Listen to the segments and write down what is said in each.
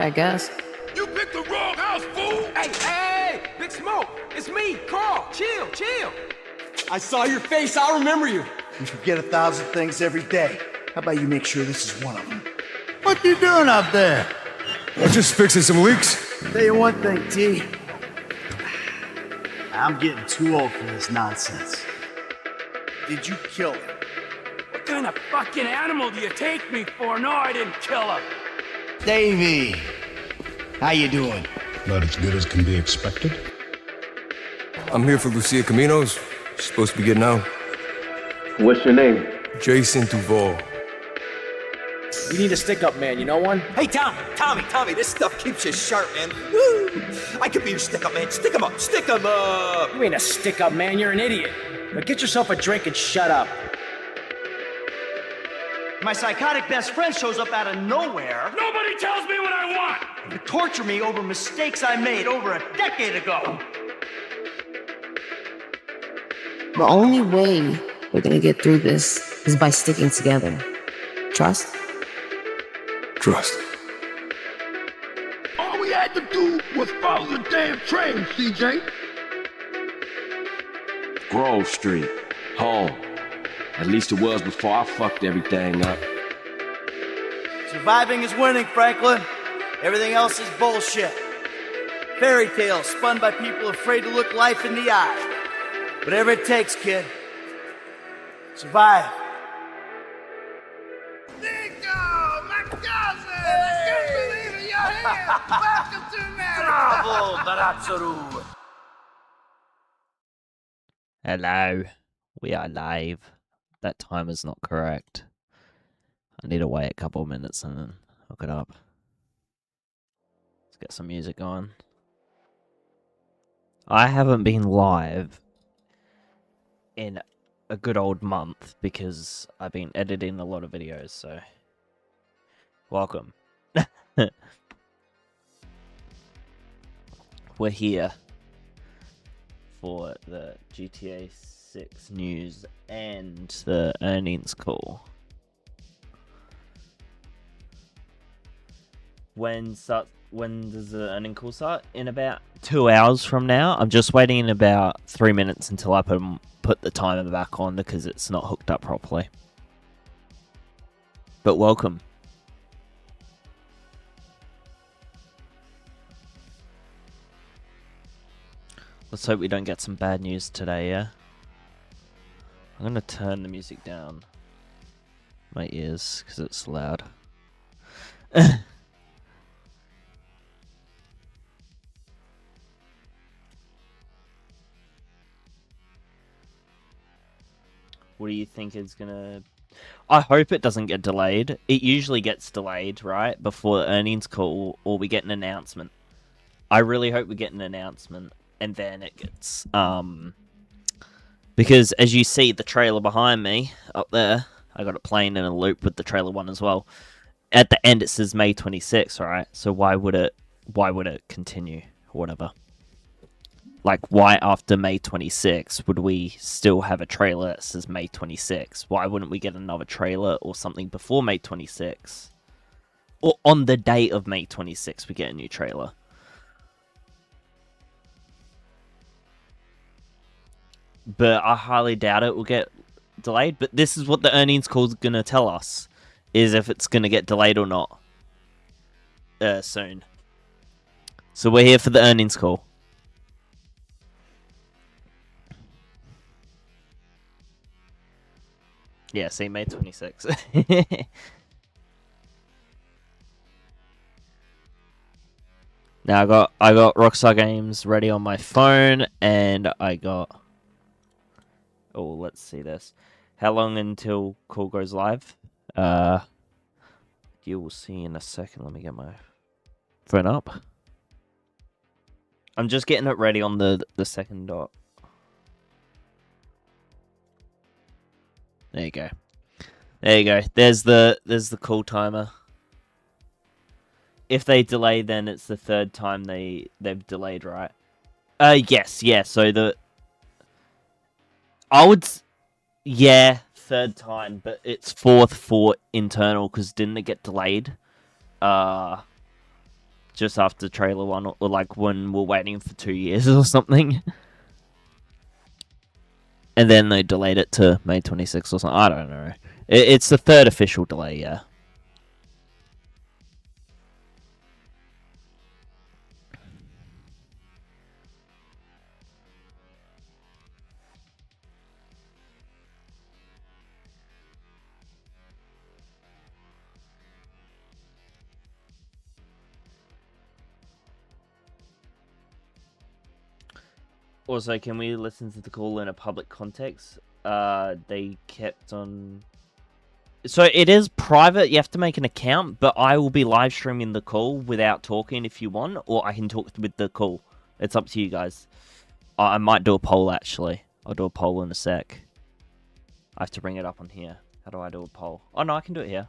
I guess. You picked the wrong house, fool! Hey, Big Smoke! It's me, Carl! Chill! I saw your face, I'll remember you. You forget 1,000 things every day. How about you make sure this is one of them? What you doing up there? I'm just fixing some leaks. Tell you one thing, T. I'm getting too old for this nonsense. Did you kill him? What kind of fucking animal do you take me for? No, I didn't kill him! Davey, how you doing? Not as good as can be expected. I'm here for Lucia Caminos. She's supposed to be getting out. What's your name? Jason Duval. We need a stick-up man, you know one? Hey, Tommy, this stuff keeps you sharp, man. Woo! I could be your stick-up man. Stick 'em up, stick 'em up! You ain't a stick-up man, you're an idiot. Now get yourself a drink and shut up. My psychotic best friend shows up out of nowhere Nobody tells me what I want! to torture me over mistakes I made over a decade ago. The only way we're gonna get through this is by sticking together. Trust? Trust. All we had to do was follow the damn train, CJ. Grove Street. Home. At least it was before I fucked everything up. Surviving is winning, Franklin. Everything else is bullshit. Fairy tales spun by people afraid to look life in the eye. Whatever it takes, kid. Survive. Nico, my cousin! I can't believe it, you're here! Welcome to America! Bravo, Baratsaru. Hello, we are live. That time is not correct. I need to wait a couple of minutes and then hook it up. Let's get some music going. I haven't been live in a good old month because I've been editing a lot of videos, so welcome. We're here for the GTA 6 news and the earnings call. When does the earning call start? In about 2 hours from now. I'm just waiting in about 3 minutes until I put the timer back on because it's not hooked up properly. But welcome. Let's hope we don't get some bad news today, yeah? I'm gonna turn the music down my ears because it's loud. What do you think is gonna... I hope it doesn't get delayed. It usually gets delayed, right? Before the earnings call, or we get an announcement. I really hope we get an announcement, and then it gets... Because, as you see, the trailer behind me, up there, I got it playing in a loop with the trailer one as well. At the end, it says May 26th, right? So why would it continue, or whatever? Like, why after May 26th would we still have a trailer that says May 26th? Why wouldn't we get another trailer or something before May 26th? Or on the day of May 26th, we get a new trailer. But I highly doubt it will get delayed. But this is what the earnings call is going to tell us. Is if it's going to get delayed or not. Soon. So we're here for the earnings call. Yeah, see, May 26th. Now I got Rockstar Games ready on my phone, and I got... Oh, let's see this. How long until call goes live? You will see in a second. Let me get my phone up. I'm just getting it ready on the second dot. There you go. There you go. There's the call timer. If they delay, then it's the third time they've delayed, right? Yes, yeah. So yeah, third time, but it's fourth for internal because didn't it get delayed? just after trailer 1, or like when we're waiting for 2 years or something. And then they delayed it to May 26th or something. I don't know. It's the third official delay, yeah. Also, can we listen to the call in a public context? They kept on... So it is private, you have to make an account, but I will be live streaming the call without talking if you want, or I can talk with the call. It's up to you guys. I might do a poll, actually. I'll do a poll in a sec. I have to bring it up on here. How do I do a poll? Oh, no, I can do it here.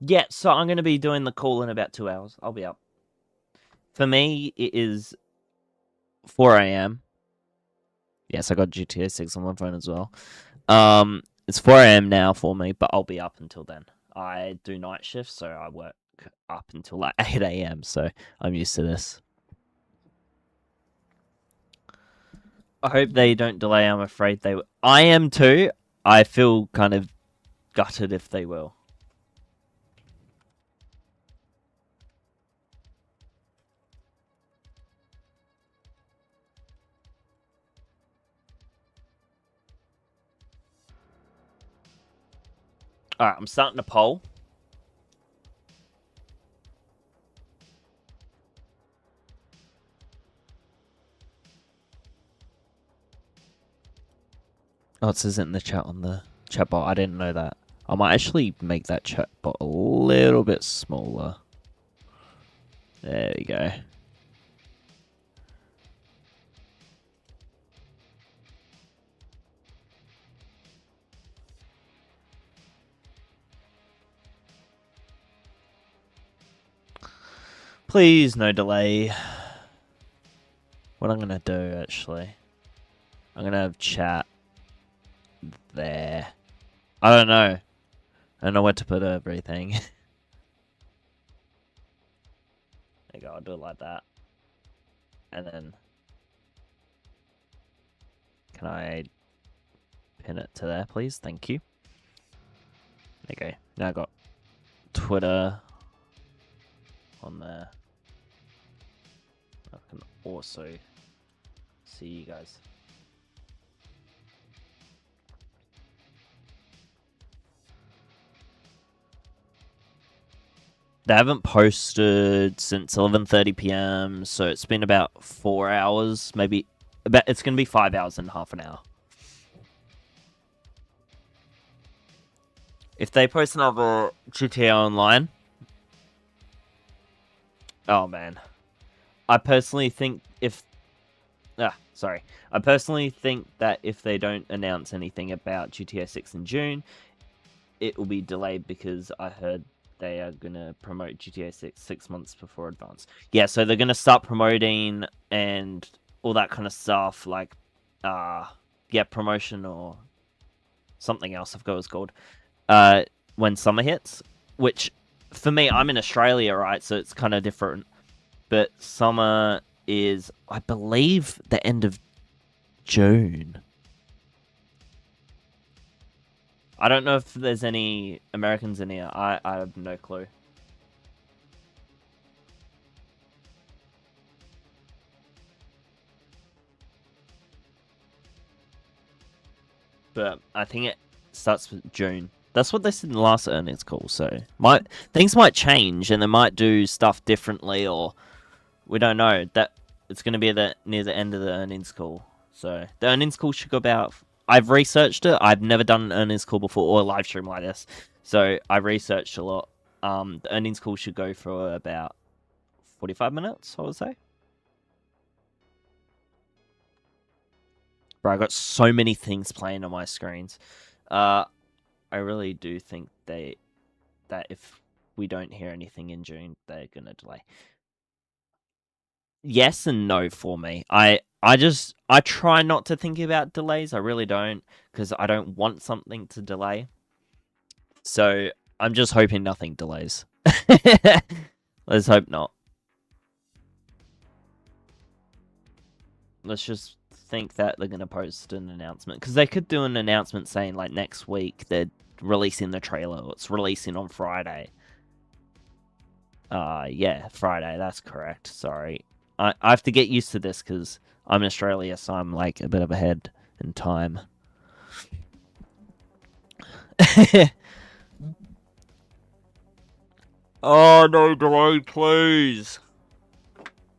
Yeah, so I'm going to be doing the call in about 2 hours. I'll be up. For me, it is 4 a.m. Yes, I got GTA 6 on my phone as well. It's 4 a.m. now for me, but I'll be up until then. I do night shifts, so I work up until like 8 a.m., so I'm used to this. I hope they don't delay. I'm afraid they will. I am too. I feel kind of gutted if they will. Alright, I'm starting a poll. Oh, it says it in the chat on the chat bot. I didn't know that. I might actually make that chat bot a little bit smaller. There we go. Please, no delay. What I'm going to do, actually, I'm going to have chat there. I don't know. I don't know where to put everything. There you go, I'll do it like that. And then... Can I pin it to there, please? Thank you. There you go. Now I've got Twitter on there. I can also see you guys. They haven't posted since 11:30 p.m, so it's been about 4 hours, maybe. It's going to be 5 hours and half an hour. If they post another GTA Online... Oh, man. I personally think if... I personally think that if they don't announce anything about GTA 6 in June, it will be delayed because I heard they are going to promote GTA 6 months before advance. Yeah, so they're going to start promoting and all that kind of stuff, like, promotion or something else, I forgot what it's called, when summer hits, which, for me, I'm in Australia, right, so it's kind of different, but summer is, I believe, the end of June. I don't know if there's any Americans in here. I have no clue. But I think it starts with June. That's what they said in the last earnings call, so things might change and they might do stuff differently, or we don't know. That it's going to be near the end of the earnings call. So the earnings call should go about... I've researched it. I've never done an earnings call before or a live stream like this. So I researched a lot. The earnings call should go for about 45 minutes, I would say. Bro, I got so many things playing on my screens. I really do think that if we don't hear anything in June, they're going to delay. Yes and no for me. I try not to think about delays. I really don't, because I don't want something to delay. So I'm just hoping nothing delays. Let's hope not. Let's just think that they're going to post an announcement, because they could do an announcement saying like next week they're releasing the trailer, or it's releasing on Friday. Yeah, Friday, that's correct. Sorry. I have to get used to this because I'm in Australia, so I'm like a bit of ahead in time. Oh, no delay, please.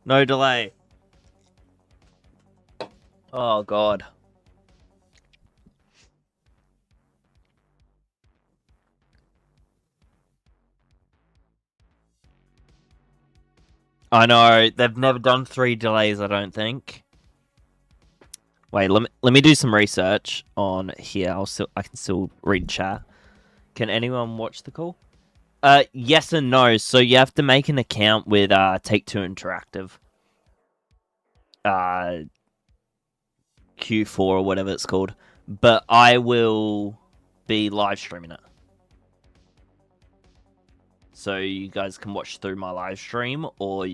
No delay. Oh, God. I know, they've never done 3 delays, I don't think. Wait, let me do some research on here. I can still read chat. Can anyone watch the call? Yes and no. So you have to make an account with Take-Two Interactive. Q4 or whatever it's called. But I will be live streaming it. So you guys can watch through my live stream, or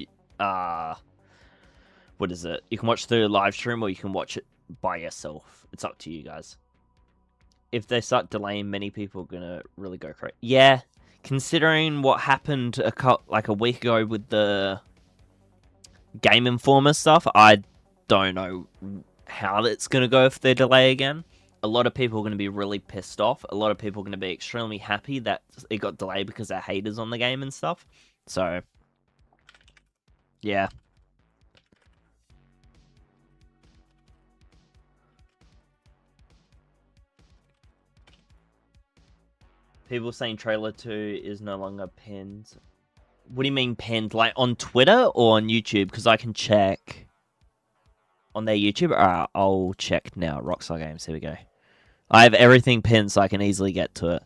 what is it? You can watch through the live stream, or you can watch it by yourself. It's up to you guys. If they start delaying, many people are gonna really go crazy. Yeah, considering what happened like a week ago with the Game Informer stuff, I don't know how it's gonna go if they delay again. A lot of people are going to be really pissed off. A lot of people are going to be extremely happy that it got delayed because they're haters on the game and stuff. So, yeah. People saying trailer 2 is no longer pinned. What do you mean pinned? Like on Twitter or on YouTube? Because I can check on their YouTube. Alright, I'll check now. Rockstar Games, here we go. I have everything pinned so I can easily get to it.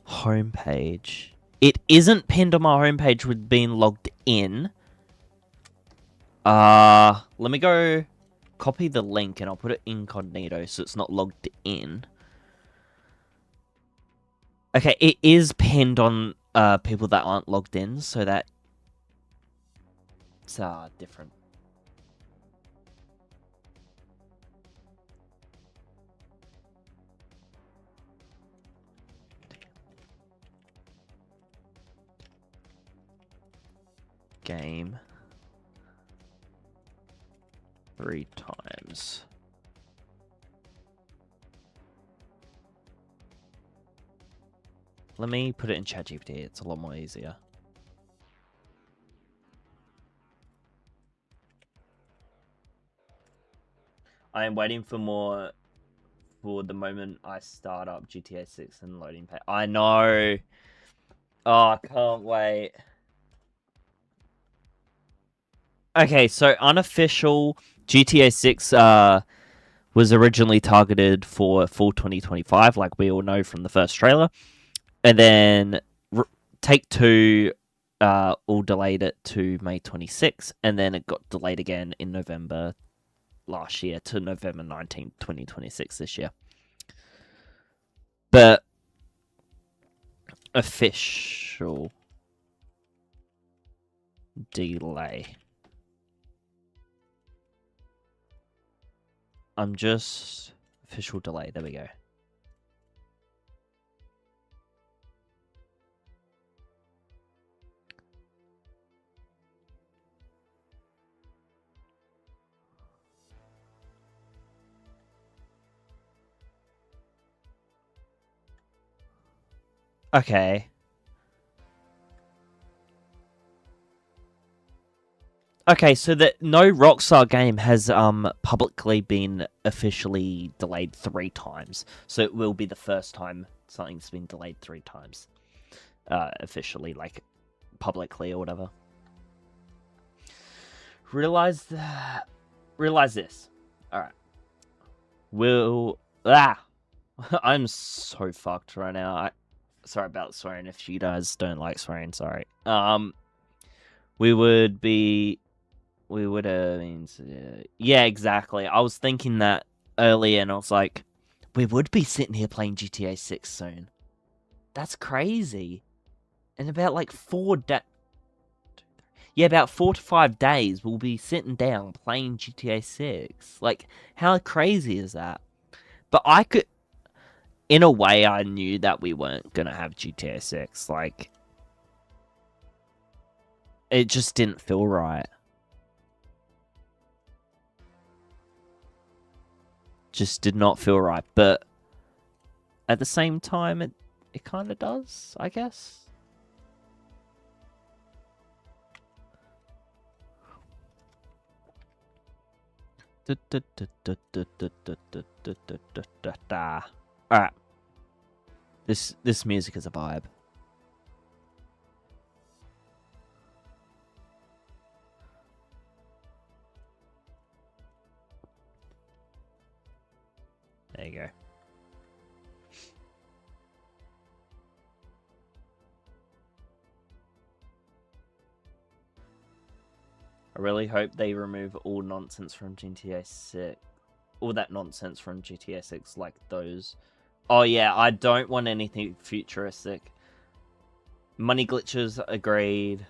Homepage. It isn't pinned on my homepage with being logged in. Let me go copy the link and I'll put it incognito so it's not logged in. Okay, it is pinned on people that aren't logged in, so that it's different. Game 3 times. Let me put it in ChatGPT. It's a lot more easier. I am waiting for more for the moment I start up GTA 6 and loading pay. I know. Oh, I can't wait. Okay, so unofficial GTA 6 was originally targeted for fall 2025, like we all know from the first trailer. And then Take-Two all delayed it to May 26, and then it got delayed again in November last year to November 19, 2026 this year. But official delay. I'm just official delay. There we go. Okay. Okay, so that no Rockstar game has publicly been officially delayed 3 times. So it will be the first time something's been delayed 3 times. Officially, like publicly or whatever. Realize this. Alright. I'm so fucked right now. Sorry about swearing if you guys don't like swearing, sorry. We would be We would have been... yeah, exactly. I was thinking that earlier, and I was like, we would be sitting here playing GTA 6 soon. That's crazy. In about like 4 days... yeah, about 4 to 5 days, we'll be sitting down playing GTA 6. Like, how crazy is that? But I could... in a way, I knew that we weren't going to have GTA 6. Like, it just didn't feel right. Just did not feel right. But at the same time, it kind of does, I guess. Alright. This music is a vibe. There you go. I really hope they remove all nonsense from GTA 6. All that nonsense from GTA 6, like those. Oh yeah, I don't want anything futuristic. Money glitches, agreed.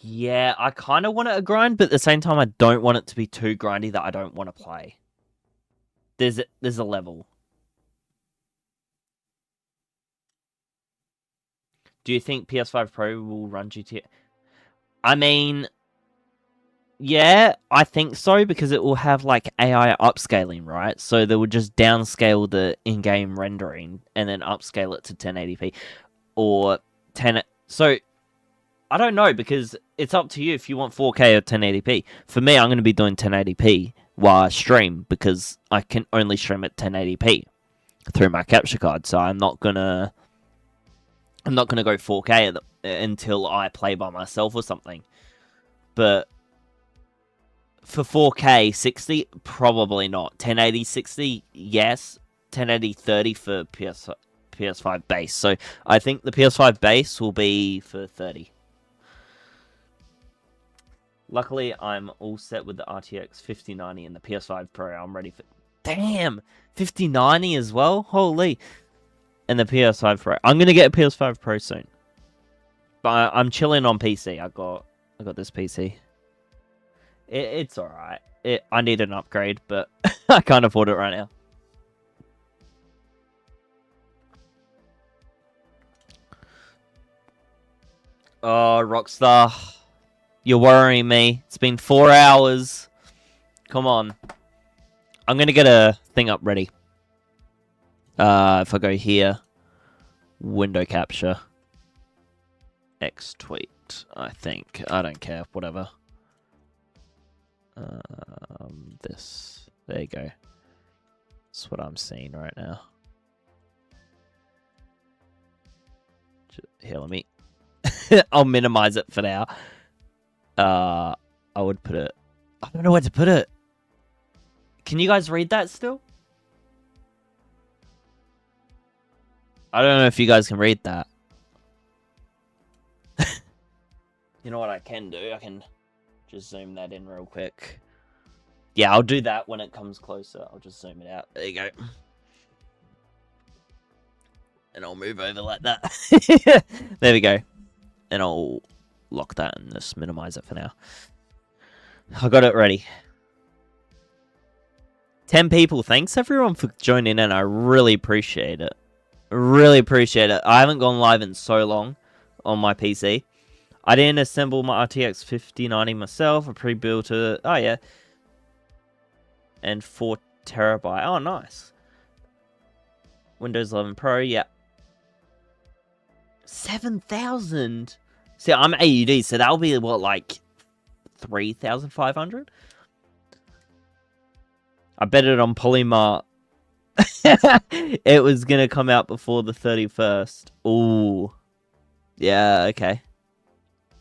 Yeah, I kind of want it to grind, but at the same time, I don't want it to be too grindy that I don't want to play. There's a level. Do you think PS5 Pro will run GTA? I mean, yeah, I think so, because it will have like AI upscaling, right? So they would just downscale the in-game rendering and then upscale it to 1080p or 10. So I don't know, because it's up to you if you want 4K or 1080p. For me, I'm going to be doing 1080p while I stream, because I can only stream at 1080p through my capture card. So I'm not gonna go 4K until I play by myself or something. But for 4K 60, probably not. 1080 60, yes. 1080 30 for PS5 base. So I think the PS5 base will be for 30. Luckily, I'm all set with the RTX 5090 and the PS5 Pro. I'm ready for... damn! 5090 as well? Holy! And the PS5 Pro. I'm going to get a PS5 Pro soon. But I'm chilling on PC. I got this PC. It's alright. I need an upgrade, but I can't afford it right now. Oh, Rockstar. You're worrying me. It's been 4 hours. Come on. I'm going to get a thing up ready. If I go here. Window capture. X tweet, I think. I don't care. Whatever. This. There you go. That's what I'm seeing right now. Here, let me... I'll minimize it for now. I would put it... I don't know where to put it. Can you guys read that still? I don't know if you guys can read that. You know what I can do? I can just zoom that in real quick. Yeah, I'll do that when it comes closer. I'll just zoom it out. There you go. And I'll move over like that. There we go. And I'll lock that and just minimize it for now. I got it ready. 10 people. Thanks everyone for joining in. I really appreciate it. Really appreciate it. I haven't gone live in so long on my PC. I didn't assemble my RTX 5090 myself. I pre-built it. Oh, yeah. And 4 terabyte. Oh, nice. Windows 11 Pro. Yeah. 7,000. See, I'm AUD, so that'll be, what, like 3,500? I bet it on Polymart. It was going to come out before the 31st. Ooh. Yeah, okay.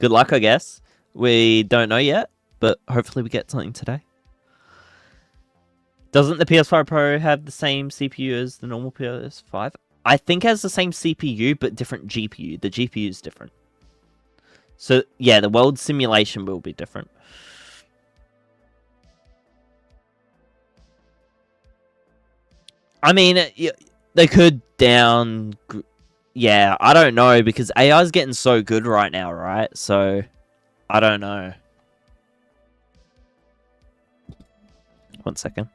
Good luck, I guess. We don't know yet, but hopefully we get something today. Doesn't the PS5 Pro have the same CPU as the normal PS5? I think it has the same CPU, but different GPU. The GPU is different. So yeah, the world simulation will be different. I mean, they could yeah, I don't know, because AI is getting so good right now, right? So I don't know. 1 second.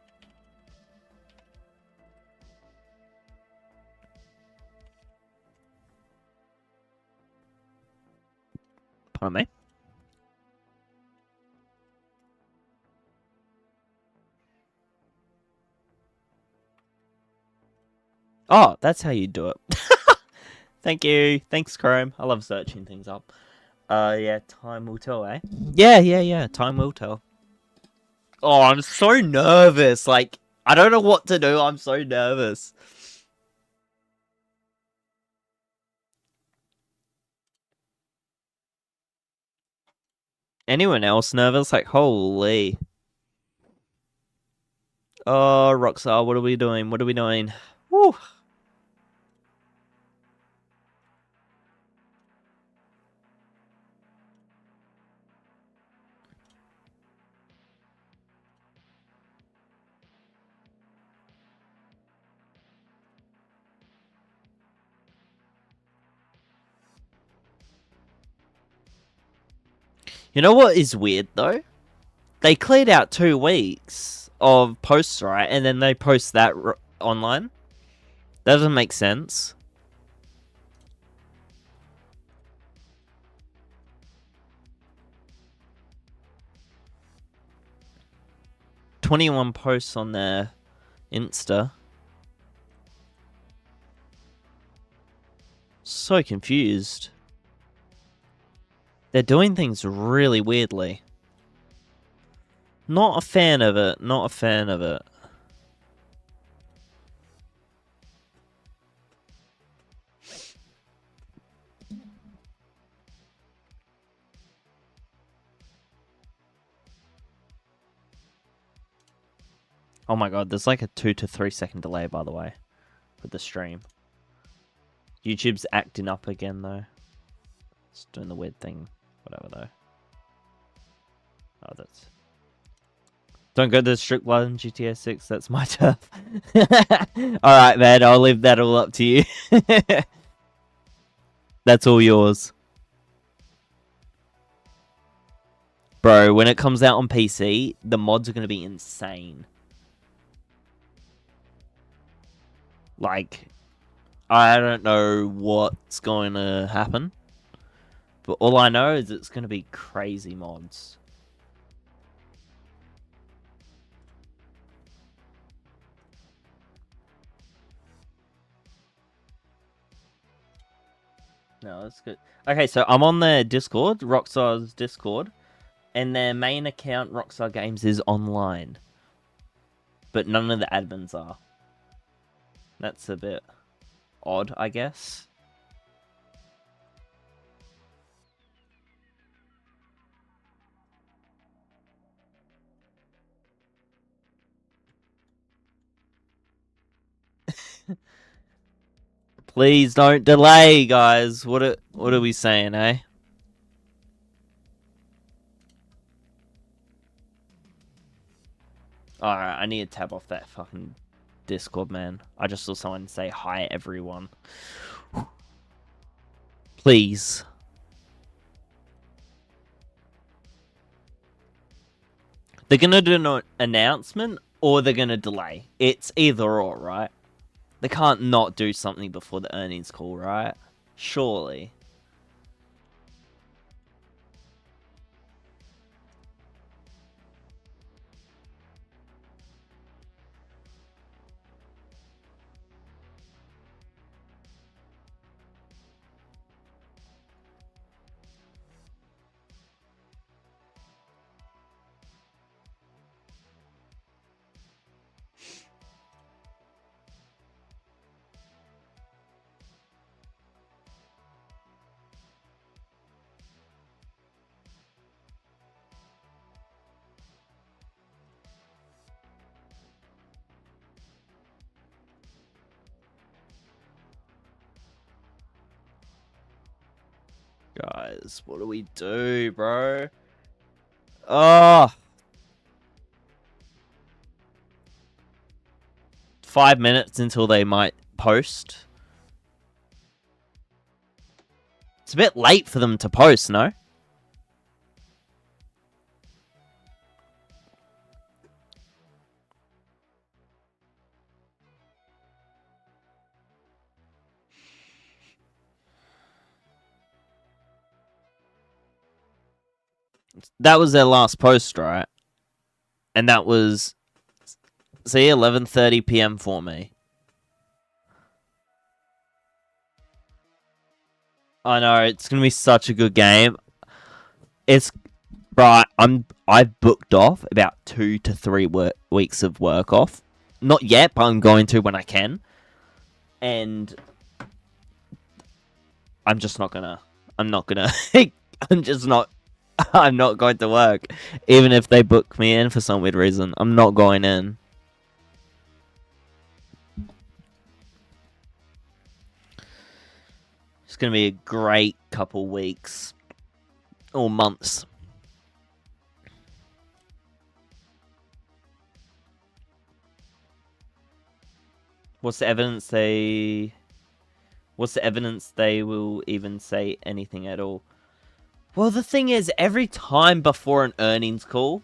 Pardon me. Oh, that's how you do it. Thank you. Thanks, Chrome. I love searching things up. Yeah, time will tell, eh? Yeah. Time will tell. Oh, I'm so nervous. Like, I don't know what to do. I'm so nervous. Anyone else nervous? Like, holy. Oh, Rockstar, what are we doing? What are we doing? Woo. You know what is weird, though? They cleared out 2 weeks of posts, right? And then they post that online. That doesn't make sense. $21 posts on their Insta. So confused. They're doing things really weirdly. Not a fan of it. Not a fan of it. Oh my god, there's like a 2 to 3 second delay, by the way, with the stream. YouTube's acting up again, though. It's doing the weird thing. Whatever, though. Oh, that's... Don't go to the strict one, GTA 6. That's my turf. Alright, man. I'll leave that all up to you. That's all yours. Bro, when it comes out on PC, the mods are going to be insane. Like, I don't know what's going to happen. But all I know is it's going to be crazy mods. No, that's good. Okay, so I'm on their Discord, Rockstar's Discord. And their main account, Rockstar Games, is online. But none of the admins are. That's a bit odd, I guess. Please don't delay, guys. What are we saying, eh? Alright, I need to tab off that fucking Discord, man. I just saw someone say hi, everyone. Please. They're gonna do an announcement, or they're gonna delay. It's either or, right? They can't not do something before the earnings call, right? Surely. Guys, what do we do, bro? Oh. 5 minutes until they might post. It's a bit late for them to post, no? That was their last post, right? And that was, see, 11:30 p.m. for me. I know, it's gonna be such a good game. It's right. I've booked off about 2 to 3 weeks of work off. Not yet, but I'm going to when I can. And I'm just not gonna. I'm not gonna. I'm just not. I'm not going to work, even if they book me in for some weird reason. I'm not going in. It's gonna be a great couple weeks or months. What's the evidence they will even say anything at all? Well, the thing is, every time before an earnings call,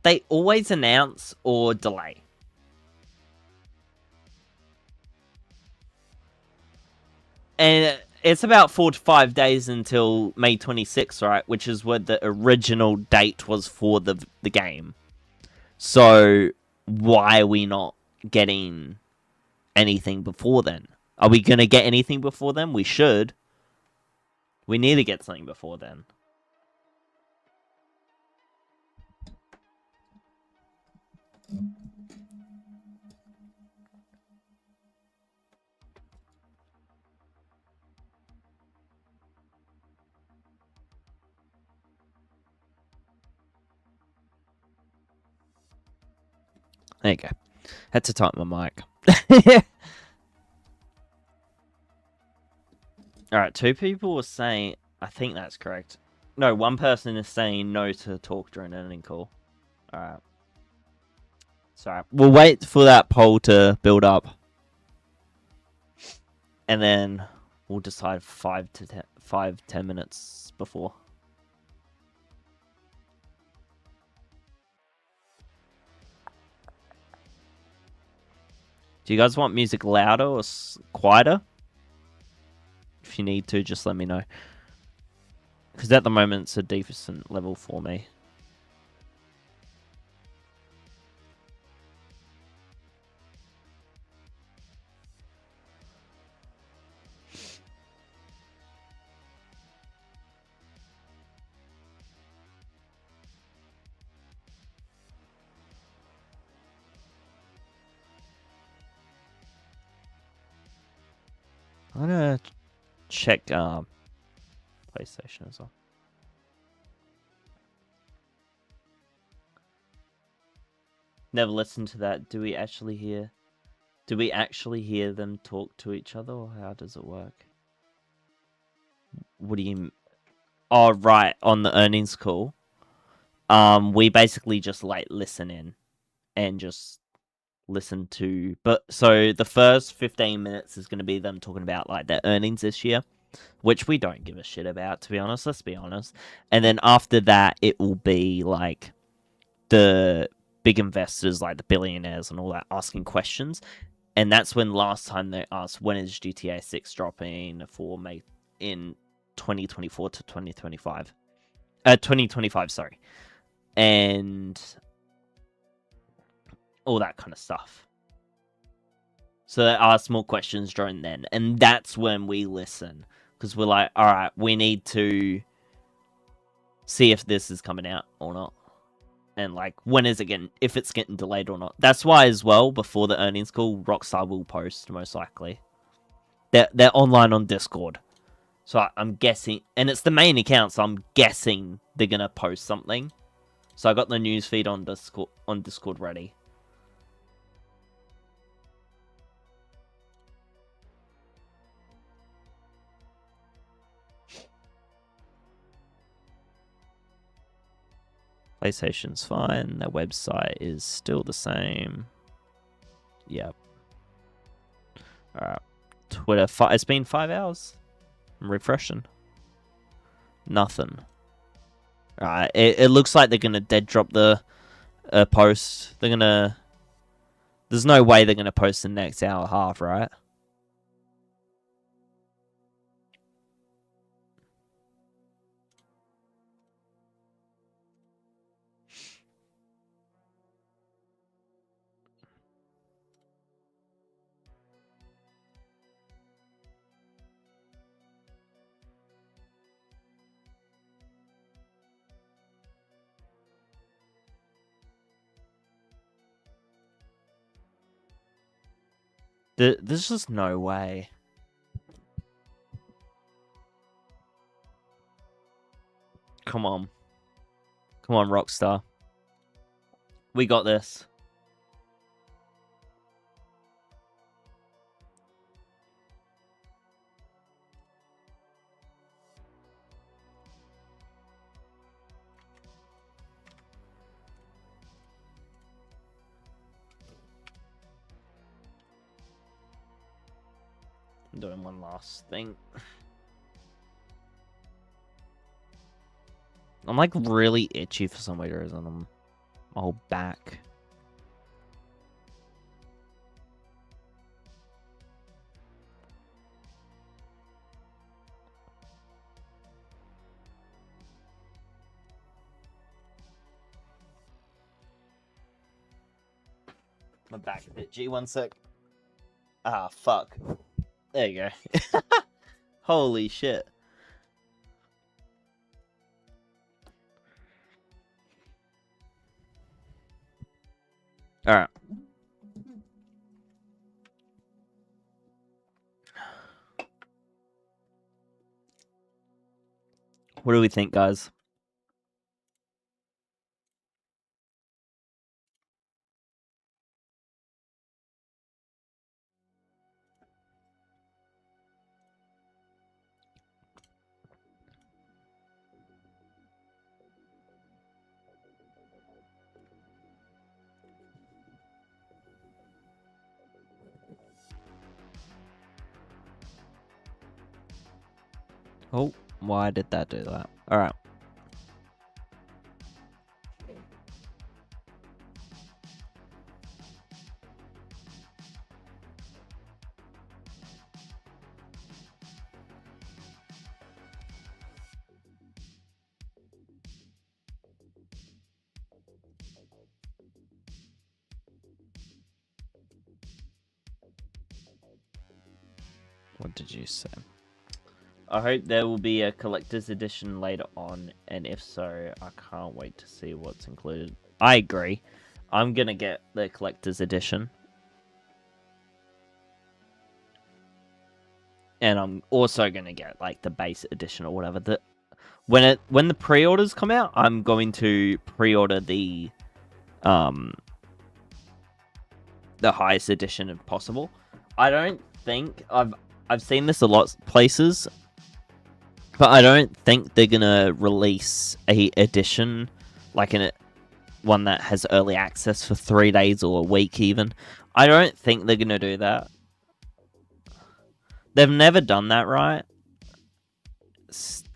they always announce or delay. And it's about 4 to 5 days until May 26th, right? Which is what the original date was for the game. So, why are we not getting anything before then? Are we going to get anything before then? We should. We need to get something before then. There you go. Had to tighten my mic. Alright, 2 people were saying... I think that's correct. No, 1 person is saying no to talk during an earning call. Alright. Sorry. We'll wait for that poll to build up. And then we'll decide 5-10 minutes before. Do you guys want music louder or quieter? If you need to, just let me know. Because at the moment, it's a decent level for me. I'm gonna check PlayStation as well. Never listened to that. Do we actually hear them talk to each other, or how does it work? What do you... Oh, right, on the earnings call. We basically just like listen in and just listen to... But so the first 15 minutes is going to be them talking about like their earnings this year, which we don't give a shit about, to be honest. Let's be honest. And then after that, it will be like the big investors, like the billionaires and all that, asking questions. And that's when last time they asked, when is GTA 6 dropping for May in 2024 to 2025? 2025, sorry. And all that kind of stuff. So they ask more questions during then. And that's when we listen. Because we're like, alright, we need to see if this is coming out or not. And like, when is it getting, if it's getting delayed or not. That's why as well, before the earnings call, Rockstar will post, most likely. They're online on Discord. So I'm guessing, and it's the main account, so I'm guessing they're going to post something. So I got the newsfeed on Discord ready. PlayStation's fine. Their website is still the same. Yep. Alright. Twitter. It's been 5 hours. I'm refreshing. Nothing. Alright. It looks like they're gonna dead drop the post. They're gonna. There's no way they're gonna post the next hour and a half, right? There's just no way. Come on. Come on, Rockstar. We got this. I'm doing one last thing. I'm like really itchy for some weird reason. I'm my whole back. My back a bit itchy. 1 sec. Ah, fuck. There you go. Holy shit. Alright. What do we think, guys? Oh, why did that do that? Alright. What did you say? I hope there will be a collector's edition later on, and if so, I can't wait to see what's included. I agree. I'm gonna get the collector's edition. And I'm also gonna get like the base edition or whatever. When the pre-orders come out, I'm going to pre-order the highest edition if possible. I don't think I've seen this a lot of places, but I don't think they're gonna release a edition like one that has early access for 3 days or a week even. I don't think they're gonna do that. They've never done that, right?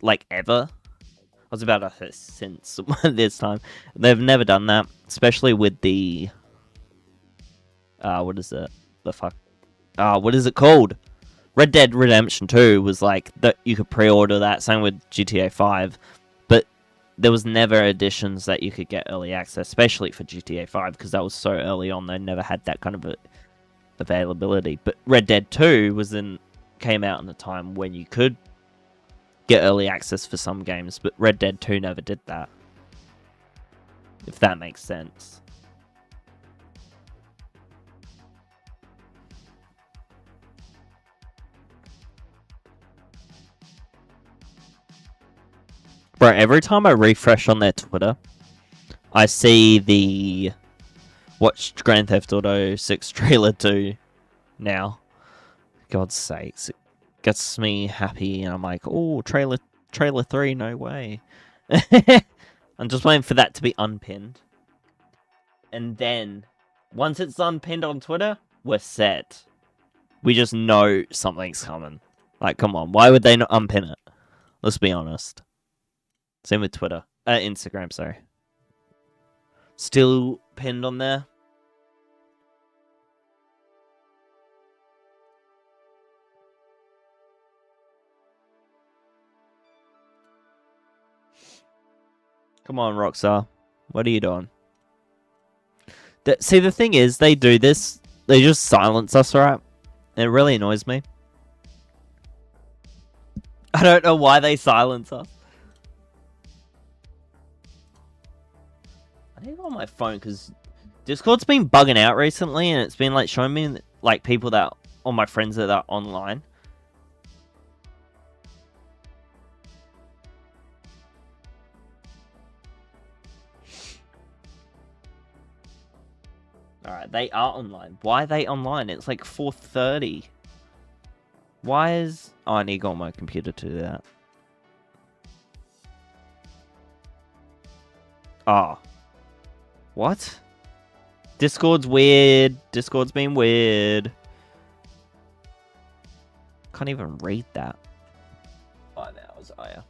Like ever. I was about to say since this time. They've never done that, especially with the what is it? The fuck? What is it called? Red Dead Redemption 2 was like that you could pre-order that, same with GTA 5, but there was never editions that you could get early access, especially for GTA 5, because that was so early on, they never had that kind of availability. But Red Dead 2 came out in a time when you could get early access for some games, but Red Dead 2 never did that. If that makes sense. Bro, every time I refresh on their Twitter, I see the watch Grand Theft Auto 6 trailer 2 now. God's sakes, it gets me happy, and I'm like, oh, trailer 3, no way. I'm just waiting for that to be unpinned. And then, once it's unpinned on Twitter, we're set. We just know something's coming. Like, come on. Why would they not unpin it? Let's be honest. Same with Twitter. Instagram, sorry. Still pinned on there. Come on, Rockstar. What are you doing? See, the thing is, they do this. They just silence us, right? It really annoys me. I don't know why they silence us. I need to go on my phone because Discord's been bugging out recently, and it's been like showing me like people that all my friends that are online. Alright, they are online. Why are they online? It's like 4:30. Why is... Oh, I need to go on my computer to do that. Oh. What? Discord's weird. Discord's been weird. Can't even read that. 5 hours, oh yeah.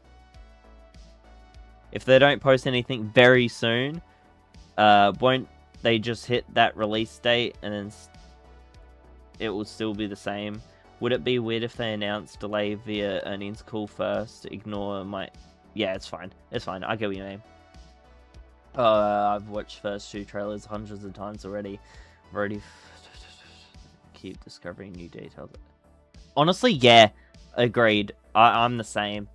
If they don't post anything very soon, won't they just hit that release date and then it will still be the same? Would it be weird if they announced delay via earnings call first? Ignore my... Yeah, it's fine. It's fine. I get what you mean. I've watched first 2 trailers hundreds of times already. I've already... Keep discovering new details. Honestly, yeah. Agreed. I'm the same.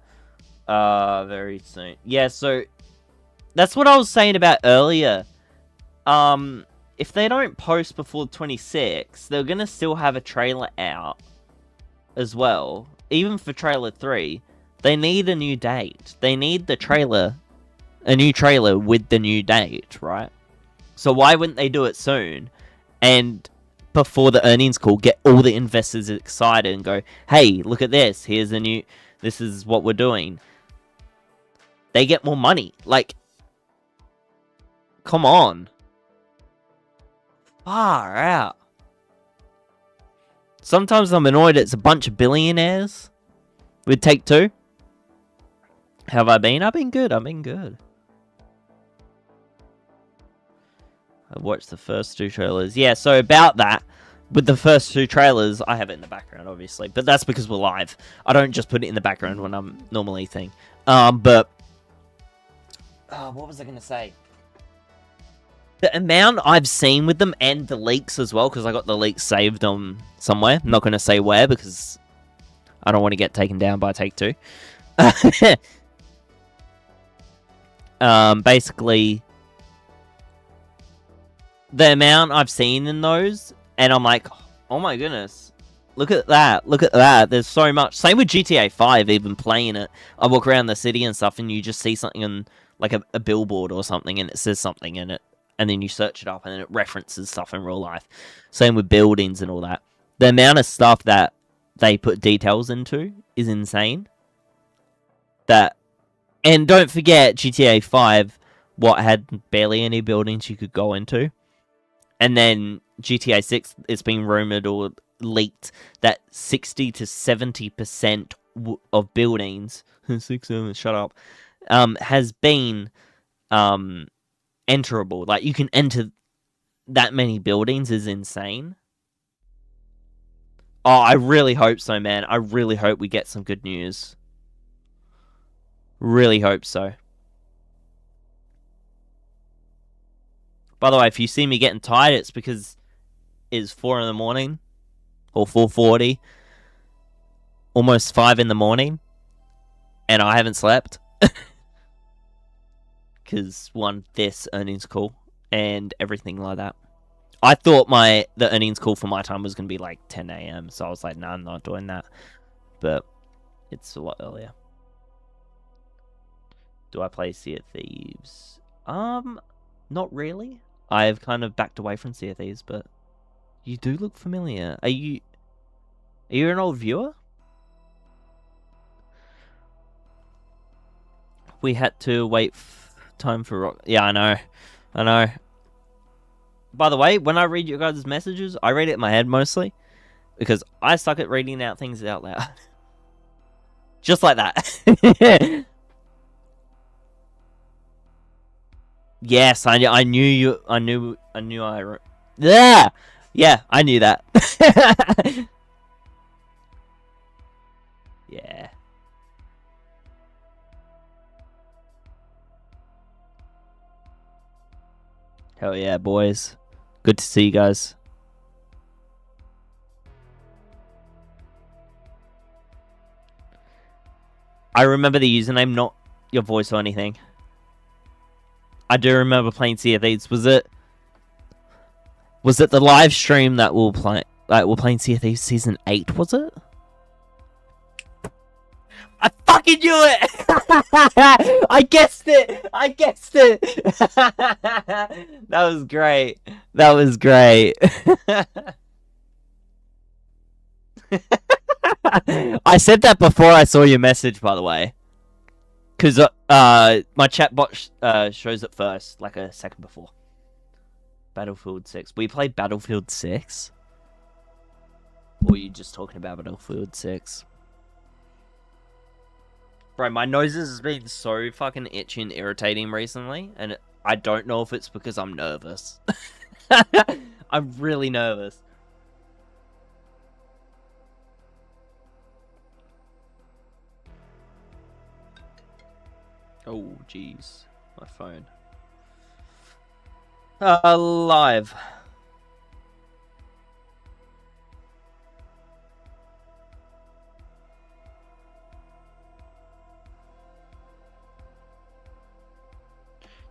Very soon. Yeah, so... That's what I was saying about earlier. If they don't post before 26, they're gonna still have a trailer out as well. Even for trailer 3, they need a new date. They need the trailer, a new trailer with the new date, right? So why wouldn't they do it soon? And before the earnings call, get all the investors excited and go, hey, look at this. Here's a new, this is what we're doing. They get more money. Like, come on. Far out. Sometimes I'm annoyed it's a bunch of billionaires with Take-Two. How have I been? I've been good. I've been good. I watched the first 2 trailers. Yeah, so about that, with the first 2 trailers, I have it in the background, obviously. But that's because we're live. I don't just put it in the background when I'm normally eating. But... what was I going to say? The amount I've seen with them and the leaks as well, because I got the leaks saved on somewhere. I'm not going to say where because I don't want to get taken down by Take-Two. Basically, the amount I've seen in those, and I'm like, oh my goodness, look at that, look at that. There's so much. Same with GTA 5, even playing it. I walk around the city and stuff, and you just see something on like a billboard or something, and it says something in it. And then you search it up, and then it references stuff in real life. Same with buildings and all that. The amount of stuff that they put details into is insane. And don't forget, GTA 5, had barely any buildings you could go into. And then GTA 6, it's been rumored or leaked that 60 to 70% of buildings, 6-7, shut up, has been... enterable. Like, you can enter that many buildings is insane. Oh, I really hope so, man. I really hope we get some good news. Really hope so. By the way, if you see me getting tired, it's because it's 4 in the morning. Or 4:40. Almost 5 in the morning. And I haven't slept. Because this earnings call and everything like that. I thought the earnings call for my time was going to be like 10 a.m. So I was like, nah, I'm not doing that. But it's a lot earlier. Do I play Sea of Thieves? Not really. I've kind of backed away from Sea of Thieves, but you do look familiar. Are you an old viewer? We had to wait Time for rock. Yeah, I know. I know. By the way, when I read your guys' messages, I read it in my head mostly. Because I suck at reading out things out loud. Just like that. Yes, I knew you. I knew I wrote. Yeah! Yeah, I knew that. Yeah. Hell yeah, boys. Good to see you guys. I remember the username, not your voice or anything. I do remember playing Sea of Thieves. Was it the live stream that we're playing Sea of Thieves Season 8, was it? I fucking knew it! I guessed it! I guessed it! That was great. That was great. I said that before I saw your message, by the way. Because my chat bot shows it first, like a second before. Battlefield 6. We played Battlefield 6? Or are you just talking about Battlefield 6? Bro, my nose has been so fucking itchy and irritating recently, and I don't know if it's because I'm nervous. I'm really nervous. Oh, jeez. My phone. Live.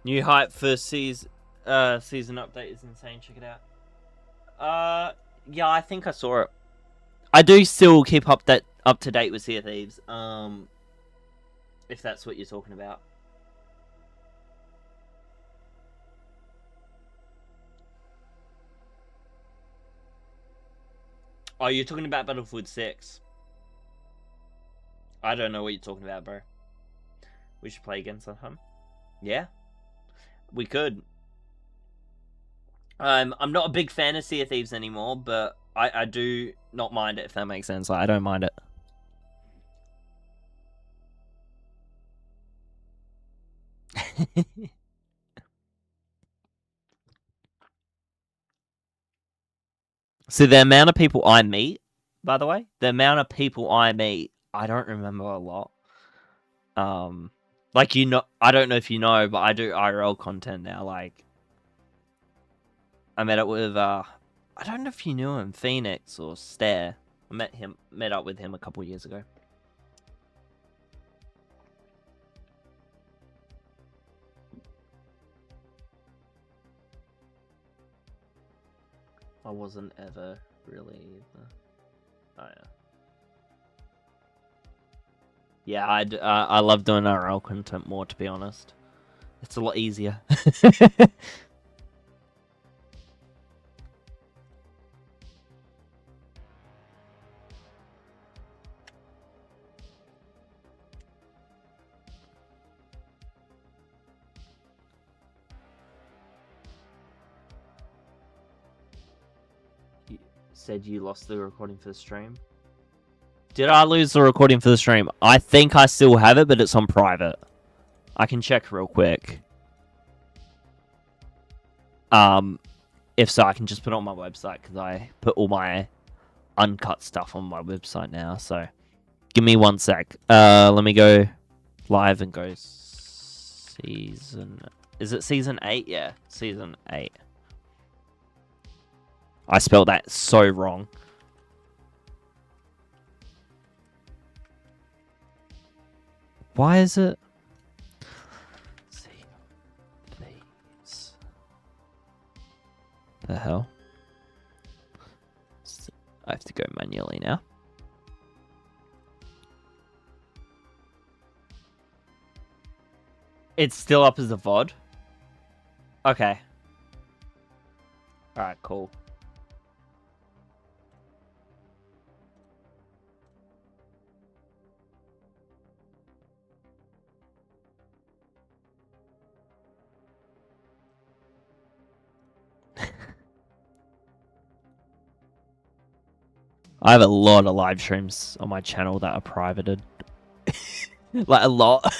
New hype for season update is insane. Check it out. Yeah, I think I saw it. I do still keep up to date with Sea of Thieves. If that's what you're talking about. Oh, you're talking about Battlefield 6. I don't know what you're talking about, bro. We should play again sometime. Yeah? We could. I'm not a big fan of Sea of Thieves anymore, but I do not mind it, if that makes sense. Like, I don't mind it. So the amount of people I meet, by the way, I don't remember a lot. Like, I don't know if you know, but I do IRL content now. Like, I met up with I don't know if you knew him, Phoenix or Stair. I met up with him a couple years ago. I wasn't ever really either. Oh yeah. Yeah, I love doing IRL content more, to be honest. It's a lot easier. You said you lost the recording for the stream. Did I lose the recording for the stream? I think I still have it, but it's on private. I can check real quick. If so, I can just put it on my website, because I put all my uncut stuff on my website now. So, give me 1 sec. Let me go live and go season. Is it season 8? Yeah, season 8. I spelled that so wrong. Why is it? Thieves. The hell? I have to go manually now. It's still up as a VOD? Okay. Alright, cool. I have a lot of live streams on my channel that are privated. Like, a lot.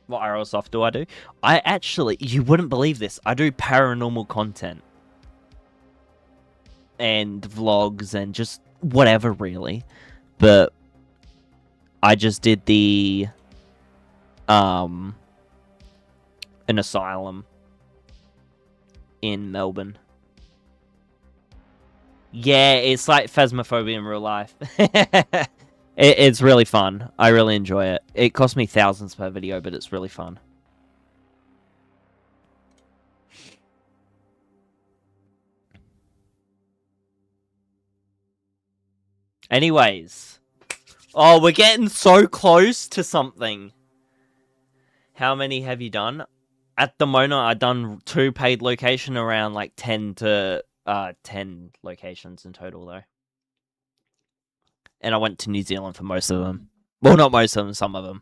What IRL stuff do I do? I actually, you wouldn't believe this, I do paranormal content. And vlogs and just whatever, really. But I just did the an asylum in Melbourne. Yeah, it's like Phasmophobia in real life. It's really fun. I really enjoy it. It cost me thousands per video, but it's really fun. Anyways. Oh, we're getting so close to something. How many have you done? At the moment, I've done 2 paid location around like 10 locations in total, though. And I went to New Zealand for most of them. Well, not most of them, some of them.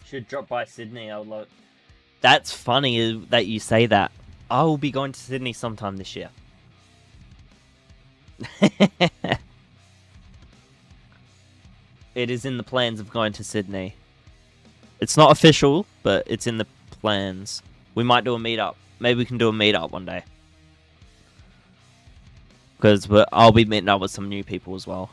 Should drop by Sydney. I would love. That's funny that you say that. I will be going to Sydney sometime this year. It is in the plans of going to Sydney. It's not official, but it's in the plans. We might do a meetup. Maybe we can do a meetup one day. Because I'll be meeting up with some new people as well.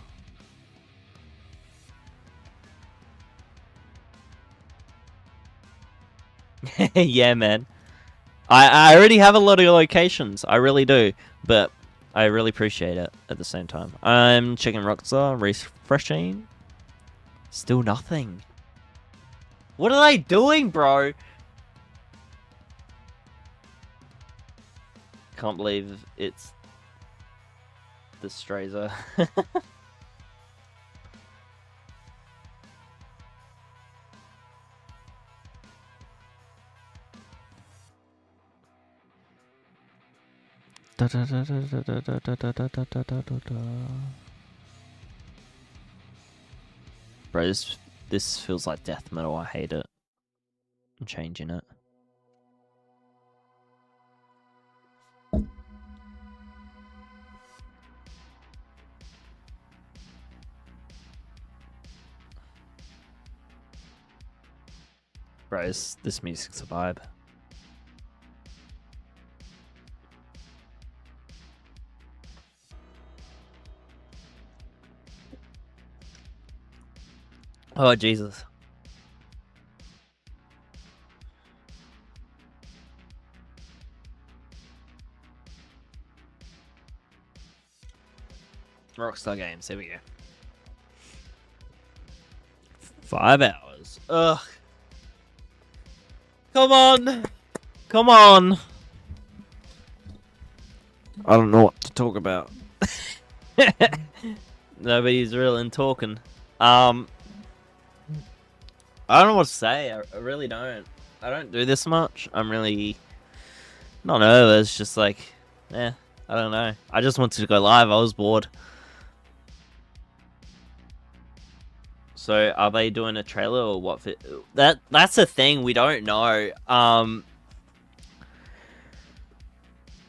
Yeah, man. I already have a lot of locations. I really do. But I really appreciate it at the same time. I'm checking Rockstar, refreshing. Still nothing. What are they doing, bro? Can't believe it's the Strazer. Bro, this feels like death metal. I hate it. I'm changing it. Bro, this music's a vibe. Oh, Jesus. Rockstar Games, here we go. 5 hours. Ugh. Come on. Come on. I don't know what to talk about. Nobody's really talking. I don't know what to say. I really don't. I don't do this much. I'm really not nervous. Just like, I don't know. I just wanted to go live. I was bored. So, are they doing a trailer or what? That's a thing we don't know.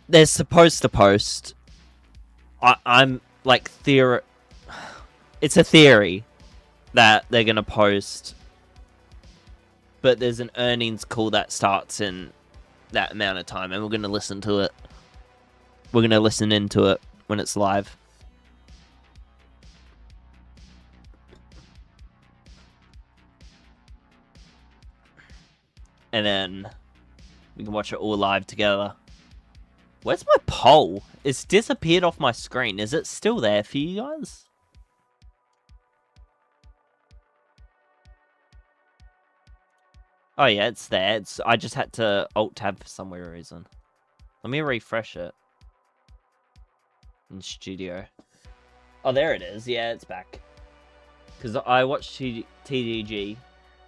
They're supposed to post. I'm like It's a theory that they're gonna post. But there's an earnings call that starts in that amount of time, and we're going to listen to it. We're going to listen into it when it's live. And then we can watch it all live together. Where's my poll? It's disappeared off my screen. Is it still there for you guys? Oh yeah, it's there. I just had to Alt-Tab for some weird reason. Let me refresh it. In Studio. Oh, there it is. Yeah, it's back. Because I watched TDG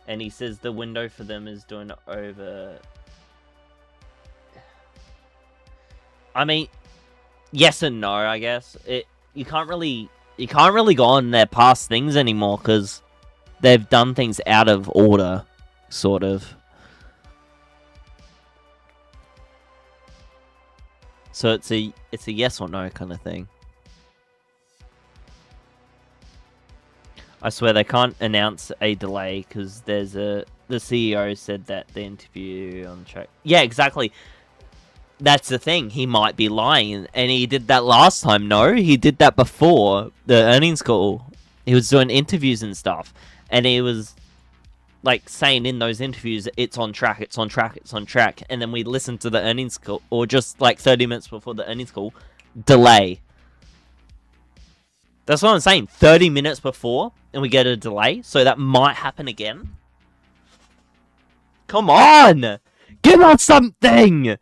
And he says the window for them is doing over... I mean, yes and no, I guess. You can't really go on their past things anymore because they've done things out of order, sort of. So it's a yes or no kind of thing. I swear they can't announce a delay because the CEO said that the interview on track. Yeah, exactly. That's the thing. He might be lying, and he did that last time. No, he did that before the earnings call. He was doing interviews and stuff, and he was like saying in those interviews, "It's on track, it's on track, it's on track." And then we listened to the earnings call, or just like 30 minutes before the earnings call, delay. That's what I'm saying. 30 minutes before, and we get a delay, so that might happen again. Come on, give us something.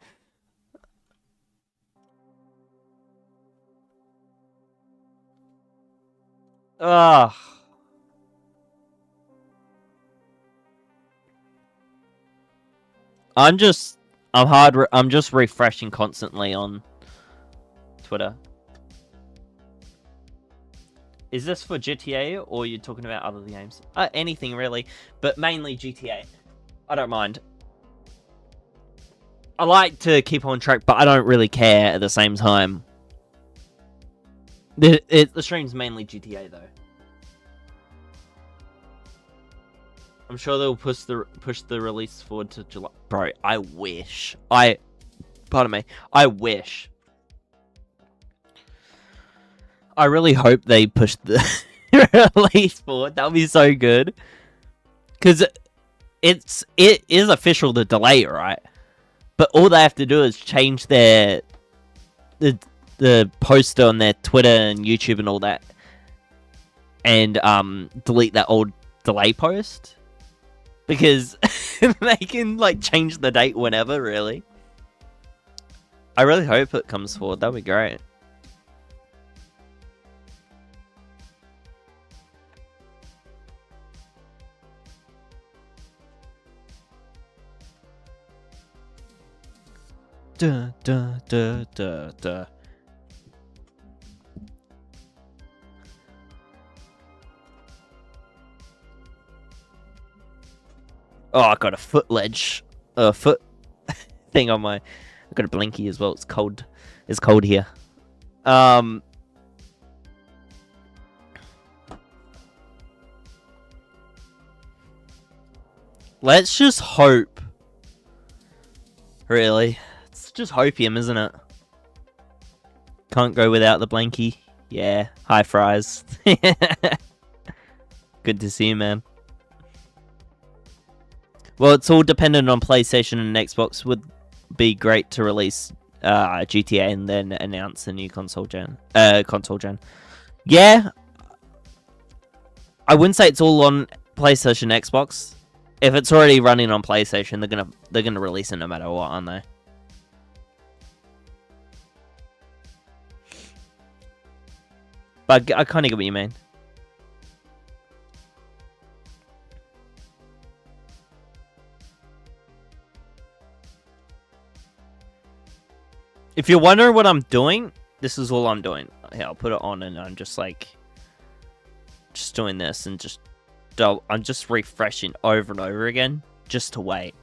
Ugh. I'm just refreshing constantly on Twitter. Is this for GTA or are you talking about other games? Anything really, but mainly GTA. I don't mind. I like to keep on track, but I don't really care at the same time. The stream's mainly GTA though. I'm sure they'll push the release forward to July. Bro, I wish. Pardon me. I wish. I really hope they push the release forward. That would be so good. Because it is official to delay, right? But all they have to do is change the poster on their Twitter and YouTube and all that, and delete that old delay post, because they can like change the date whenever. Really, I really hope it comes forward. That'd be great. Duh, duh, duh, duh, duh. Oh, I got a foot thing on my... I got a blinky as well. It's cold. It's cold here. Let's just hope. Really. It's just hopium, isn't it? Can't go without the blankie. Yeah. Hi, Fries. Good to see you, man. Well, it's all dependent on PlayStation and Xbox. Would be great to release GTA and then announce a new console gen. Yeah. I wouldn't say it's all on PlayStation, Xbox. If it's already running on PlayStation, they're gonna release it no matter what, aren't they? But I kind of get what you mean. If you're wondering what I'm doing, this is all I'm doing. Here, I'll put it on and I'm just like... just doing this and just... I'm just refreshing over and over again just to wait.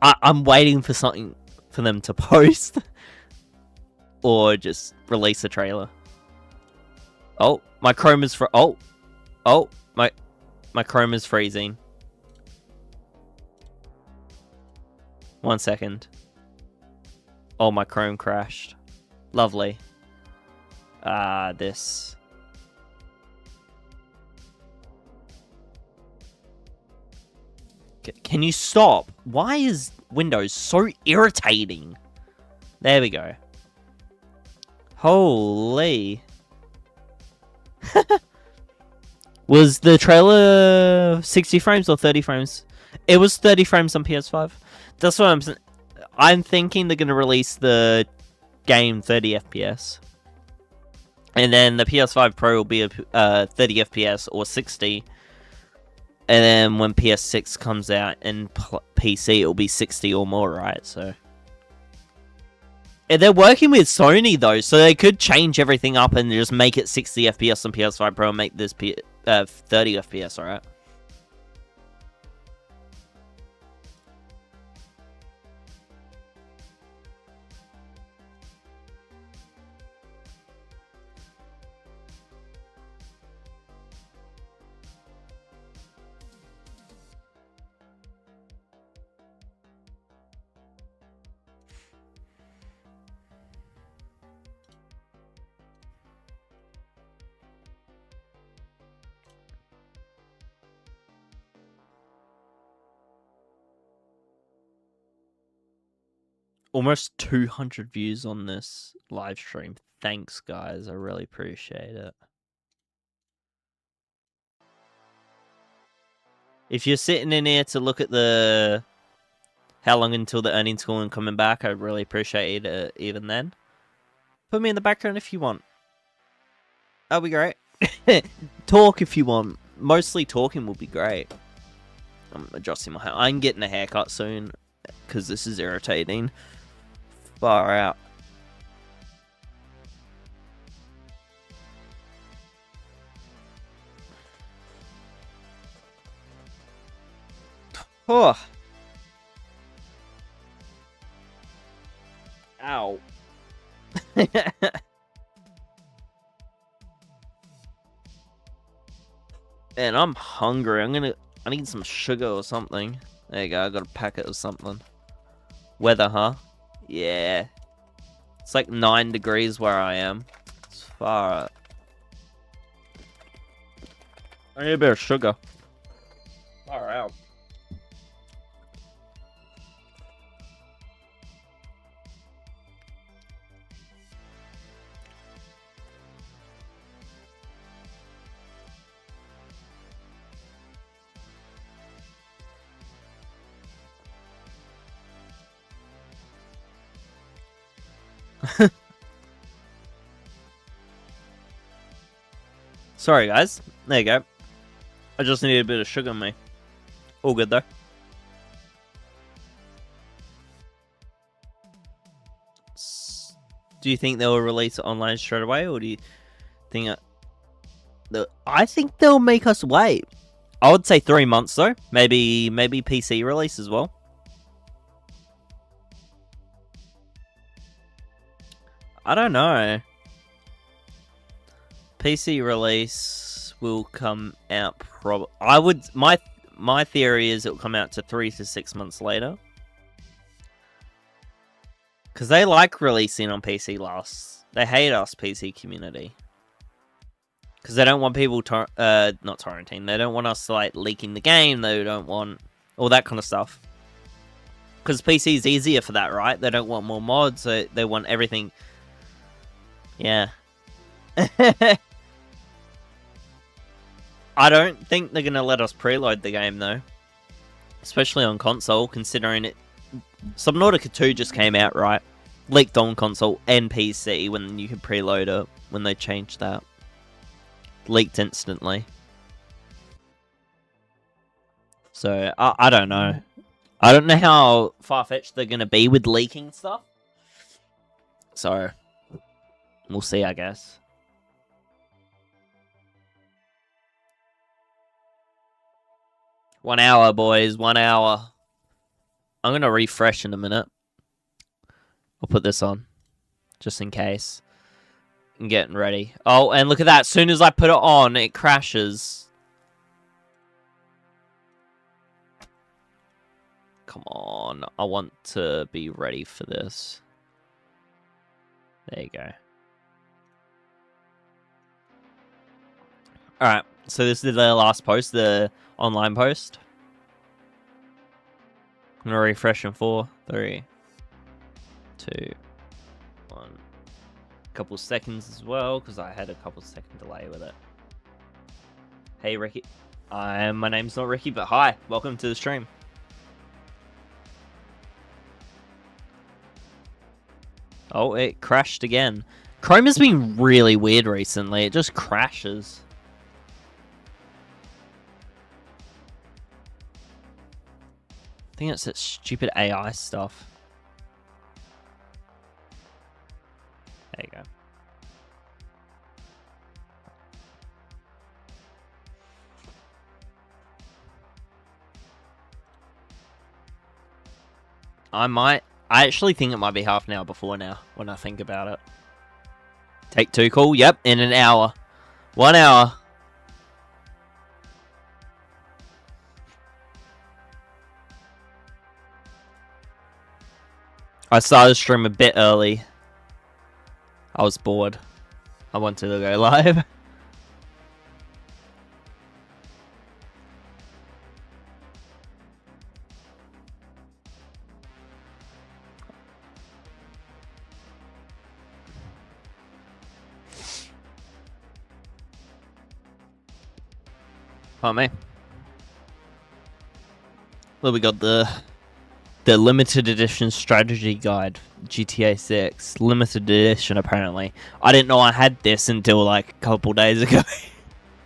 I'm waiting for something for them to post. Or just release a trailer. Oh, my Chrome is my Chrome is freezing. 1 second. Oh, my Chrome crashed. Lovely. This. Can you stop? Why is Windows so irritating? There we go. Holy. Was the trailer 60 frames or 30 frames? It was 30 frames on PS5. That's what I'm thinking they're going to release the game 30 FPS. And then the PS5 Pro will be 30 FPS or 60. And then when PS6 comes out and PC, it'll be 60 or more, right? So and they're working with Sony though, so they could change everything up and just make it 60 FPS on PS5 Pro and make this 30 FPS, alright? Almost 200 views on this live stream. Thanks, guys. I really appreciate it. If you're sitting in here to look at the how long until the earnings call and coming back, I'd really appreciate it even then. Put me in the background if you want. That'll be great. Talk if you want. Mostly talking will be great. I'm adjusting my hair. I'm getting a haircut soon because this is irritating. Far out. Oh. Ow. Man, I'm hungry. I need some sugar or something. There you go, I got a packet of something. Weather, huh? Yeah. It's like 9 degrees where I am. It's far up. I need a bit of sugar. Far out. Sorry, guys. There you go. I just need a bit of sugar in me. All good, though. Do you think they'll release it online straight away, or do you think I think they'll make us wait. I would say 3 months, though. Maybe PC release as well. I don't know. PC release will come out my theory is it will come out to 3 to 6 months later. Because they like releasing on PC last. They hate us, PC community. Because they don't want people not torrenting. They don't want us like leaking the game. They don't want all that kind of stuff. Because PC is easier for that, right? They don't want more mods. They want everything. Yeah. I don't think they're going to let us preload the game, though. Especially on console, considering it... Subnautica 2 just came out, right? Leaked on console and PC when you could preload it, when they changed that. Leaked instantly. So, I don't know. I don't know how far-fetched they're going to be with leaking stuff. So, we'll see, I guess. One hour, boys. 1 hour. I'm going to refresh in a minute. I'll put this on. Just in case. I'm getting ready. Oh, and look at that. As soon as I put it on, it crashes. Come on. I want to be ready for this. There you go. Alright. So this is the last post. The online post. I'm going to refresh in 4, 3, 2, 1. Couple seconds as well, because I had a couple second delay with it. Hey, Ricky. My name's not Ricky, but hi. Welcome to the stream. Oh, it crashed again. Chrome has been really weird recently. It just crashes. I think it's that stupid AI stuff. There you go. I actually think it might be half an hour before now, when I think about it. Take 2 call? Yep, in an hour. 1 hour. I started stream a bit early. I was bored. I wanted to go live. Oh, me. Well, we got the limited edition strategy guide, GTA 6. Limited edition, apparently. I didn't know I had this until like a couple days ago.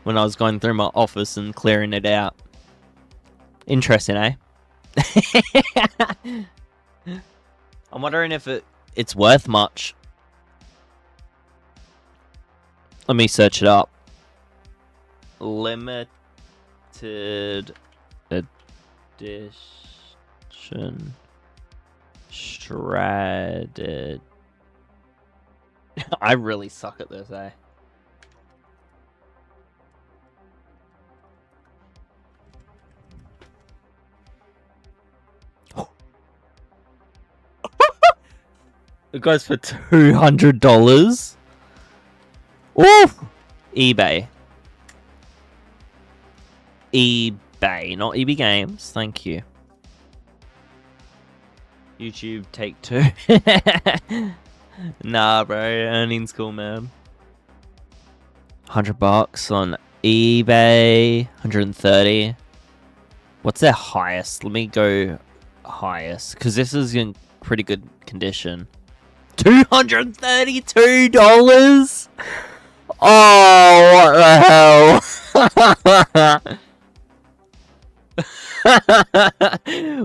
When I was going through my office and clearing it out. Interesting, eh? I'm wondering if it's worth much. Let me search it up. Limited edition strategy. I really suck at this, eh? It goes for $200. Oof! eBay. eBay, not EB Games. Thank you. YouTube take 2. Nah, bro. Earnings cool, man. $100 on eBay. 130. What's their highest? Let me go highest, because this is in pretty good condition. $232. Oh, what the hell?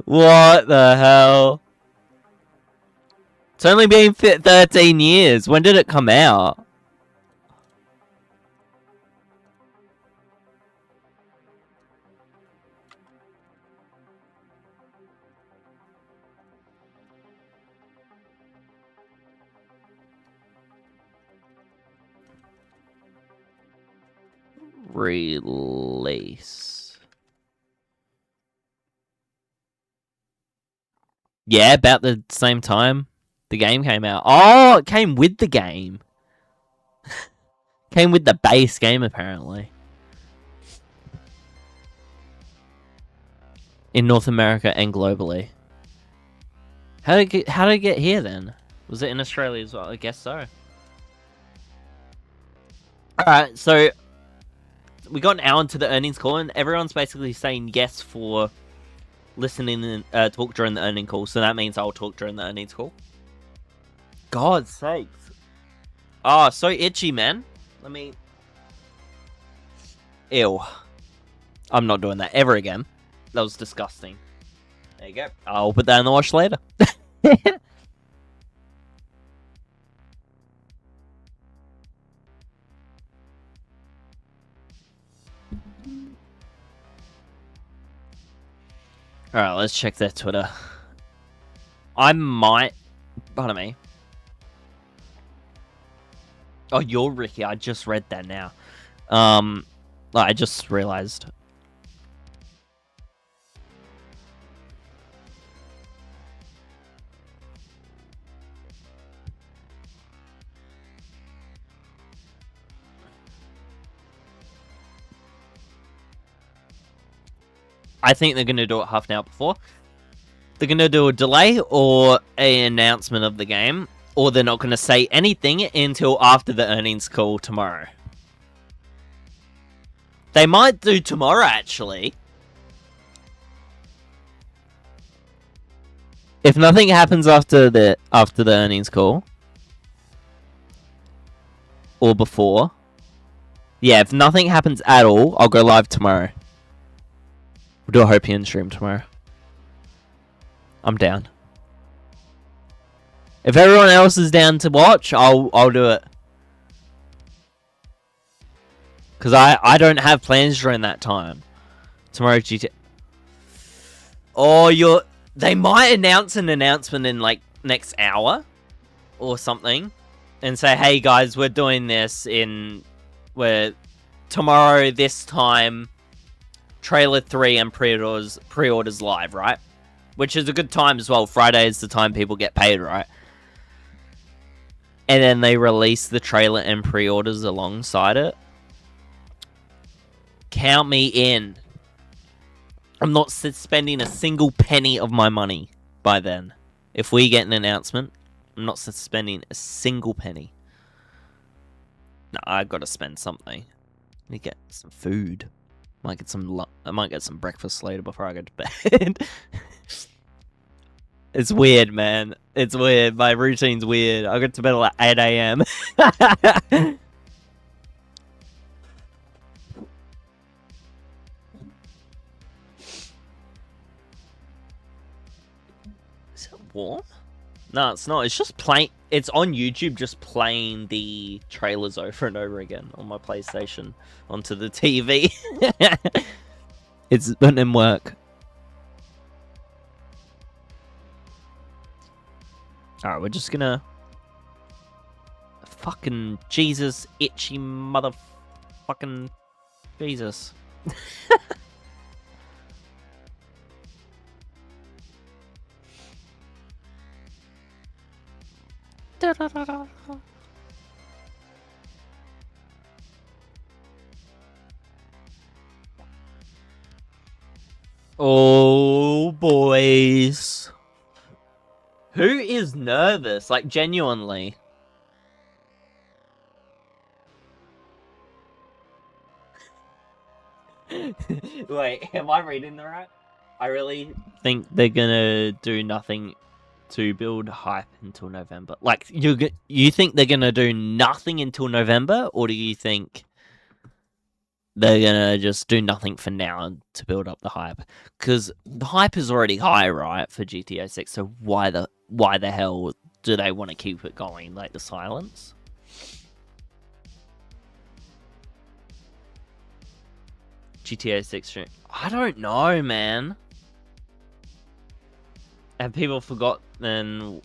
What the hell? It's only been 13 years. When did it come out? Release. Yeah, about the same time the game came out. Oh, it came with the game. Came with the base game, apparently. In North America and globally. How did it get here then? Was it in Australia as well? I guess so. Alright, so we got an hour into the earnings call, and everyone's basically saying yes for listening and talk during the earnings call. So that means I'll talk during the earnings call. God's sakes. Oh, so itchy, man. Let me... Ew. I'm not doing that ever again. That was disgusting. There you go. I'll put that in the wash later. Alright, let's check their Twitter. I might... Pardon me. Oh, you're Ricky. I just read that now. I just realized. I think they're going to do it half an hour before. They're going to do a delay or an announcement of the game. Or they're not going to say anything until after the earnings call tomorrow. They might do tomorrow, actually. If nothing happens after the earnings call. Or before. Yeah, if nothing happens at all, I'll go live tomorrow. We'll do a Hopian stream tomorrow. I'm down. If everyone else is down to watch, I'll do it. Because I don't have plans during that time. Tomorrow GTA. Oh, they might announce an announcement in like next hour or something, and say, "Hey guys, we're doing this tomorrow this time. Trailer 3 and pre-orders live, right?" Which is a good time as well. Friday is the time people get paid, right? And then they release the trailer and pre-orders alongside it. Count me in. I'm not spending a single penny of my money by then. If we get an announcement, I'm not spending a single penny. No, I gotta spend something. I need to get some food. I might get some breakfast later before I go to bed. It's weird, man. It's weird. My routine's weird. I get to bed at like 8 a.m. Is it warm? No, it's not. It's just playing. It's on YouTube, just playing the trailers over and over again on my PlayStation onto the TV. It's didn't work. Alright, we're just gonna... Fucking Jesus, itchy motherfucking Jesus. Oh, boys. Who is nervous? Like, genuinely. Wait, am I reading the right? I really think they're gonna do nothing to build hype until November. Like, you think they're gonna do nothing until November? Or do you think they're gonna just do nothing for now to build up the hype? Because the hype is already high, right, for GTA 6, so why the hell do they want to keep it going? Like, the silence? GTA 6 stream. I don't know, man. Have people forgotten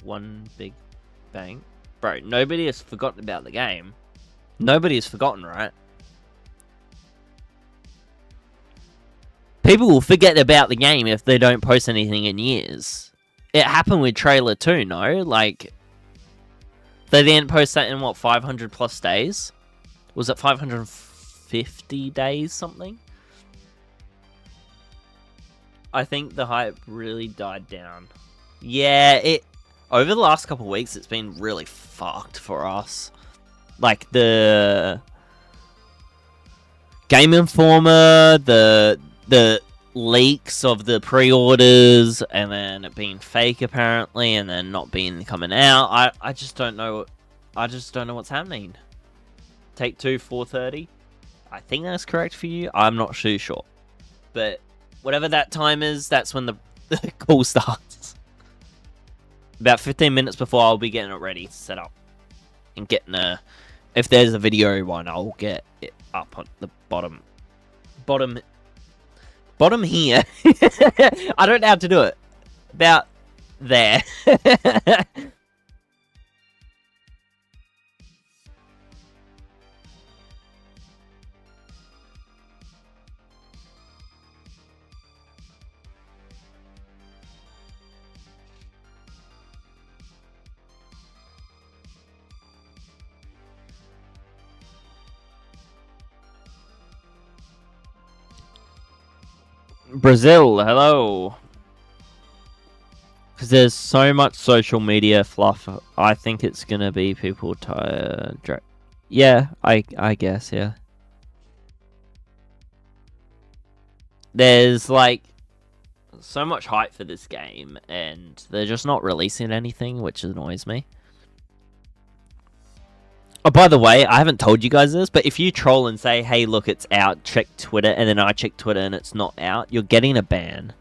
one big bang? Bro, nobody has forgotten about the game. Nobody has forgotten, right? People will forget about the game if they don't post anything in years. It happened with Trailer 2, no? Like, they didn't post that in, what, 500 plus days? Was it 550 days, something? I think the hype really died down. Yeah, over the last couple of weeks, it's been really fucked for us. Like, the Game Informer, the leaks of the pre-orders, and then it being fake, apparently, and then not coming out. I just don't know. I just don't know what's happening. Take 2, 4:30. I think that's correct for you. I'm not too sure. But whatever that time is, that's when the call starts. About 15 minutes before, I'll be getting it ready to set up. And getting if there's a video one, I'll get it up on the bottom here. I don't know how to do it. About there. Brazil, hello. Because there's so much social media fluff. I think it's gonna be people tired. Yeah, I guess, yeah. There's like so much hype for this game, and they're just not releasing anything, which annoys me. Oh, by the way, I haven't told you guys this, but if you troll and say, hey, look, it's out, check Twitter, and then I check Twitter and it's not out, you're getting a ban.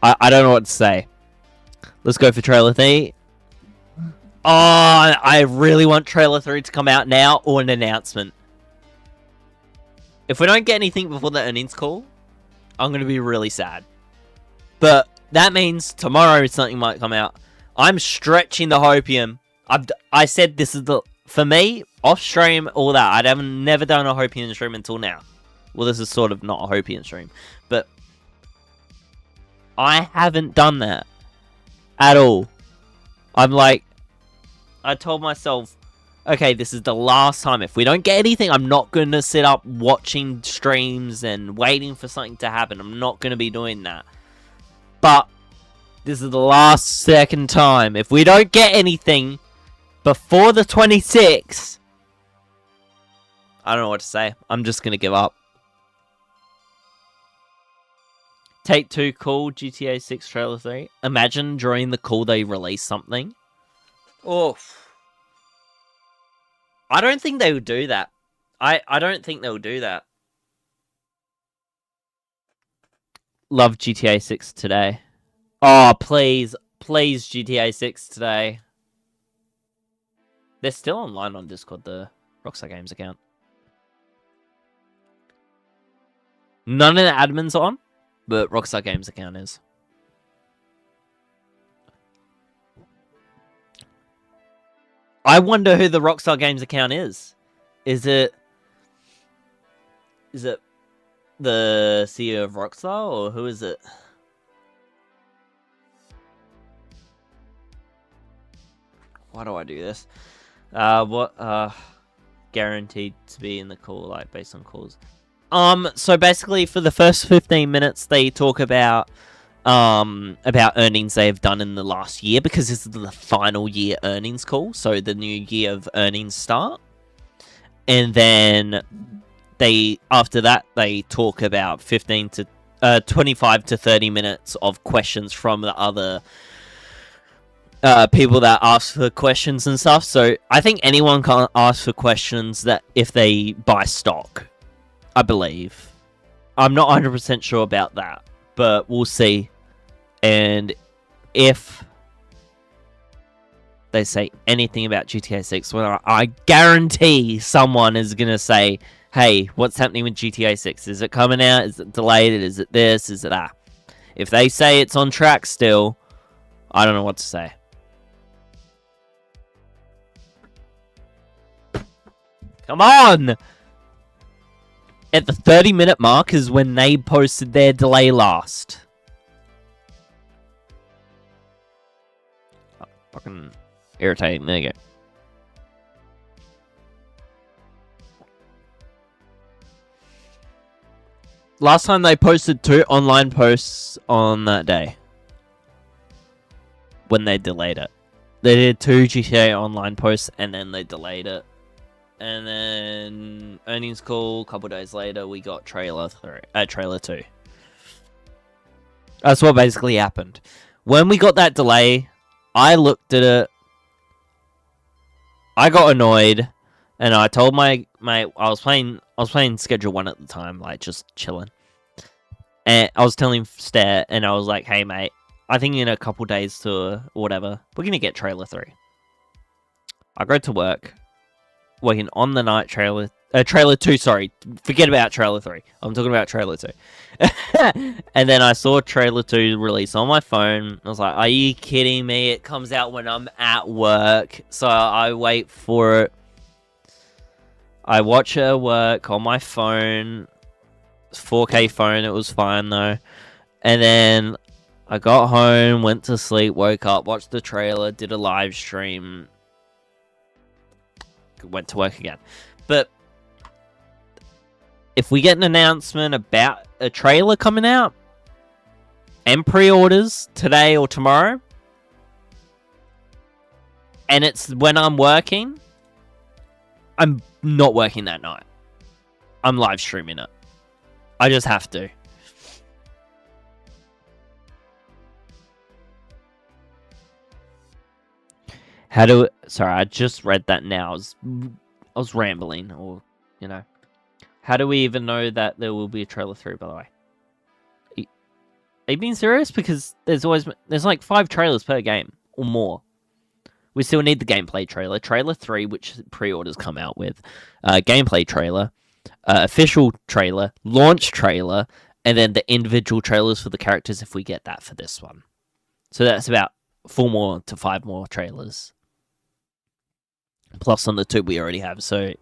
I don't know what to say. Let's go for trailer 3. Oh, I really want trailer 3 to come out now or an announcement. If we don't get anything before the earnings call, I'm going to be really sad. But that means tomorrow something might come out. I'm stretching the hopium. I said this is the... For me, off stream, all that. I'd never done a hopium stream until now. Well, this is sort of not a hopium stream. But I haven't done that at all. I'm like... I told myself, okay, this is the last time. If we don't get anything, I'm not going to sit up watching streams and waiting for something to happen. I'm not going to be doing that. But this is the second time. If we don't get anything before the 26th, I don't know what to say. I'm just going to give up. Take-Two call GTA 6 trailer 3. Imagine during the call they release something. Oof. I don't think they would do that. I don't think they'll do that. Love GTA 6 today. Oh, please. Please, GTA 6 today. They're still online on Discord, the Rockstar Games account. None of the admins are on, but Rockstar Games account is. I wonder who the Rockstar Games account is. Is it the CEO of Rockstar, or who is it? Why do I do this? Guaranteed to be in the call, like based on calls. So basically for the first 15 minutes they talk about earnings they have done in the last year, because this is the final year earnings call, so the new year of earnings start. And then after that they talk about 25 to 30 minutes of questions from the other people that ask for questions and stuff. So I think anyone can ask for questions that if they buy stock, I believe. I'm not 100% sure about that, but we'll see. And if they say anything about GTA 6, well, I guarantee someone is going to say, hey, what's happening with GTA 6? Is it coming out? Is it delayed? Is it this? Is it that? If they say it's on track still, I don't know what to say. Come on! At the 30-minute mark is when they posted their delay last. Oh, fucking irritating. There you go. Last time they posted 2 online posts on that day. When they delayed it. They did 2 GTA online posts and then they delayed it. And then earnings call, a couple days later, we got trailer 2. That's what basically happened. When we got that delay, I looked at it, I got annoyed, and I told my I was playing Schedule 1 at the time, like just chilling. And I was telling Stair, and I was like, hey mate, I think in a couple days to whatever, we're gonna get trailer 3. I go to work. Working on the night trailer 2, sorry. Forget about trailer 3. I'm talking about trailer 2. And then I saw trailer 2 release on my phone. I was like, are you kidding me? It comes out when I'm at work. So I wait for it. I watch it at work on my phone. It's 4K phone. It was fine though. And then I got home, went to sleep, woke up, watched the trailer, did a live stream. Went to work again. But if we get an announcement about a trailer coming out and pre-orders today or tomorrow, and it's when I'm working, I'm not working that night. I'm live streaming it. I just have to. How do... Sorry, I just read that now. I was rambling, or, you know. How do we even know that there will be a trailer 3, by the way? Are you being serious? Because there's like 5 trailers per game, or more. We still need the gameplay trailer. Trailer 3, which pre-orders come out with. Gameplay trailer. Official trailer. Launch trailer. And then the individual trailers for the characters if we get that for this one. So that's about 4 more to 5 more trailers. Plus on the 2 we already have, so...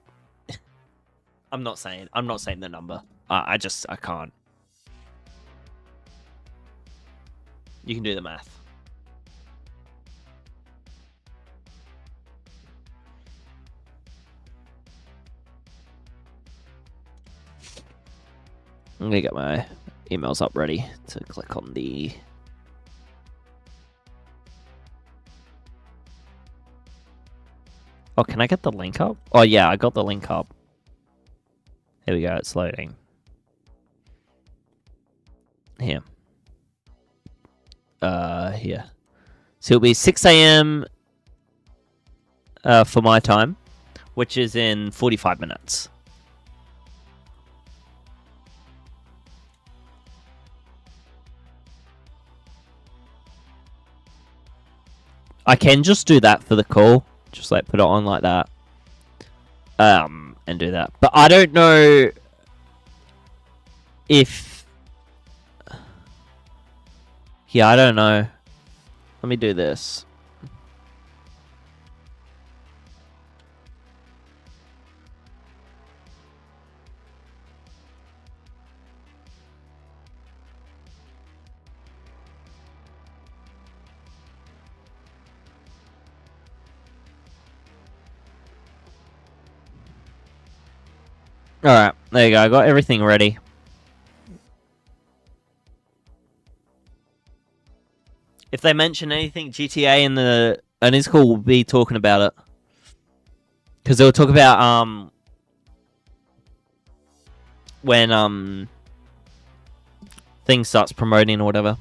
I'm not saying the number. I can't. You can do the math. I'm gonna get my emails up ready to click on the... Oh, can I get the link up? Oh yeah, I got the link up. Here we go, it's loading. Here. Here. So it'll be 6 a.m. For my time, which is in 45 minutes. I can just do that for the call. Just like put it on like that. And do that. But I don't know if... Yeah, I don't know. Let me do this. Alright, there you go. I got everything ready. If they mention anything GTA in the earnings call, we'll be talking about it. Because they'll talk about when thing starts promoting or whatever.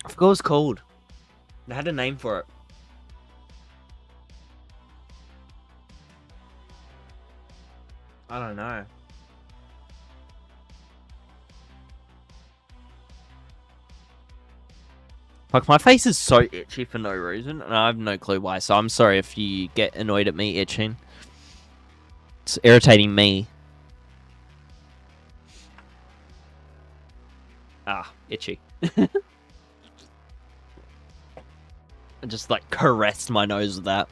I forgot what it was called. They had a name for it. I don't know. Like, my face is so itchy for no reason, and I have no clue why, so I'm sorry if you get annoyed at me itching. It's irritating me. Ah, itchy. I just, like, caressed my nose with that.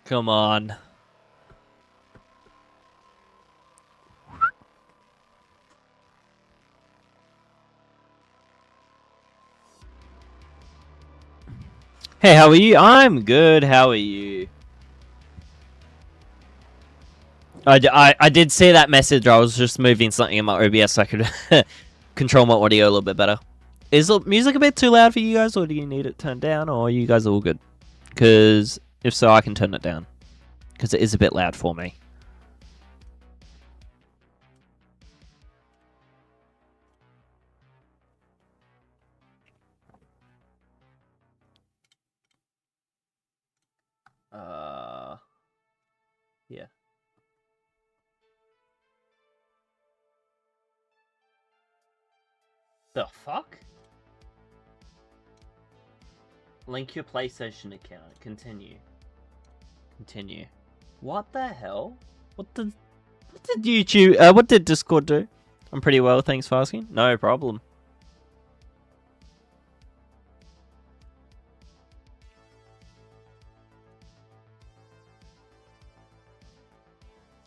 Come on. Hey, how are you? I'm good. How are you? I did see that message. I was just moving something in my OBS so I could control my audio a little bit better. Is the music a bit too loud for you guys, or do you need it turned down, or are you guys all good? Because if so, I can turn it down. Because it is a bit loud for me. Yeah. The fuck? Link your PlayStation account. Continue. Continue. What the hell? What did YouTube... what did Discord do? I'm pretty well, thanks for asking. No problem.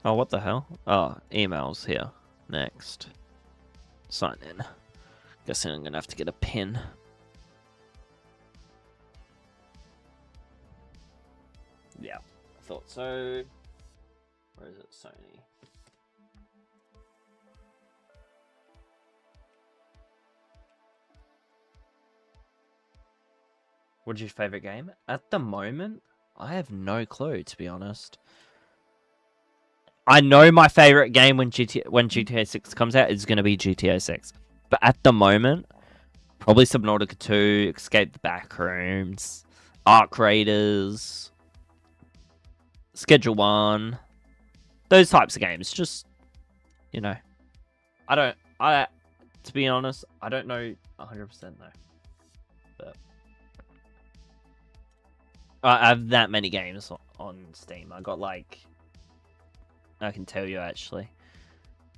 Oh, what the hell? Oh, emails here. Next. Sign in. Guessing I'm gonna have to get a pin. Yeah, I thought so. Where is it? Sony. What's your favorite game? At the moment, I have no clue, to be honest. I know my favorite game when GTA 6 comes out is going to be GTA 6. But at the moment, probably Subnautica 2, Escape the Backrooms, Arc Raiders, Schedule 1. Those types of games. Just, you know. To be honest, I don't know 100% though. But I have that many games on Steam. I got like... I can tell you actually.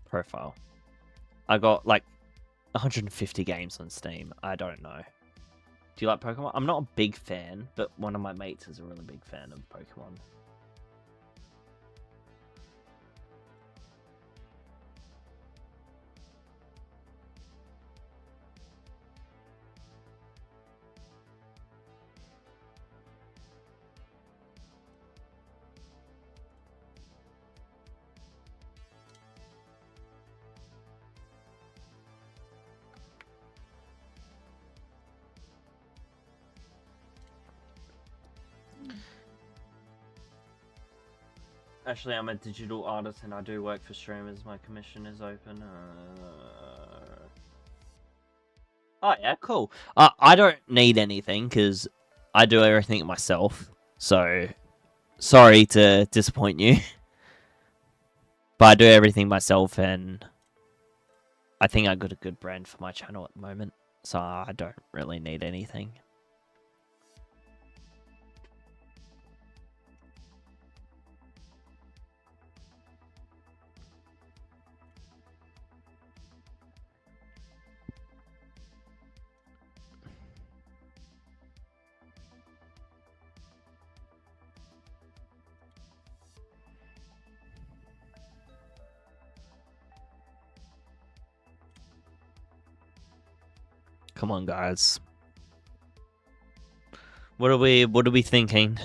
Profile. I got like 150 games on Steam. I don't know. Do you like Pokemon? I'm not a big fan, but one of my mates is a really big fan of Pokemon. Actually, I'm a digital artist and I do work for streamers. My commission is open. Oh, yeah, cool. I don't need anything because I do everything myself. So, sorry to disappoint you. But I do everything myself and I think I got a good brand for my channel at the moment. So, I don't really need anything. Come on, guys. What are we thinking?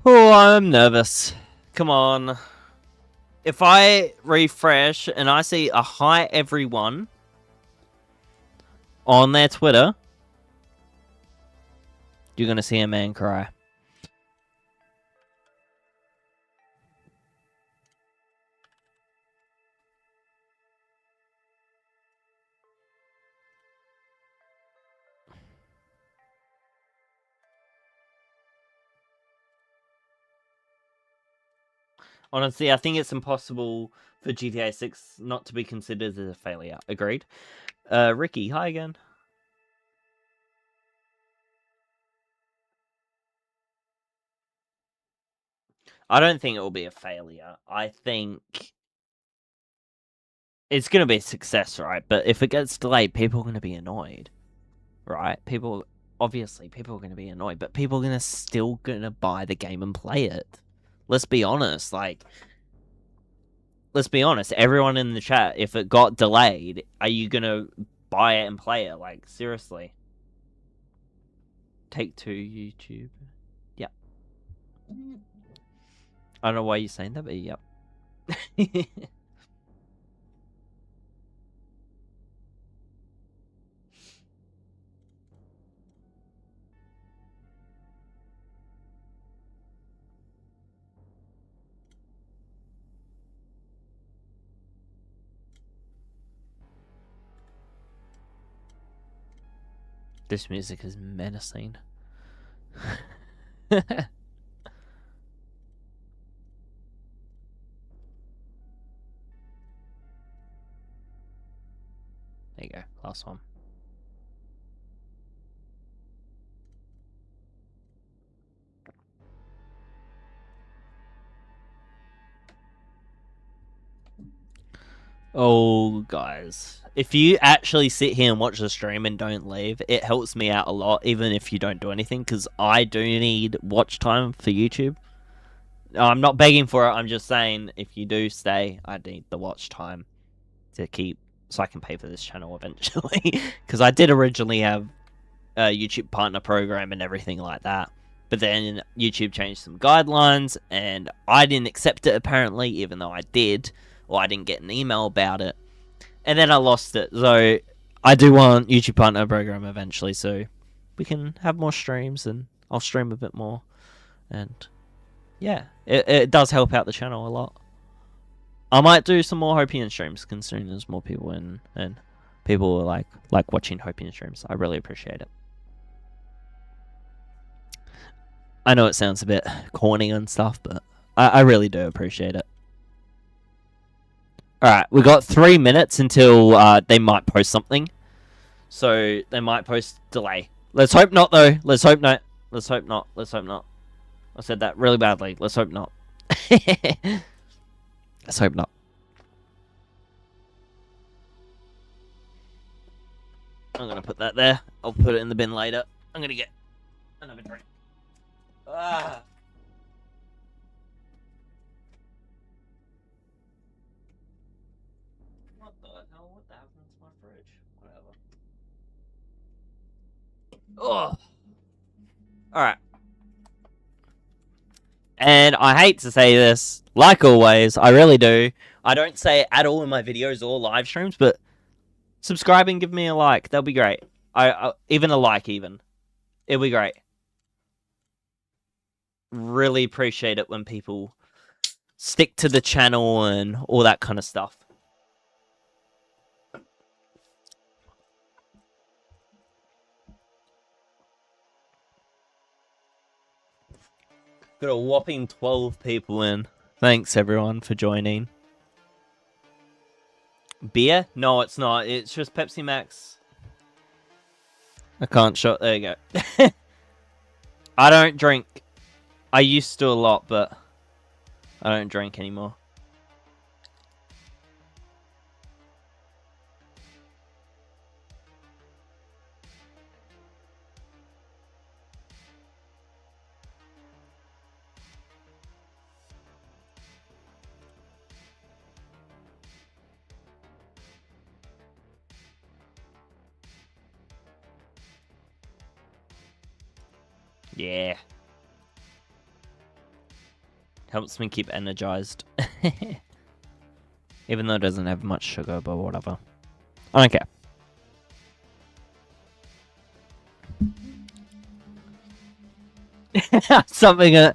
Oh, I'm nervous. Come on. If I refresh and I see a hi everyone on their Twitter, you're going to see a man cry. Honestly, I think it's impossible for GTA 6 not to be considered as a failure. Agreed. Ricky, hi again. I don't think it will be a failure. I think it's going to be a success, right? But if it gets delayed, people are going to be annoyed, right? Obviously, people are going to be annoyed, but people are still going to buy the game and play it. Let's be honest, let's be honest, everyone in the chat, if it got delayed, are you going to buy it and play it? Like, seriously. Take Two YouTube. Yep. I don't know why you're saying that, but yep. This music is menacing. There you go, last one. Oh, guys. If you actually sit here and watch the stream and don't leave, it helps me out a lot, even if you don't do anything, because I do need watch time for YouTube. I'm not begging for it, I'm just saying, if you do stay, I need the watch time to keep, so I can pay for this channel eventually. Because I did originally have a YouTube partner program and everything like that. But then YouTube changed some guidelines, and I didn't accept it apparently, even though I did. Or I didn't get an email about it. And then I lost it. So I do want YouTube partner program eventually, so we can have more streams and I'll stream a bit more. And yeah, it does help out the channel a lot. I might do some more Hopian streams, considering there's more people in and people like watching Hopian streams. I really appreciate it. I know it sounds a bit corny and stuff, but I really do appreciate it. Alright, we got 3 minutes until they might post something. So, they might post delay. Let's hope not, though. Let's hope not. Let's hope not. Let's hope not. I said that really badly. Let's hope not. Let's hope not. I'm going to put that there. I'll put it in the bin later. I'm going to get another drink. Ah. What the hell? What happened to my fridge? Whatever. Oh. Alright. And I hate to say this, like always, I really do. I don't say it at all in my videos or live streams, but subscribe and give me a like. That'll be great. Even a like, even. It'll be great. Really appreciate it when people stick to the channel and all that kind of stuff. Got a whopping 12 people in. Thanks everyone for joining. Beer? No, it's not. It's just Pepsi Max. I can't show. There you go. I don't drink. I used to a lot, but I don't drink anymore. Yeah. Helps me keep energized. Even though it doesn't have much sugar, but whatever. I don't care. Something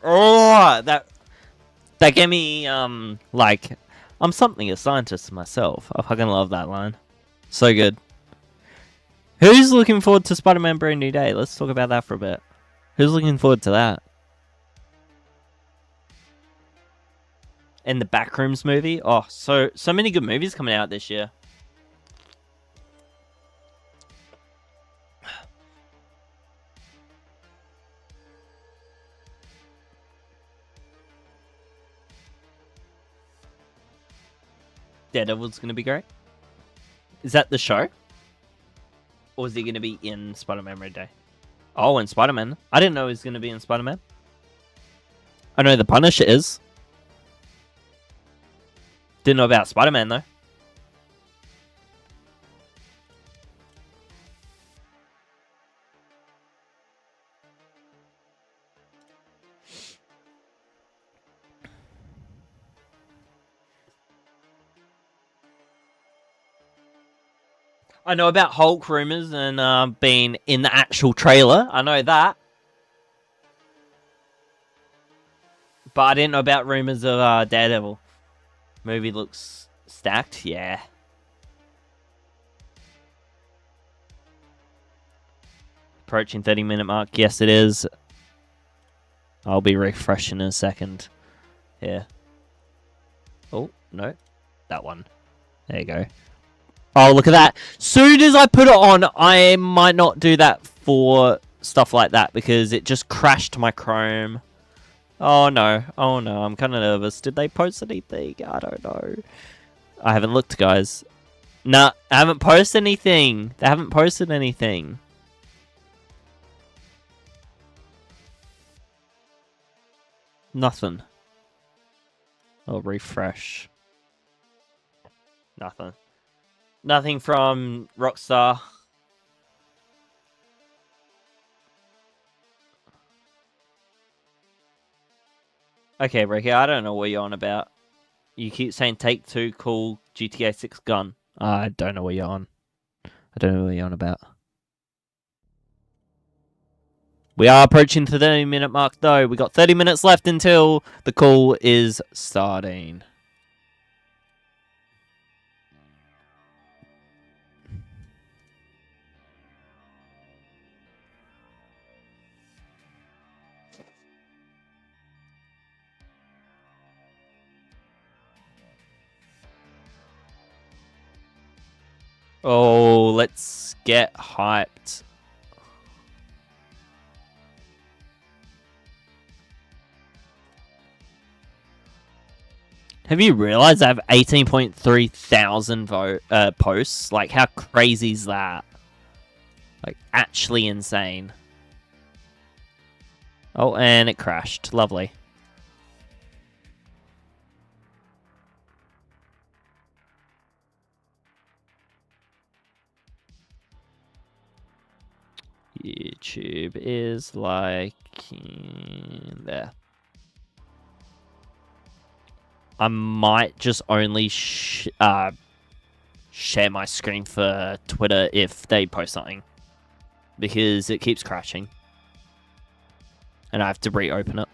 oh, that gave me like I'm something a scientist myself. I fucking love that line. So good. Who's looking forward to Spider-Man Brand New Day? Let's talk about that for a bit. Who's looking forward to that? And the Backrooms movie? Oh, so many good movies coming out this year. Daredevil's gonna be great. Is that the show? Or is he gonna be in Spider-Man Red Day? Oh, in Spider-Man. I didn't know he was gonna be in Spider-Man. I know the Punisher is. Didn't know about Spider-Man though. I know about Hulk rumors and being in the actual trailer. I know that. But I didn't know about rumors of Daredevil. Movie looks stacked, yeah. Approaching 30-minute mark. Yes, it is. I'll be refreshing in a second. Yeah. Oh, no. That one. There you go. Oh, look at that. Soon as I put it on, I might not do that for stuff like that because it just crashed my Chrome. Oh no, I'm kind of nervous. Did they post anything? I don't know. I haven't looked, guys. Nah, I haven't posted anything. They haven't posted anything. Nothing. I'll refresh. Nothing. Nothing from Rockstar. Okay, Ricky, I don't know what you're on about. You keep saying Take Two, cool, GTA 6 gun. I don't know what you're on. I don't know what you're on about. We are approaching the 30-minute mark, though. We got 30 minutes left until the call is starting. Oh, let's get hyped. Have you realized I have 18.3 thousand posts? Like, how crazy is that? Like, actually insane. Oh, and it crashed. Lovely. YouTube is like there. I might just only share my screen for Twitter if they post something, because it keeps crashing and I have to reopen it.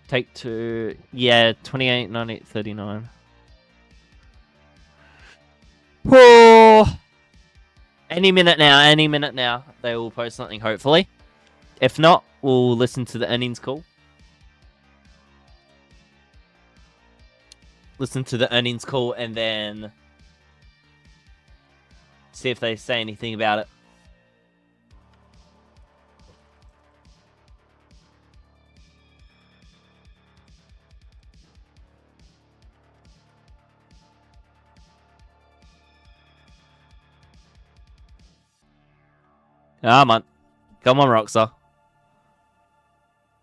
Take Two, yeah, 28, 98, 39. Oh, any minute now, they will post something, hopefully. If not, we'll listen to the earnings call. Listen to the earnings call and then see if they say anything about it. Come on, Rockstar.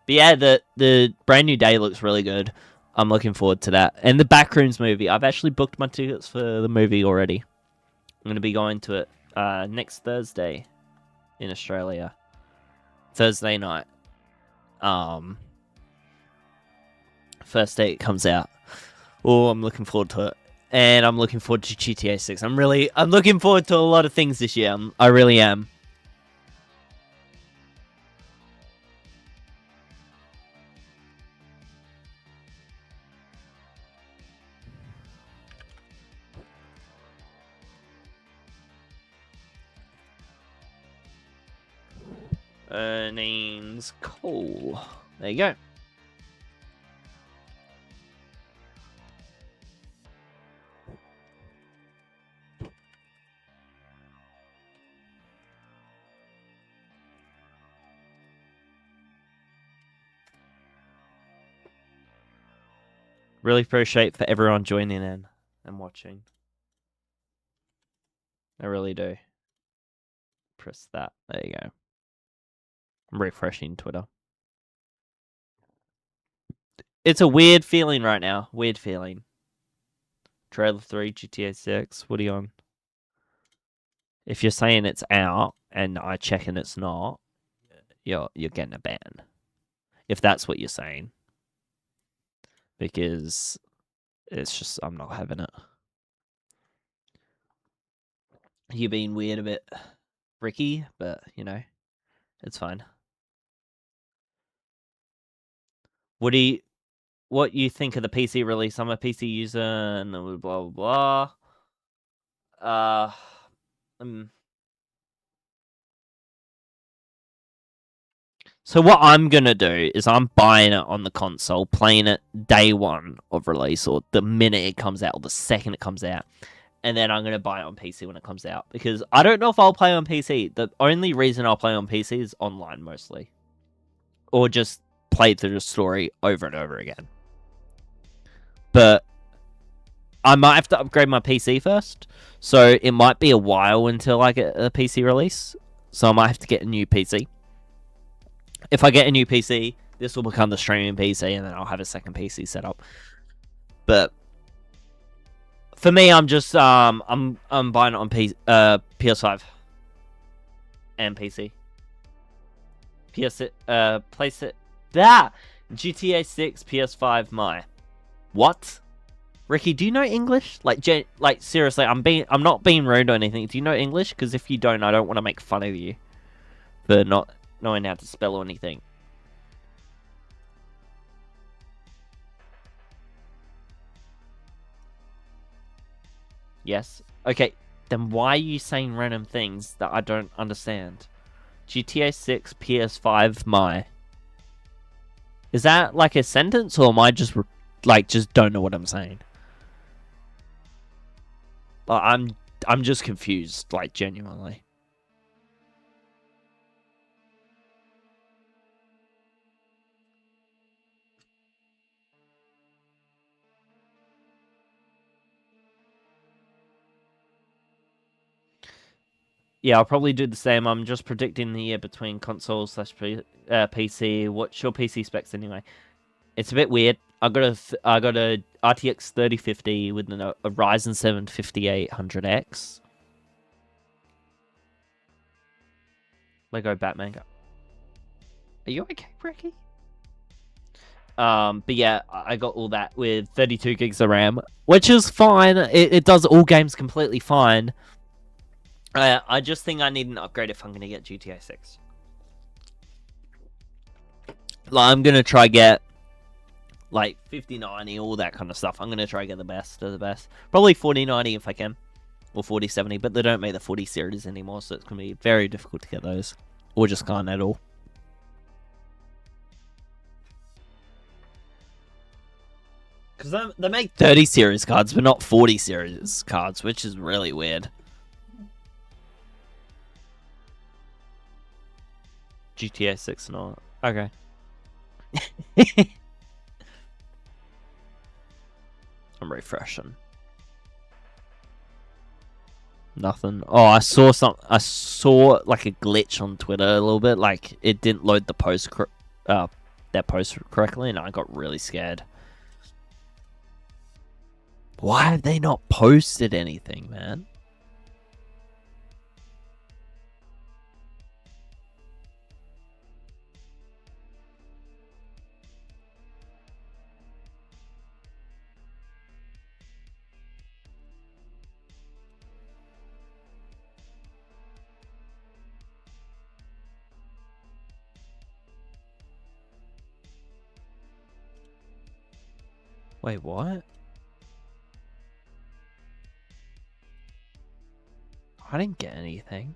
But yeah, the brand new day looks really good. I'm looking forward to that. And the Backrooms movie. I've actually booked my tickets for the movie already. I'm going to be going to it next Thursday in Australia. Thursday night. First day it comes out. Oh, I'm looking forward to it. And I'm looking forward to GTA 6. I'm looking forward to a lot of things this year. I really am. Earnings call. There you go. Really appreciate for everyone joining in and watching. I really do. Press that. There you go. I'm refreshing Twitter. It's a weird feeling right now. Weird feeling. Trailer 3, GTA 6. What are you on? If you're saying it's out and I check and it's not, you're getting a ban. If that's what you're saying. Because it's just, I'm not having it. You're being weird a bit, Ricky, but, you know, it's fine. What you think of the PC release? I'm a PC user and blah, blah, blah. So what I'm going to do is I'm buying it on the console, playing it day one of release, or the minute it comes out, or the second it comes out. And then I'm going to buy it on PC when it comes out. Because I don't know if I'll play on PC. The only reason I'll play on PC is online, mostly. or just play through the story over and over again. But I might have to upgrade my PC first, so it might be a while until I get a PC release. So I might have to get a new PC. If I get a new PC, this will become the streaming PC, and then I'll have a second PC set up. But for me, I'm just I'm buying it on PS5 and PC. Place it that GTA 6 PS5 my what? Ricky, do you know English? Like seriously, I'm not being rude or anything. Do you know English? Because if you don't, I don't want to make fun of you for not knowing how to spell or anything. Yes. Okay. Then why are you saying random things that I don't understand? GTA 6 PS5 my. Is that like a sentence, or am I just just don't know what I'm saying? I'm just confused, like genuinely. Yeah, I'll probably do the same. I'm just predicting the year between consoles / PC. What's your PC specs anyway? It's a bit weird. I got a RTX 3050 with a Ryzen 7 5800X. Lego Batman. Are you okay, Ricky? But yeah, I got all that with 32 gigs of RAM, which is fine. It does all games completely fine. I just think I need an upgrade if I'm going to get GTA 6. Like, I'm going to try get, like, 5090, all that kind of stuff. I'm going to try get the best of the best. Probably 4090 if I can. Or 4070, but they don't make the 40 series anymore, so it's going to be very difficult to get those. Or just can't at all. Because they make 30 series cards, but not 40 series cards, which is really weird. GTA 6 and all. Okay. I'm refreshing. Nothing. Oh, I saw like a glitch on Twitter a little bit. Like it didn't load the post that post correctly, and I got really scared. Why have they not posted anything, man? Wait, what? I didn't get anything.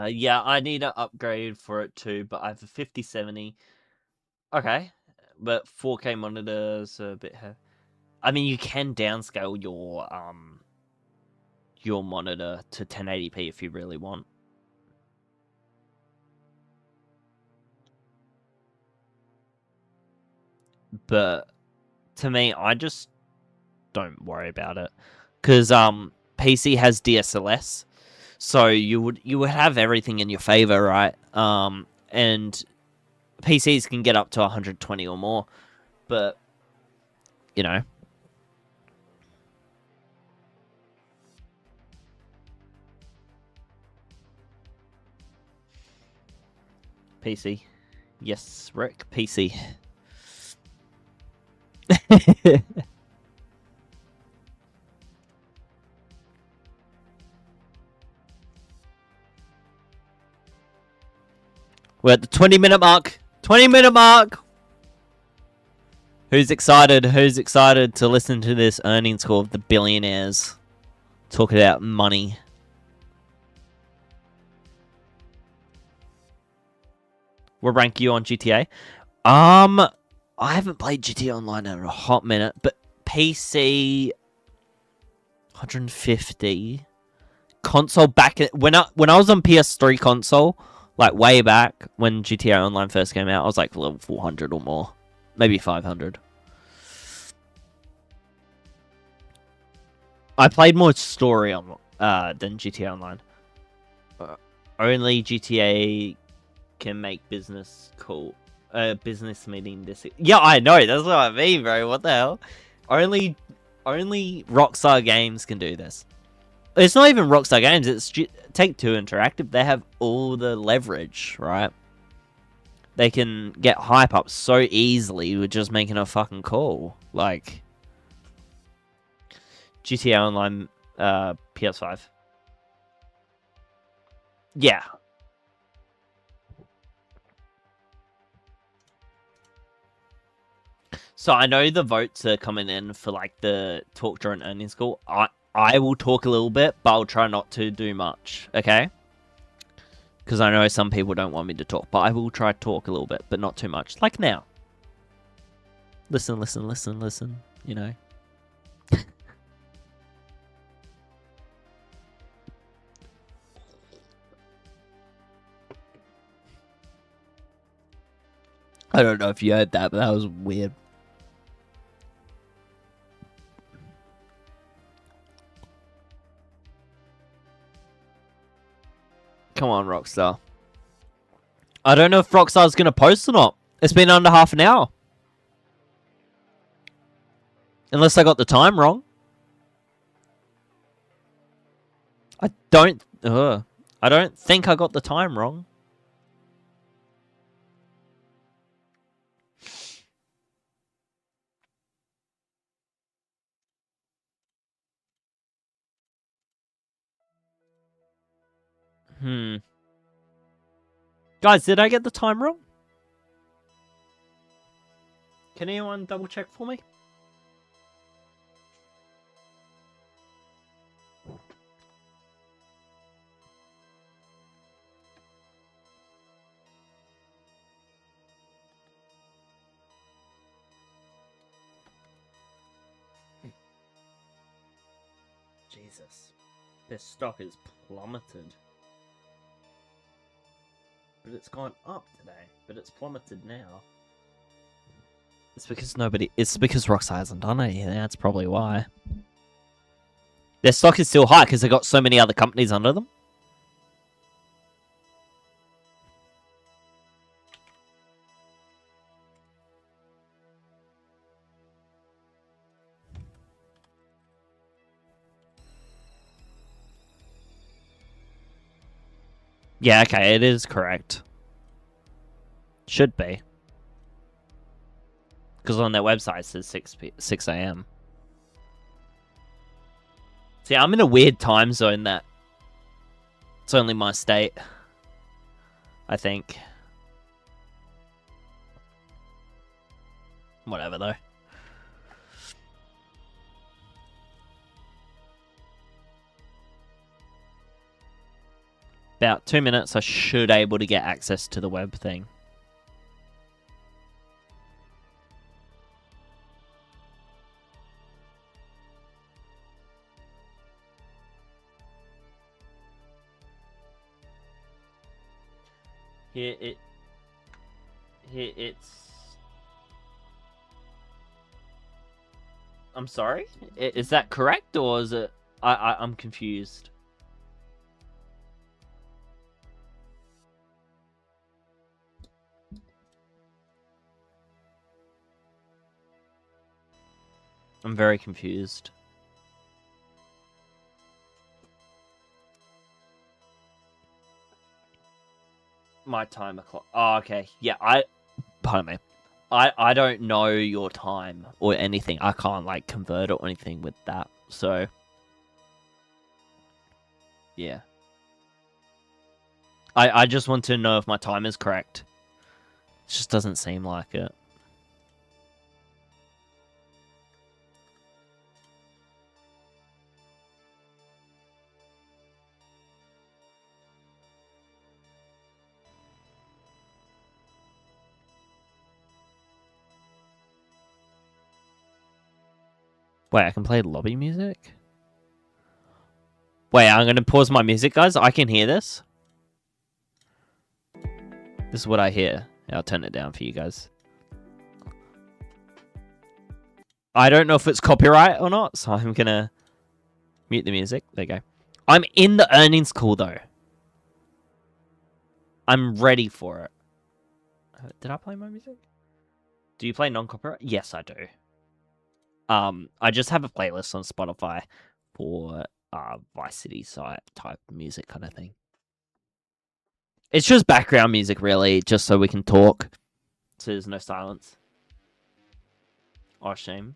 Yeah, I need an upgrade for it too, but I have a 5070. Okay, but 4K monitors are a bit heavy. I mean, you can downscale your monitor to 1080p if you really want. But to me, I just don't worry about it, because PC has DSLS, so you would have everything in your favor, right? And PCs can get up to 120 or more, but you know. PC. Yes, Rick, PC. We're at the 20-minute mark. 20-minute mark. Who's excited? Who's excited to listen to this earnings call of the billionaires talk about money? What rank are you on GTA? I haven't played GTA Online in a hot minute, but PC 150. Console back when I was on PS3 console, like way back when GTA Online first came out, I was like level 400 or more, maybe 500. I played more story on than GTA Online. Only GTA can make business cool. Business meeting this. Yeah, I know. That's what I mean, bro. What the hell? Only Rockstar Games can do this. It's not even Rockstar Games. It's Take-Two Interactive. They have all the leverage, right? They can get hype up so easily with just making a fucking call. Like GTA Online, PS5. Yeah. So I know the votes are coming in for like the talk during earnings call. I will talk a little bit, but I'll try not to do much, okay? Because I know some people don't want me to talk, but I will try to talk a little bit, but not too much. Like now. Listen, you know. I don't know if you heard that, but that was weird. Come on, Rockstar. I don't know if Rockstar's going to post or not. It's been under half an hour. Unless I got the time wrong. I don't think I got the time wrong. Guys, did I get the time wrong? Can anyone double check for me? Jesus. This stock is plummeted. But it's gone up today. But it's plummeted now. It's because Rockstar hasn't done it yet. That's probably why. Their stock is still high because they got so many other companies under them. Yeah, okay, it is correct. Should be. Because on their website it says 6 a.m. See, I'm in a weird time zone that it's only my state, I think. Whatever, though. About 2 minutes, I should able to get access to the web thing. Here it's... I'm sorry? Is that correct, or is it... I'm confused. I'm very confused. My timer clock. Oh, okay. Yeah, pardon me. I don't know your time or anything. I can't like convert or anything with that. So yeah. I just want to know if my time is correct. It just doesn't seem like it. Wait, I can play lobby music? Wait, I'm gonna pause my music, guys. I can hear this. This is what I hear. I'll turn it down for you guys. I don't know if it's copyright or not, so I'm gonna mute the music. There you go. I'm in the earnings call, though. I'm ready for it. Did I play my music? Do you play non-copyright? Yes, I do. I just have a playlist on Spotify for Vice City site type music kind of thing. It's just background music, really, just so we can talk. So there's no silence. Oh, shame.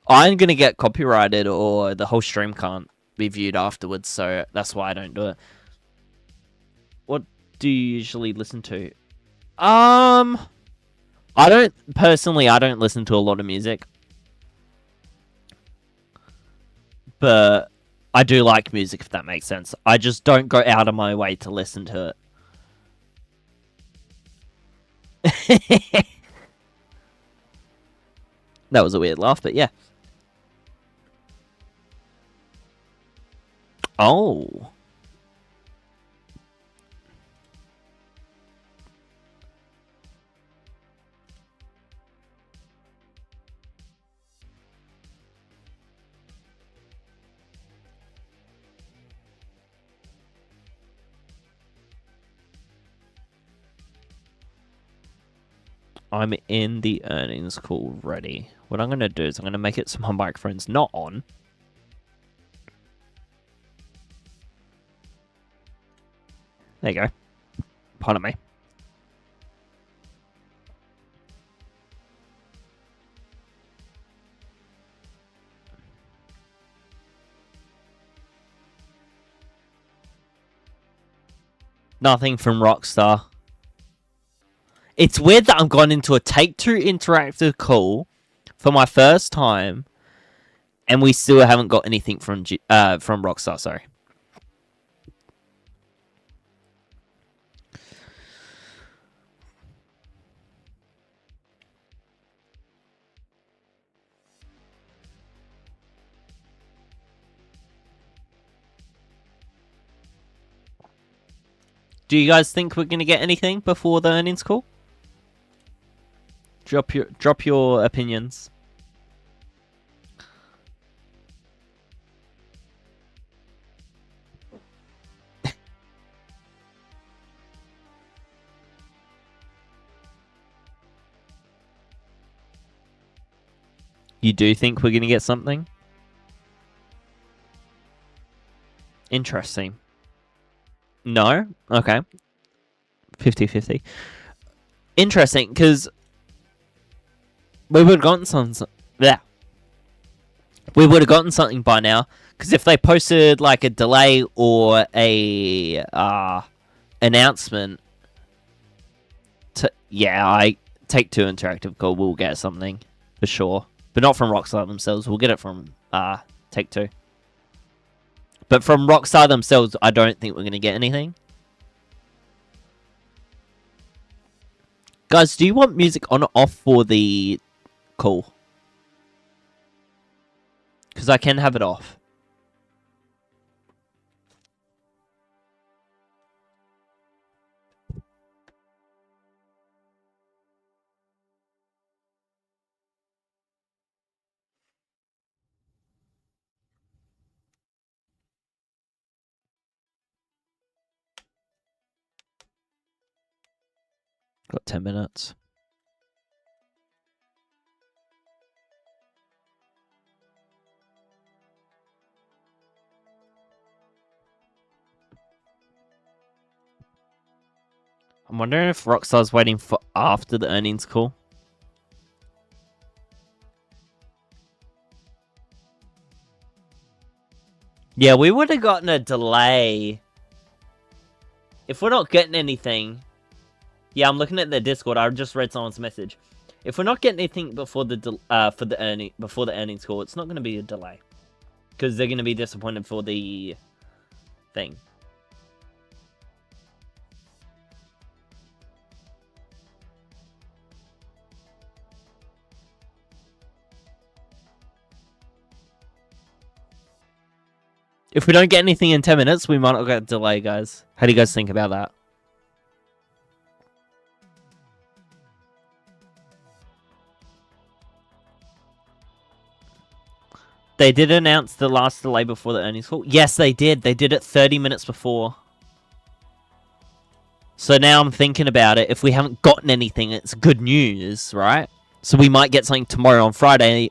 I'm gonna get copyrighted or the whole stream can't be viewed afterwards, so that's why I don't do it. What do you usually listen to? I don't listen to a lot of music. But I do like music, if that makes sense. I just don't go out of my way to listen to it. That was a weird laugh, but yeah. Oh. I'm in the earnings call ready. What I'm going to do is I'm going to make it so my microphone's not on. There you go. Pardon me. Nothing from Rockstar. It's weird that I'm gone into a Take-Two interactive call for my first time, and we still haven't got anything from Rockstar. Sorry. Do you guys think we're gonna get anything before the earnings call? Drop your opinions. You do think we're gonna get something? Interesting. No? Okay. 50-50. Interesting, because we would have gotten something. Yeah. We would have gotten something by now, because if they posted like a delay or a announcement, I Take-Two Interactive Call will get something for sure, but not from Rockstar themselves. We'll get it from Take-Two. But from Rockstar themselves, I don't think we're going to get anything. Guys, do you want music on or off for the call? Because I can have it off. Got 10 minutes. I'm wondering if Rockstar's waiting for after the earnings call. Yeah, we would have gotten a delay. If we're not getting anything... Yeah, I'm looking at the Discord. I just read someone's message. If we're not getting anything before the before the earnings call, it's not going to be a delay, because they're going to be disappointed for the thing. If we don't get anything in 10 minutes, we might not get a delay, guys. How do you guys think about that? They did announce the last delay before the earnings call. Yes, they did. They did it 30 minutes before. So now I'm thinking about it. If we haven't gotten anything, it's good news, right? So we might get something tomorrow on Friday.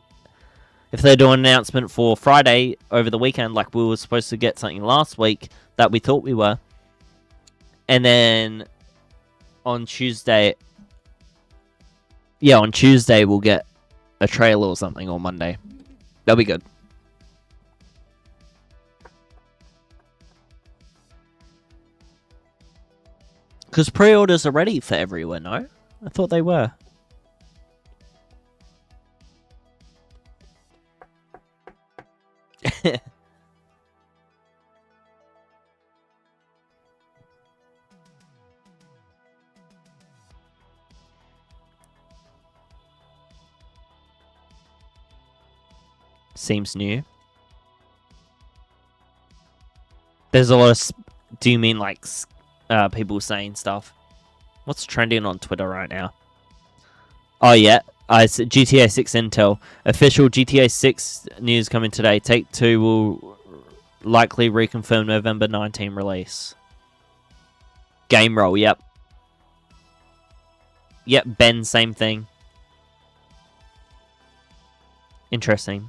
If they do an announcement for Friday over the weekend, like we were supposed to get something last week that we thought we were. And then on Tuesday... Yeah, on Tuesday we'll get a trailer or something, or Monday. That'll be good. Because pre-orders are ready for everywhere, no? I thought they were. Seems new. There's a lot of... Do you mean like people saying stuff? What's trending on Twitter right now? Oh yeah, it's GTA 6 Intel. Official GTA 6 news coming today. Take-Two will likely reconfirm November 19 release. Game roll, yep. Yep, Ben, same thing. Interesting.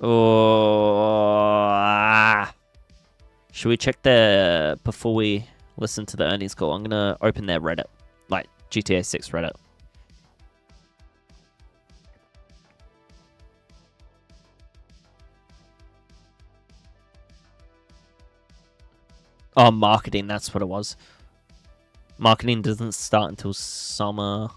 Oh, should we check the before we listen to the earnings call? I'm gonna open their Reddit, like GTA 6 Reddit. Oh, marketing, that's what it was. Marketing doesn't start until summer.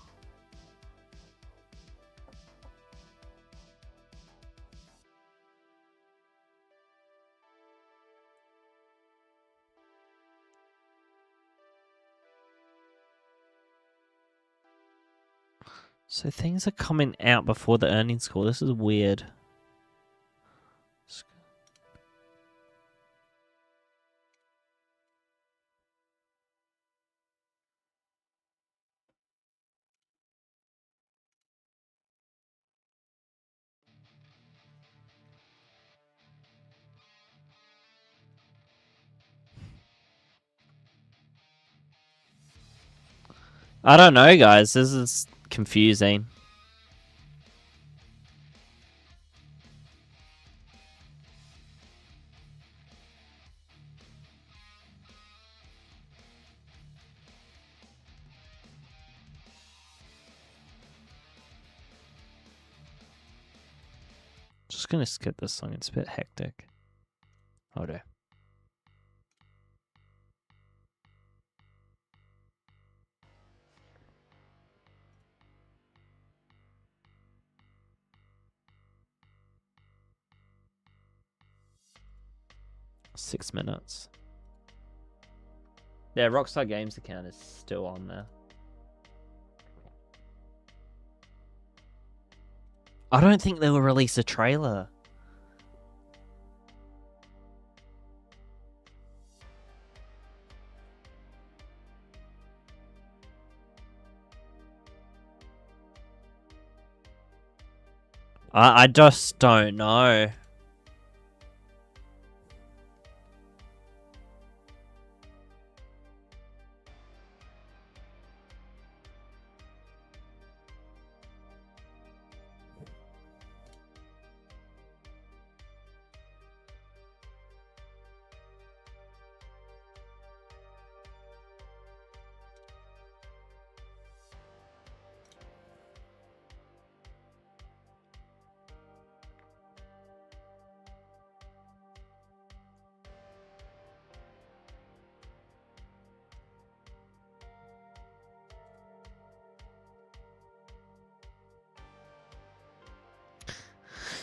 So things are coming out before the earnings call. This is weird. I don't know, guys. This is confusing. Just gonna skip this song. It's a bit hectic. Oh dear. Six minutes. Yeah, Rockstar Games account is still on there. I don't think they will release a trailer. I just don't know.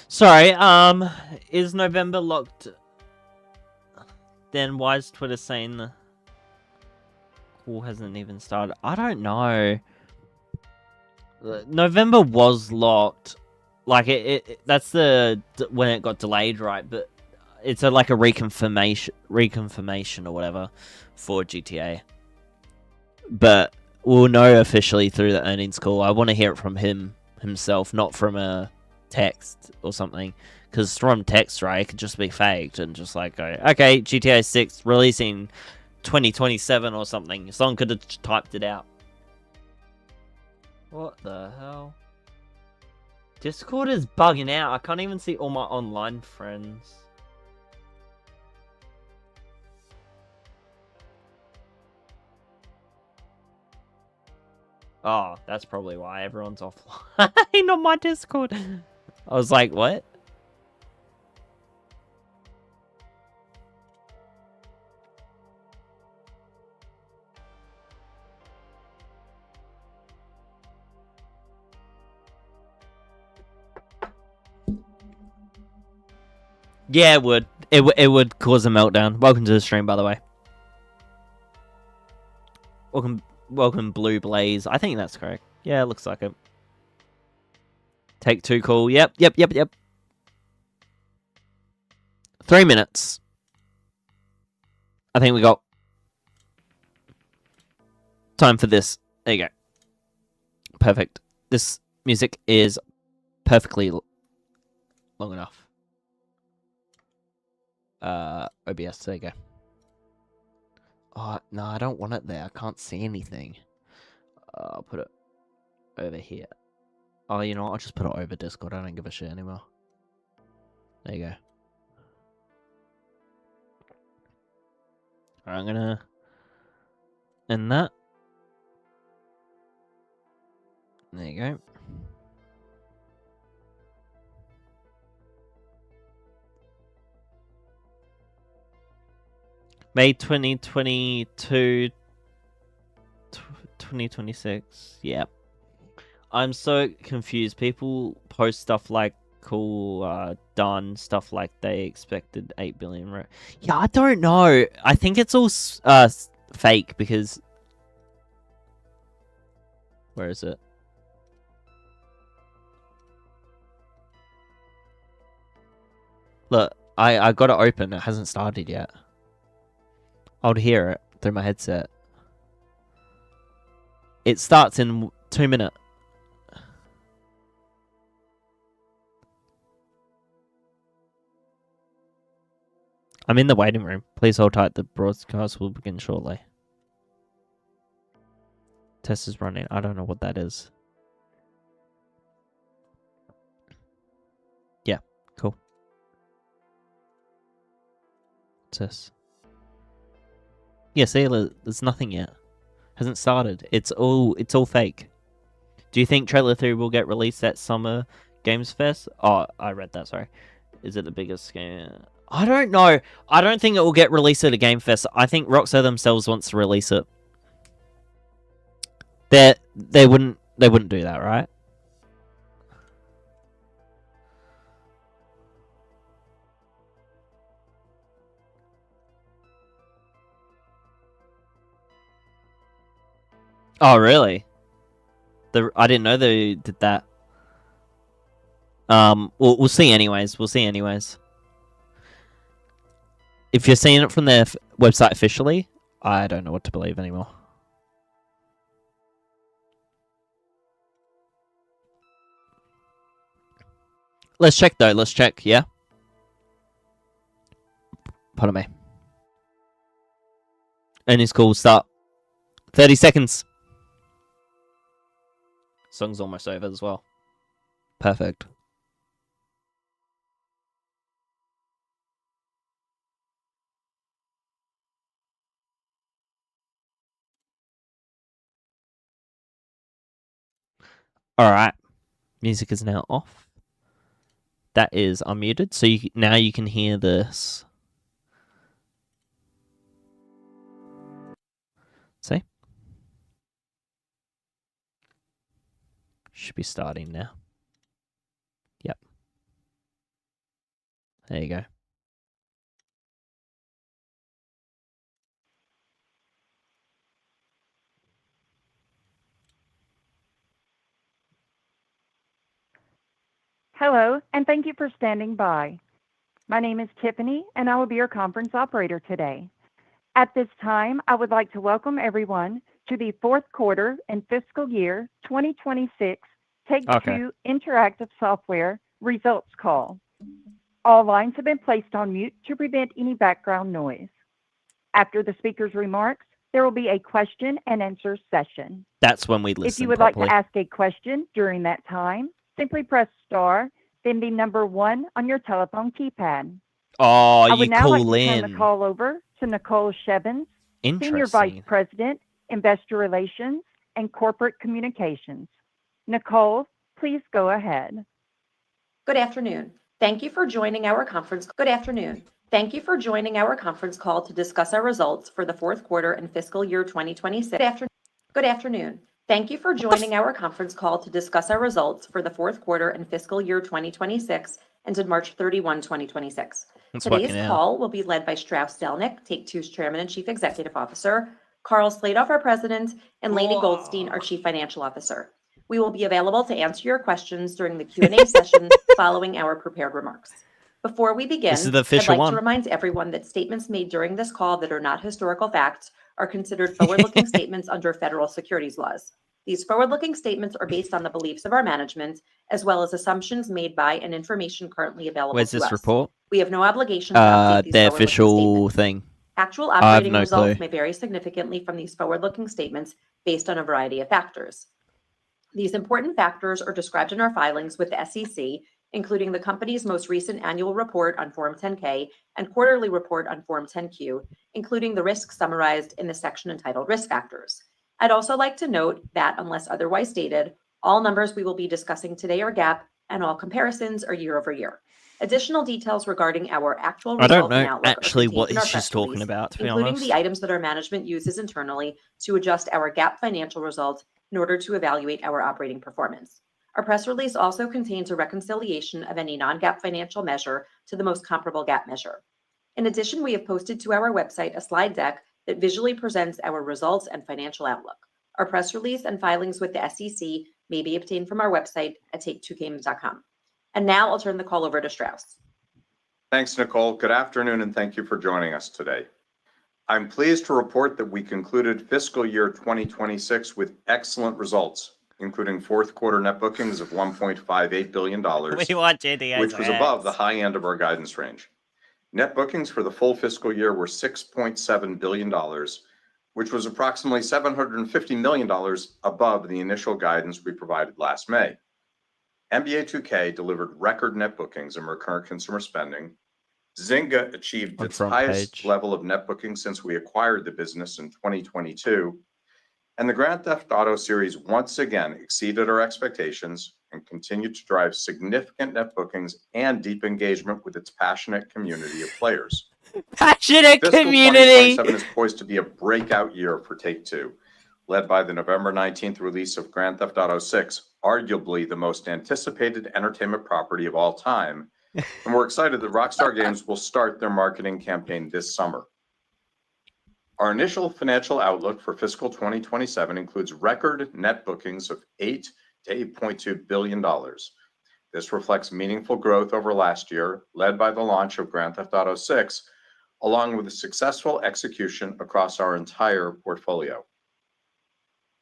Sorry, is November locked? Then why is Twitter saying the... School hasn't even started. I don't know. November was locked. Like that's when it got delayed, right? But it's like a reconfirmation or whatever for GTA. But we'll know officially through the earnings call. I want to hear it from himself, not from a text or something. Because from text, right, it could just be faked and just like go, okay, GTA 6 releasing 2027 or something. Someone could have typed it out. What the hell? Discord is bugging out. I can't even see all my online friends. Oh, that's probably why everyone's offline on my Discord. I was like, what? Yeah, it would. It would cause a meltdown. Welcome to the stream, by the way. Welcome, Blue Blaze. I think that's correct. Yeah, it looks like it. Take 2 call. Yep. 3 minutes. I think we got time for this. There you go. Perfect. This music is perfectly long enough. OBS, there you go. Oh, no, I don't want it there. I can't see anything. I'll put it over here. Oh, you know what? I'll just put it over Discord. I don't give a shit anymore. There you go. Alright, I'm gonna end that. There you go. May 2022, 2026. Yep. I'm so confused. People post stuff like cool, done, stuff like they expected 8 billion. Yeah, I don't know. I think it's all fake because... Where is it? Look, I got it open. It hasn't started yet. I'll hear it through my headset. It starts in 2 minutes. I'm in the waiting room. Please hold tight. The broadcast will begin shortly. Test is running. I don't know what that is. Yeah, cool. What's this? Yeah, see, there's nothing yet. Hasn't started. It's all fake. Do you think Trailer 3 will get released at Summer Games Fest? Oh, I read that, sorry. Is it the biggest game? I don't know. I don't think it will get released at a Game Fest. I think Rockstar themselves wants to release it. They wouldn't do that, right? Oh, really? I didn't know they did that. We'll see anyways. We'll see anyways. If you're seeing it from their website officially, I don't know what to believe anymore. Let's check though. Let's check. Yeah. Pardon me. Earnings call start. 30 seconds. Song's almost over as well. Perfect. Alright. Music is now off. That is unmuted. So now you can hear this. See? Should be starting now. Yep. There you go. Hello, and thank you for standing by. My name is Tiffany, and I will be your conference operator today. At this time, I would like to welcome everyone to the fourth quarter and fiscal year 2026 Take-Two Interactive Software results call. All lines have been placed on mute to prevent any background noise. After the speaker's remarks, there will be a question and answer session. That's when we listen If you would properly. like to ask a question during that time, simply press star, then the number 1 on your telephone keypad. Oh, I would you now like call to turn the in. call over to Nicole Shevins, Senior Vice Interesting. President, Investor Relations and Corporate Communications. Nicole, please go ahead. Good afternoon. Thank you for joining our conference. Good afternoon. Thank you for joining our conference call to discuss our results for the fourth quarter and fiscal year 2026. Good afternoon. Thank you for joining our conference call to discuss our results for the fourth quarter and fiscal year 2026 ended March 31, 2026. Today's call will be led by Strauss Zelnick, Take-Two's Chairman and Chief Executive Officer, Karl Slatoff, our President, and Lainie Goldstein, our Chief Financial Officer. We will be available to answer your questions during the Q&A session following our prepared remarks. Before we begin, This is the official I'd like one. to remind everyone that statements made during this call that are not historical facts are considered forward-looking statements under federal securities laws. These forward-looking statements are based on the beliefs of our management, as well as assumptions made by and information currently available Where's to this us. report? We have no obligation to update these The forward-looking official statements. thing. Actual I have operating no results clue. may vary significantly from these forward-looking statements based on a variety of factors. These important factors are described in our filings with the SEC, including the company's most recent annual report on Form 10-K and quarterly report on Form 10-Q, including the risks summarized in the section entitled Risk Factors. I'd also like to note that, unless otherwise stated, all numbers we will be discussing today are GAAP, and all comparisons are year over year. Additional details regarding our actual I results don't and know outlook are actually contained what in our she's press talking release, about, to be including honest. the items that our management uses internally to adjust our GAAP financial results in order to evaluate our operating performance. Our press release also contains a reconciliation of any non-GAAP financial measure to the most comparable GAAP measure. In addition, we have posted to our website a slide deck that visually presents our results and financial outlook. Our press release and filings with the SEC may be obtained from our website at take2games.com. And now I'll turn the call over to Strauss. Thanks, Nicole. Good afternoon, and thank you for joining us today. I'm pleased to report that we concluded fiscal year 2026 with excellent results, including fourth quarter net bookings of $1.58 billion, which was above the high end of our guidance range. Net bookings for the full fiscal year were $6.7 billion, which was approximately $750 million above the initial guidance we provided last May. NBA 2K delivered record net bookings and recurrent consumer spending. Zynga achieved its highest level of net bookings since we acquired the business in 2022. And the Grand Theft Auto series once again exceeded our expectations and continued to drive significant net bookings and deep engagement with its passionate community of players. Passionate Fiscal community! 2027 is poised to be a breakout year for Take-Two, led by the November 19th release of Grand Theft Auto 6, arguably the most anticipated entertainment property of all time. And we're excited that Rockstar Games will start their marketing campaign this summer. Our initial financial outlook for fiscal 2027 includes record net bookings of $8 to $8.2 billion. This reflects meaningful growth over last year, led by the launch of Grand Theft Auto 6, along with the successful execution across our entire portfolio.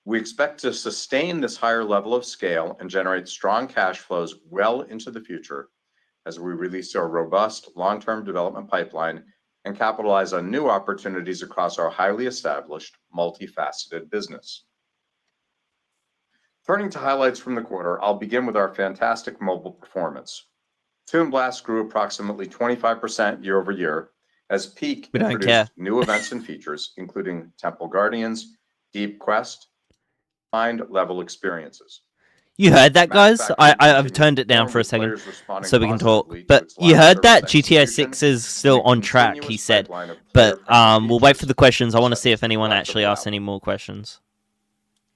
We expect to sustain this higher level of scale and generate strong cash flows well into the future as we release our robust long-term development pipeline and capitalize on new opportunities across our highly established, multifaceted business. Turning to highlights from the quarter, I'll begin with our fantastic mobile performance. Toon Blast grew approximately 25% year over year as Peak introduced new events and features, including Temple Guardians, Deep Quest, and level experiences. You heard that, guys? I've turned it down for a second so we can talk. But you heard that? GTA 6 is still on track, he said. But we'll wait for the questions. I want to see if anyone actually asks any more questions.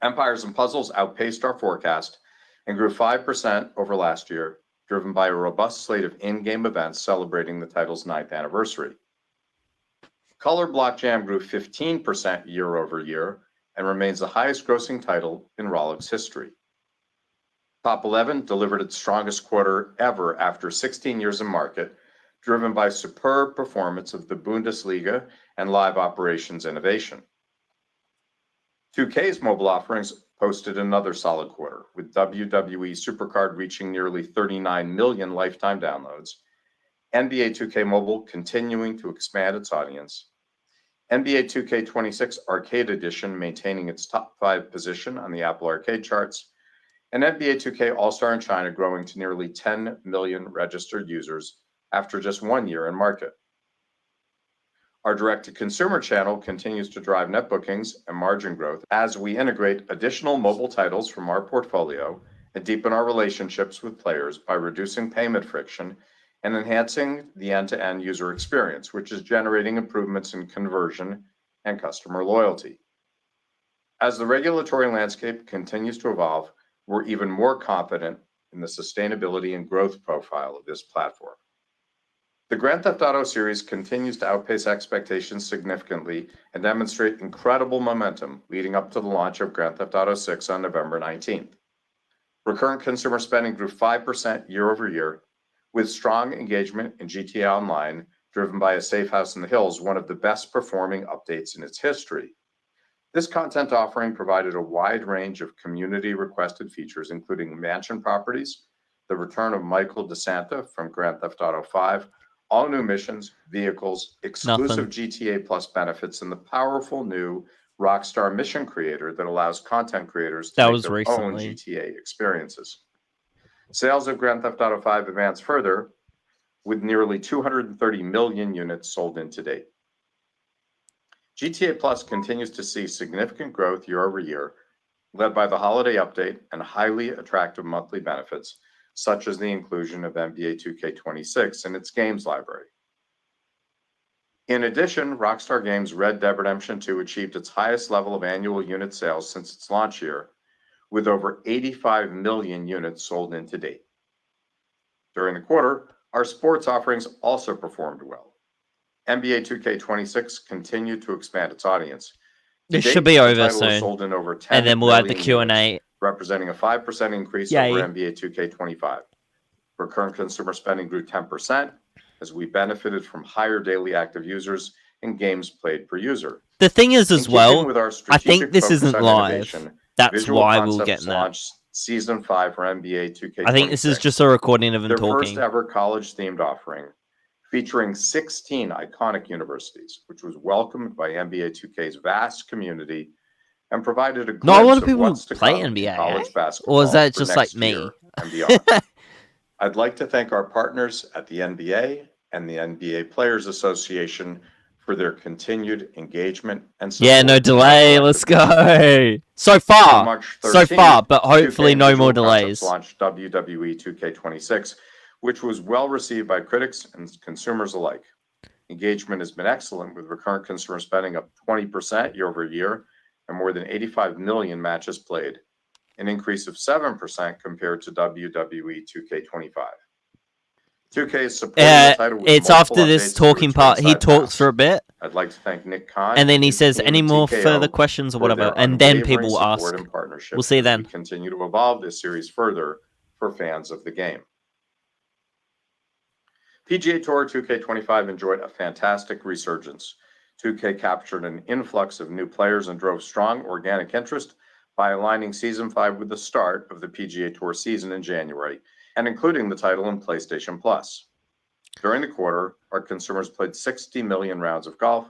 Empires and Puzzles outpaced our forecast and grew 5% over last year, driven by a robust slate of in-game events celebrating the title's 9th anniversary. Color Block Jam grew 15% year over year and remains the highest grossing title in Rollic's history. Top 11 delivered its strongest quarter ever after 16 years in market, driven by superb performance of the Bundesliga and live operations innovation. 2K's mobile offerings posted another solid quarter, with WWE Supercard reaching nearly 39 million lifetime downloads, NBA 2K Mobile continuing to expand its audience, NBA 2K26 Arcade Edition maintaining its top 5 position on the Apple Arcade charts, and NBA 2K All-Star in China growing to nearly 10 million registered users after just 1 year in market. Our direct-to-consumer channel continues to drive net bookings and margin growth as we integrate additional mobile titles from our portfolio and deepen our relationships with players by reducing payment friction and enhancing the end-to-end user experience, which is generating improvements in conversion and customer loyalty. As the regulatory landscape continues to evolve, we're even more confident in the sustainability and growth profile of this platform. The Grand Theft Auto series continues to outpace expectations significantly and demonstrate incredible momentum leading up to the launch of Grand Theft Auto 6 on November 19th. Recurrent consumer spending grew 5% year over year, with strong engagement in GTA Online, driven by A Safe House in the Hills, one of the best performing updates in its history. This content offering provided a wide range of community-requested features, including mansion properties, the return of Michael DeSanta from Grand Theft Auto 5, all new missions, vehicles, exclusive GTA Plus benefits, and the powerful new Rockstar Mission Creator that allows content creators to make their own GTA experiences. Sales of Grand Theft Auto 5 advanced further, with nearly 230 million units sold in to date. GTA Plus continues to see significant growth year over year, led by the holiday update and highly attractive monthly benefits, such as the inclusion of NBA 2K26 in its games library. In addition, Rockstar Games' Red Dead Redemption 2 achieved its highest level of annual unit sales since its launch year, with over 85 million units sold in to date. During the quarter, our sports offerings also performed well. NBA 2K26 continued to expand its audience. This should be over soon, sold in over 10 and then we'll have the million Q&A. units, representing a 5% increase over NBA 2K25. Recurrent consumer spending grew 10% as we benefited from higher daily active users and games played per user. The thing is, as well, with our I think this strategic isn't focus on live. innovation, That's Visual why we'll Concepts get that. launched Season 5 for NBA 2K26. I think this is just a recording of him their talking. first ever college-themed offering, featuring 16 iconic universities, which was welcomed by NBA 2K's vast community and provided a glimpse Not a lot of of people what's to play come in NBA, college basketball or is that for just next like me? year and beyond. I'd like to thank our partners at the NBA and the NBA Players Association for their continued engagement and support. Yeah, no delay. Let's go. So far, but hopefully no more delays. Launched WWE 2K26, which was well received by critics and consumers alike. Engagement has been excellent, with recurrent consumer spending up 20% year over year and more than 85 million matches played, an increase of 7% compared to WWE 2K25. 2K is supporting the title with it's multiple after this updates to talking its part. He ringside talks pass. for a bit, I'd like to thank Nick Khan and then he his says, team "Any at more TKO further questions or for whatever?" their And then unwavering people will support ask. and partnership We'll see as then. we continue to evolve this series further for fans of the game. PGA Tour 2K25 enjoyed a fantastic resurgence. 2K captured an influx of new players and drove strong organic interest by aligning Season 5 with the start of the PGA Tour season in January and including the title in PlayStation Plus. During the quarter, our consumers played 60 million rounds of golf,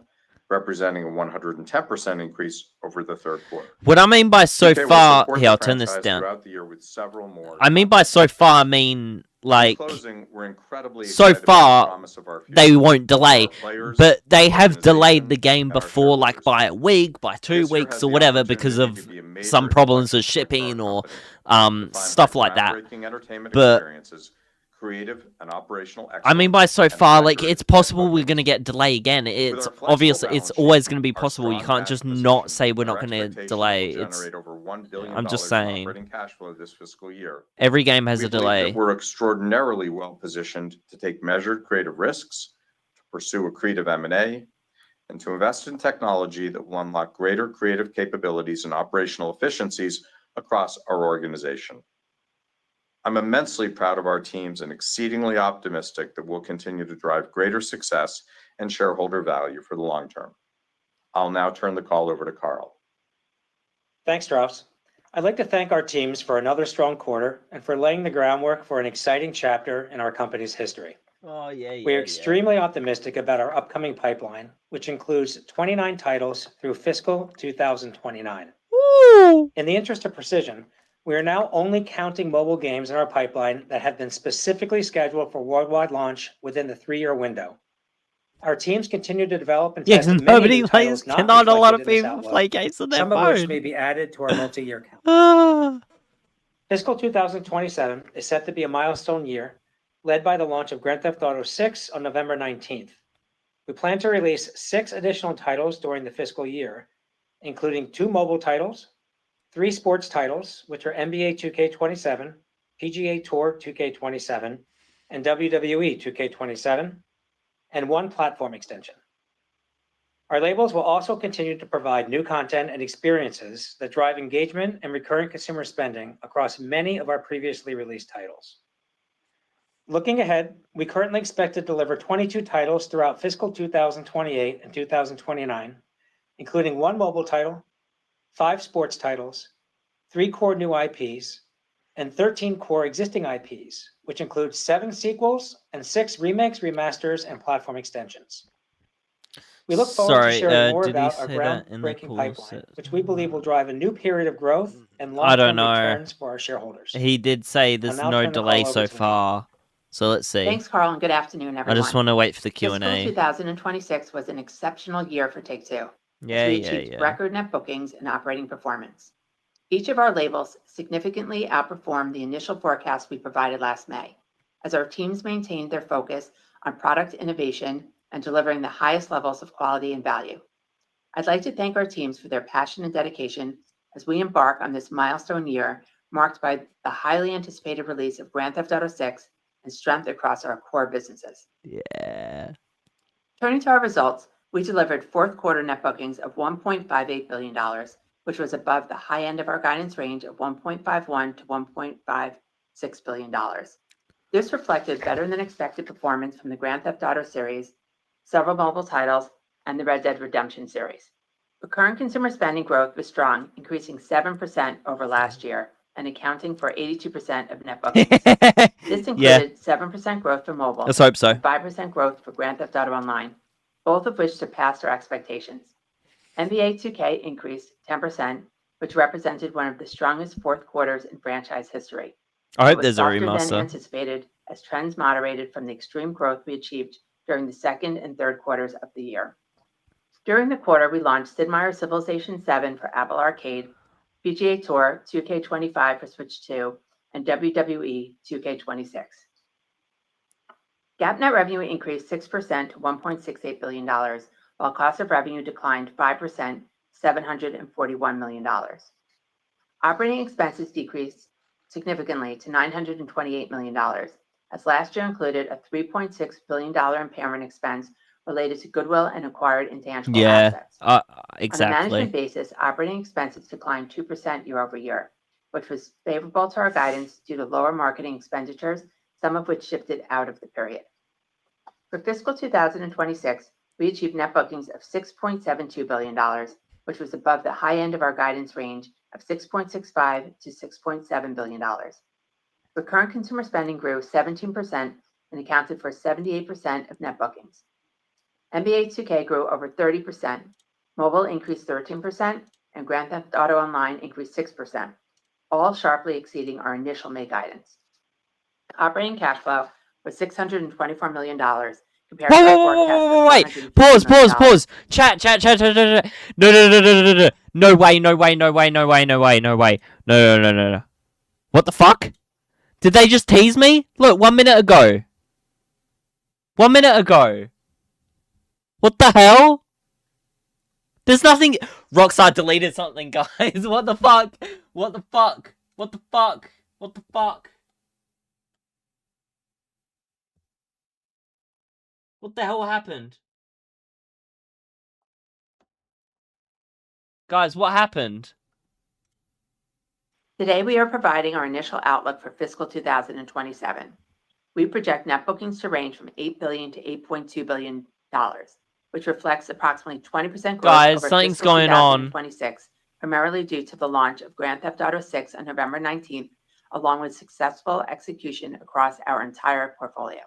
representing a 110% increase over the third quarter. What I mean by so 2K will far, support here, the I'll turn this franchise down. throughout the year with several more. I mean by so far, I mean like In closing, we're incredibly so excited about the far promise of our future they won't delay, for our players, but they have organization, delayed the game and our before, like by a week, by 2 This year weeks has or the whatever, because opportunity of to be a major some problems with inflection point for our shipping or company, defined stuff by like that. groundbreaking entertainment But experiences, creative and operational I mean by excellence, so and far, like record it's possible we're gonna get delay again. With It's our flexible obvious. It's balance always sheet, gonna be our possible. You strong can't cash just position, not say we're and our not gonna expectation delay. we'll It's generate over $1 billion I'm just in saying. operating cash flow this fiscal year. Every game has We a believe delay. that we're extraordinarily well positioned to take measured creative risks, to pursue accretive M&A, and to invest in technology that will unlock greater creative capabilities and operational efficiencies across our organization. I'm immensely proud of our teams and exceedingly optimistic that we'll continue to drive greater success and shareholder value for the long term. I'll now turn the call over to Karl. Thanks, Strauss. I'd like to thank our teams for another strong quarter and for laying the groundwork for an exciting chapter in our company's history. Oh, yeah. We are extremely optimistic about our upcoming pipeline, which includes 29 titles through fiscal 2029. Woo! In the interest of precision, we are now only counting mobile games in our pipeline that have been specifically scheduled for worldwide launch within the 3-year window. Our teams continue to develop and test many new titles not not a lot of reflected in this people outlook, play games on their some phone. of which may be added to our multi-year count. Ah. Fiscal 2027 is set to be a milestone year, led by the launch of Grand Theft Auto 6 on November 19th. We plan to release 6 additional titles during the fiscal year, including 2 mobile titles, 3 sports titles, which are NBA 2K27, PGA Tour 2K27, and WWE 2K27, and 1 platform extension. Our labels will also continue to provide new content and experiences that drive engagement and recurring consumer spending across many of our previously released titles. Looking ahead, we currently expect to deliver 22 titles throughout fiscal 2028 and 2029, including 1 mobile title, 5 sports titles, 3 core new IPs, and 13 core existing IPs, which includes 7 sequels and 6 remakes, remasters, and platform extensions. We look forward to sharing more about our groundbreaking pipeline, which we believe will drive a new period of growth and long-term returns for our shareholders. He did say there's no delay so far. So let's see. Thanks, Karl, and good afternoon, everyone. I just want to wait for the Q&A. Fiscal 2026 was an exceptional year for Take-Two. Yeah, we achieved record net bookings and operating performance. Each of our labels significantly outperformed the initial forecast we provided last May, as our teams maintained their focus on product innovation and delivering the highest levels of quality and value. I'd like to thank our teams for their passion and dedication as we embark on this milestone year marked by the highly anticipated release of Grand Theft Auto 6 and strength across our core businesses. Yeah. Turning to our results, we delivered fourth quarter net bookings of $1.58 billion, which was above the high end of our guidance range of $1.51 to $1.56 billion. This reflected better than expected performance from the Grand Theft Auto series, several mobile titles, and the Red Dead Redemption series. Recurrent consumer spending growth was strong, increasing 7% over last year and accounting for 82% of net bookings. This included 7% growth for mobile. Let's hope so. And 5% growth for Grand Theft Auto Online, both of which surpassed our expectations. NBA 2K increased 10%, which represented one of the strongest fourth quarters in franchise history. I hope there's a softer remaster. than anticipated, as trends moderated from the extreme growth we achieved during the second and third quarters of the year. During the quarter, we launched Sid Meier's Civilization 7 for Apple Arcade, PGA Tour 2K25 for Switch 2, and WWE 2K26. GAAP net revenue increased 6% to $1.68 billion, while cost of revenue declined 5%, $741 million. Operating expenses decreased significantly to $928 million, as last year included a $3.6 billion impairment expense related to goodwill and acquired intangible assets. Exactly. On a management basis, operating expenses declined 2% year over year, which was favorable to our guidance due to lower marketing expenditures, some of which shifted out of the period. For fiscal 2026, we achieved net bookings of $6.72 billion, which was above the high end of our guidance range of $6.65 to $6.7 billion. Recurrent consumer spending grew 17% and accounted for 78% of net bookings. NBA 2K grew over 30%, mobile increased 13%, and Grand Theft Auto Online increased 6%, all sharply exceeding our initial May guidance. Operating cash flow was $624 million, compared to our forecast of $450 million. Pause. Chat. No way. No. What the fuck? Did they just tease me? Look, 1 minute ago. 1 minute ago. What the hell? There's nothing. Rockstar deleted something, guys. What the fuck? What the fuck? What the hell happened? Guys, what happened? Today, we are providing our initial outlook for fiscal 2027. We project net bookings to range from $8 billion to $8.2 billion, which reflects approximately 20% growth Guys, over something's fiscal going on. 2026, primarily due to the launch of Grand Theft Auto 6 on November 19th, along with successful execution across our entire portfolio.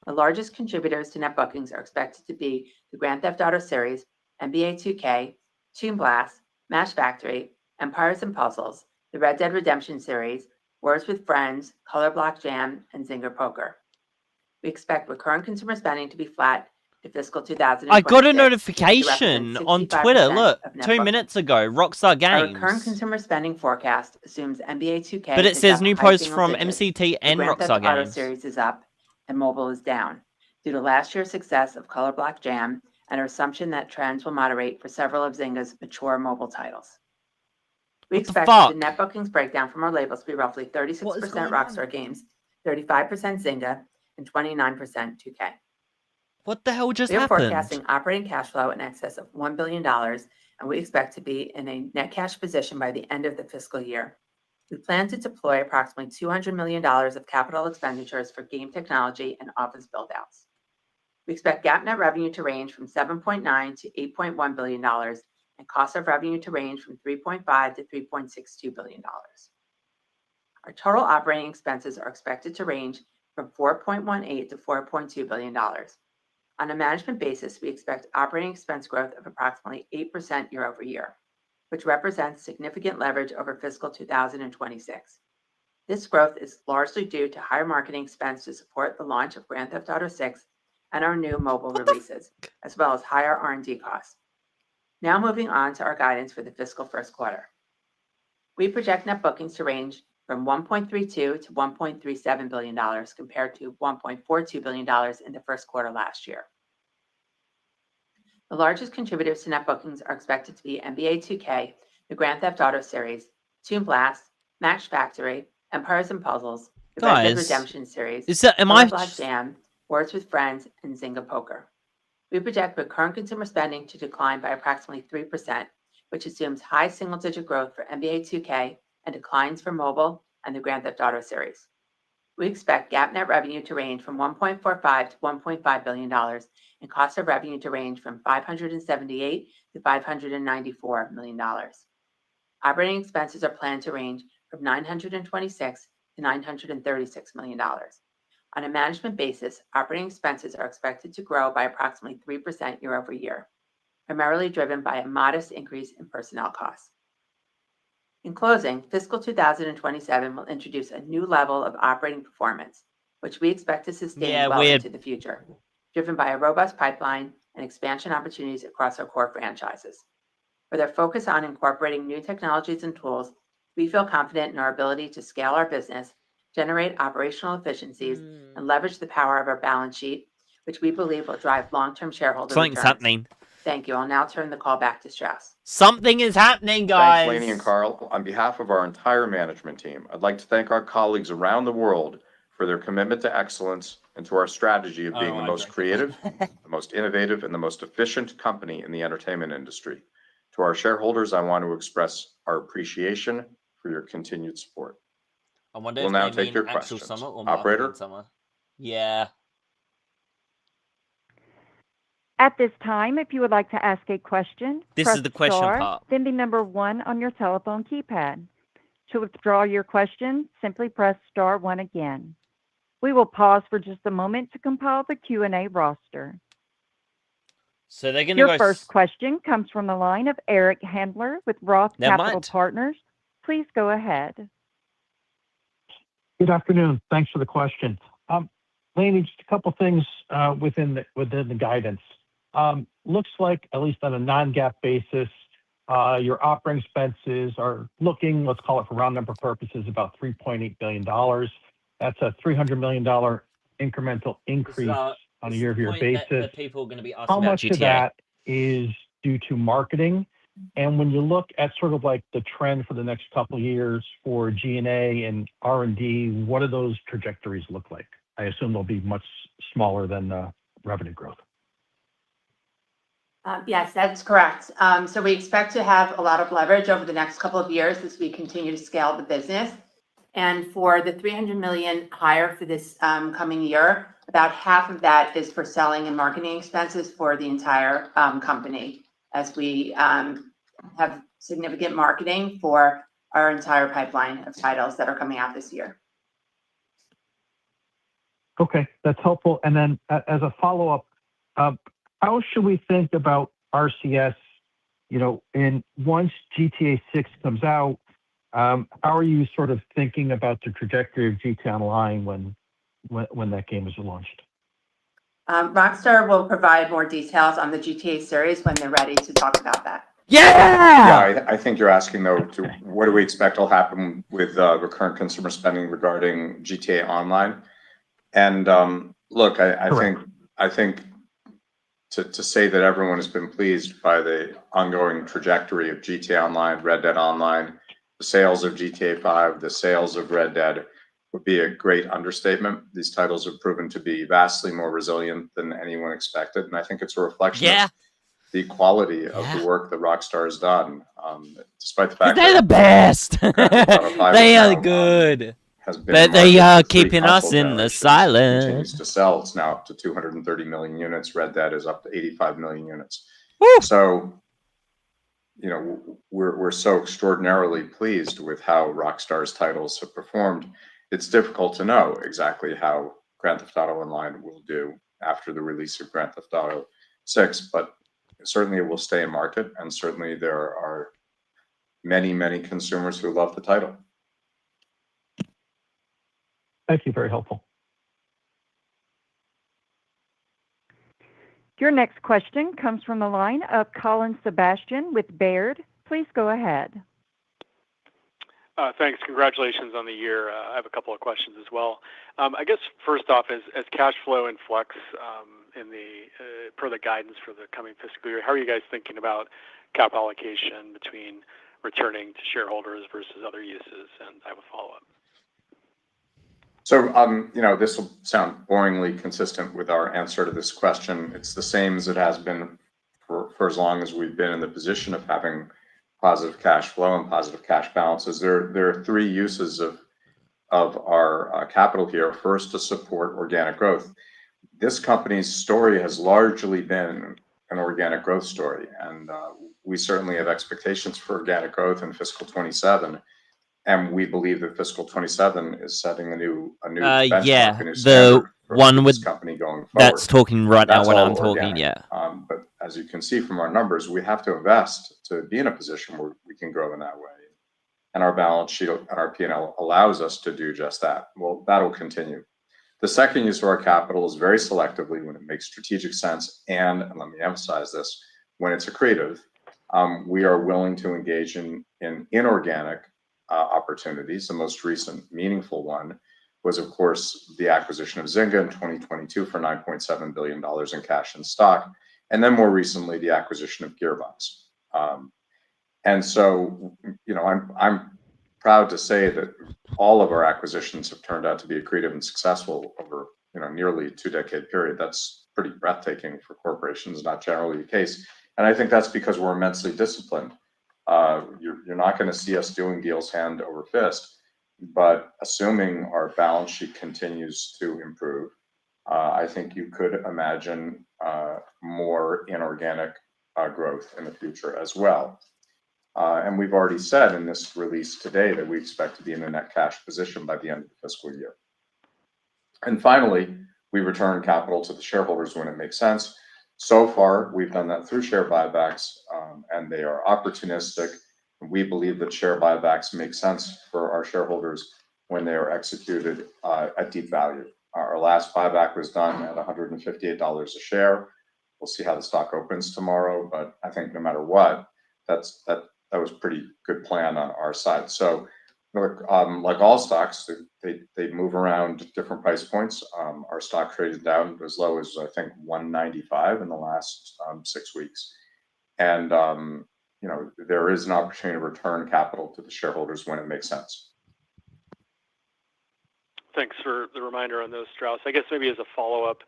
The largest contributors to net bookings are expected to be the Grand Theft Auto series, NBA 2K, Toon Blast, Match Factory, Empires & Puzzles, the Red Dead Redemption series, Words with Friends, Color Block Jam, and Zynga Poker. We expect recurrent consumer spending to be flat to fiscal 2026. I got a which notification represents on Twitter. 65% Look, of net 2 bookings. minutes ago, Rockstar Our recurrent Games. consumer spending forecast assumes NBA 2K But it is says up new high posts single from digits, MCT the and Grand Theft Rockstar Auto Games. series is up, and mobile is down due to last year's success of Color Block Jam and our assumption that trends will moderate for several of Zynga's mature mobile titles. We expect the net bookings breakdown from our labels to be roughly 36% Rockstar Games, 35% Zynga, and 29% 2K. What the hell just We are happened? forecasting operating cash flow in excess of $1 billion, and we expect to be in a net cash position by the end of the fiscal year. We plan to deploy approximately $200 million of capital expenditures for game technology and office buildouts. We expect GAAP net revenue to range from $7.9 to $8.1 billion, and cost of revenue to range from $3.5 to $3.62 billion. Our total operating expenses are expected to range from $4.18 to $4.2 billion. On a management basis, we expect operating expense growth of approximately 8% year over year, which represents significant leverage over fiscal 2026. This growth is largely due to higher marketing expense to support the launch of Grand Theft Auto 6 and our new mobile releases, as well as higher R&D costs. Now moving on to our guidance for the fiscal first quarter. We project net bookings to range from $1.32 to $1.37 billion compared to $1.42 billion in the first quarter last year. The largest contributors to net bookings are expected to be NBA 2K, the Grand Theft Auto series, Toon Blast, Match Factory, Empires & Puzzles, the Red Dead Redemption series, Color Block Jam, Words with Friends, and Zynga Poker. We project recurrent consumer spending to decline by approximately 3%, which assumes high single-digit growth for NBA 2K and declines for mobile and the Grand Theft Auto series. We expect GAAP net revenue to range from $1.45 to $1.5 billion and cost of revenue to range from $578 to $594 million. Operating expenses are planned to range from $926 to $936 million. On a management basis, operating expenses are expected to grow by approximately 3% year over year, primarily driven by a modest increase in personnel costs. In closing, fiscal 2027 will introduce a new level of operating performance, which we expect to sustain well into the future, driven by a robust pipeline and expansion opportunities across our core franchises. With our focus on incorporating new technologies and tools, we feel confident in our ability to scale our business, generate operational efficiencies, and leverage the power of our balance sheet, which we believe will drive long-term shareholder Something's returns. happening. Thank you. I'll now turn the call back to Strauss. Something is happening, guys. Thanks, Lainey and Karl. On behalf of our entire management team, I'd like to thank our colleagues around the world for their commitment to excellence and to our strategy of being the most creative, the most innovative, and the most efficient company in the entertainment industry. To our shareholders, I want to express our appreciation for your continued support. I wonder We'll if now they take mean your actual questions. summer or Operator? marketing summer. Yeah. At this time, if you would like to ask a question, This press is the question star, part. then the number 1 on your telephone keypad. To withdraw your question, simply press star 1 again. We will pause for just a moment to compile the Q&A roster. So they're going to Your go... first question comes from the line of Eric Handler with Roth Never Capital mind. Partners. Please go ahead. Good afternoon. Thanks for the question. Lainey, just a couple things within the guidance. Looks like, at least on a non-GAAP basis, your operating expenses are looking, let's call it for round number purposes, about $3.8 billion. That's a $300 million incremental increase on a year-over-year basis. That people are going to be asking How about much GTA. of that is due to marketing? And when you look at sort of like the trend for the next couple of years for G&A and R&D, what do those trajectories look like? I assume they'll be much smaller than revenue growth. Yes, that's correct. So we expect to have a lot of leverage over the next couple of years as we continue to scale the business. And for the 300 million hire for this coming year, about half of that is for selling and marketing expenses for the entire company, as we have significant marketing for our entire pipeline of titles that are coming out this year. Okay, that's helpful. And then as a follow-up, how should we think about RCS, and once GTA 6 comes out, how are you sort of thinking about the trajectory of GTA Online when that game is launched? Rockstar will provide more details on the GTA series when they're ready to talk about that. Yeah, I think you're asking, though, what do we expect will happen with recurrent consumer spending regarding GTA Online? And look, I think to say that everyone has been pleased by the ongoing trajectory of GTA Online, Red Dead Online, the sales of GTA 5, the sales of Red Dead would be a great understatement. These titles have proven to be vastly more resilient than anyone expected, and I think it's a reflection of the quality of the work that Rockstar has done, despite the fact they're that the best. They are now, good. has been But in they market are for 3 keeping us console in the generations. It silence. continues to sell. It's now up to 230 million units. Red Dead is up to 85 million units. Woo! So, we're so extraordinarily pleased with how Rockstar's titles have performed. It's difficult to know exactly how Grand Theft Auto Online will do after the release of Grand Theft Auto 6, but certainly it will stay in market, and certainly there are many, many consumers who love the title. Thank you. Very helpful. Your next question comes from the line of Colin Sebastian with Baird. Please go ahead. Thanks. Congratulations on the year. I have a couple of questions as well. I guess first off, as cash flow influx per the guidance for the coming fiscal year, how are you guys thinking about capital allocation between returning to shareholders versus other uses? And I have a follow-up. So, this will sound boringly consistent with our answer to this question. It's the same as it has been for as long as we've been in the position of having positive cash flow and positive cash balances. There are 3 uses of our capital here. First, to support organic growth. This company's story has largely been an organic growth story, and we certainly have expectations for organic growth in fiscal 27. And we believe that fiscal 27 is setting a new benchmark, a new standard for this company going forward. That's talking right now That's when all I'm talking, organic. yeah. But as you can see from our numbers, we have to invest to be in a position where we can grow in that way. And our balance sheet and our P&L allows us to do just that. Well, that'll continue. The second use of our capital is very selectively when it makes strategic sense, and let me emphasize this, when it's accretive, we are willing to engage in inorganic opportunities. The most recent meaningful one was, of course, the acquisition of Zynga in 2022 for $9.7 billion in cash and stock, and then more recently, the acquisition of Gearbox. And so, I'm proud to say that all of our acquisitions have turned out to be accretive and successful over, nearly a 2-decade period. That's pretty breathtaking for corporations, not generally the case. And I think that's because we're immensely disciplined. You're not going to see us doing deals hand over fist, but assuming our balance sheet continues to improve, I think you could imagine more inorganic growth in the future as well. And we've already said in this release today that we expect to be in a net cash position by the end of the fiscal year. And finally, we return capital to the shareholders when it makes sense. So far, we've done that through share buybacks, and they are opportunistic. We believe that share buybacks make sense for our shareholders when they are executed at deep value. Our last buyback was done at $158 a share. We'll see how the stock opens tomorrow, but I think no matter what, that was a pretty good plan on our side. So, look, like all stocks, they move around different price points. Our stock traded down as low as, I think, 195 in the last 6 weeks. And, there is an opportunity to return capital to the shareholders when it makes sense. Thanks for the reminder on those, Strauss. I guess maybe as a follow-up,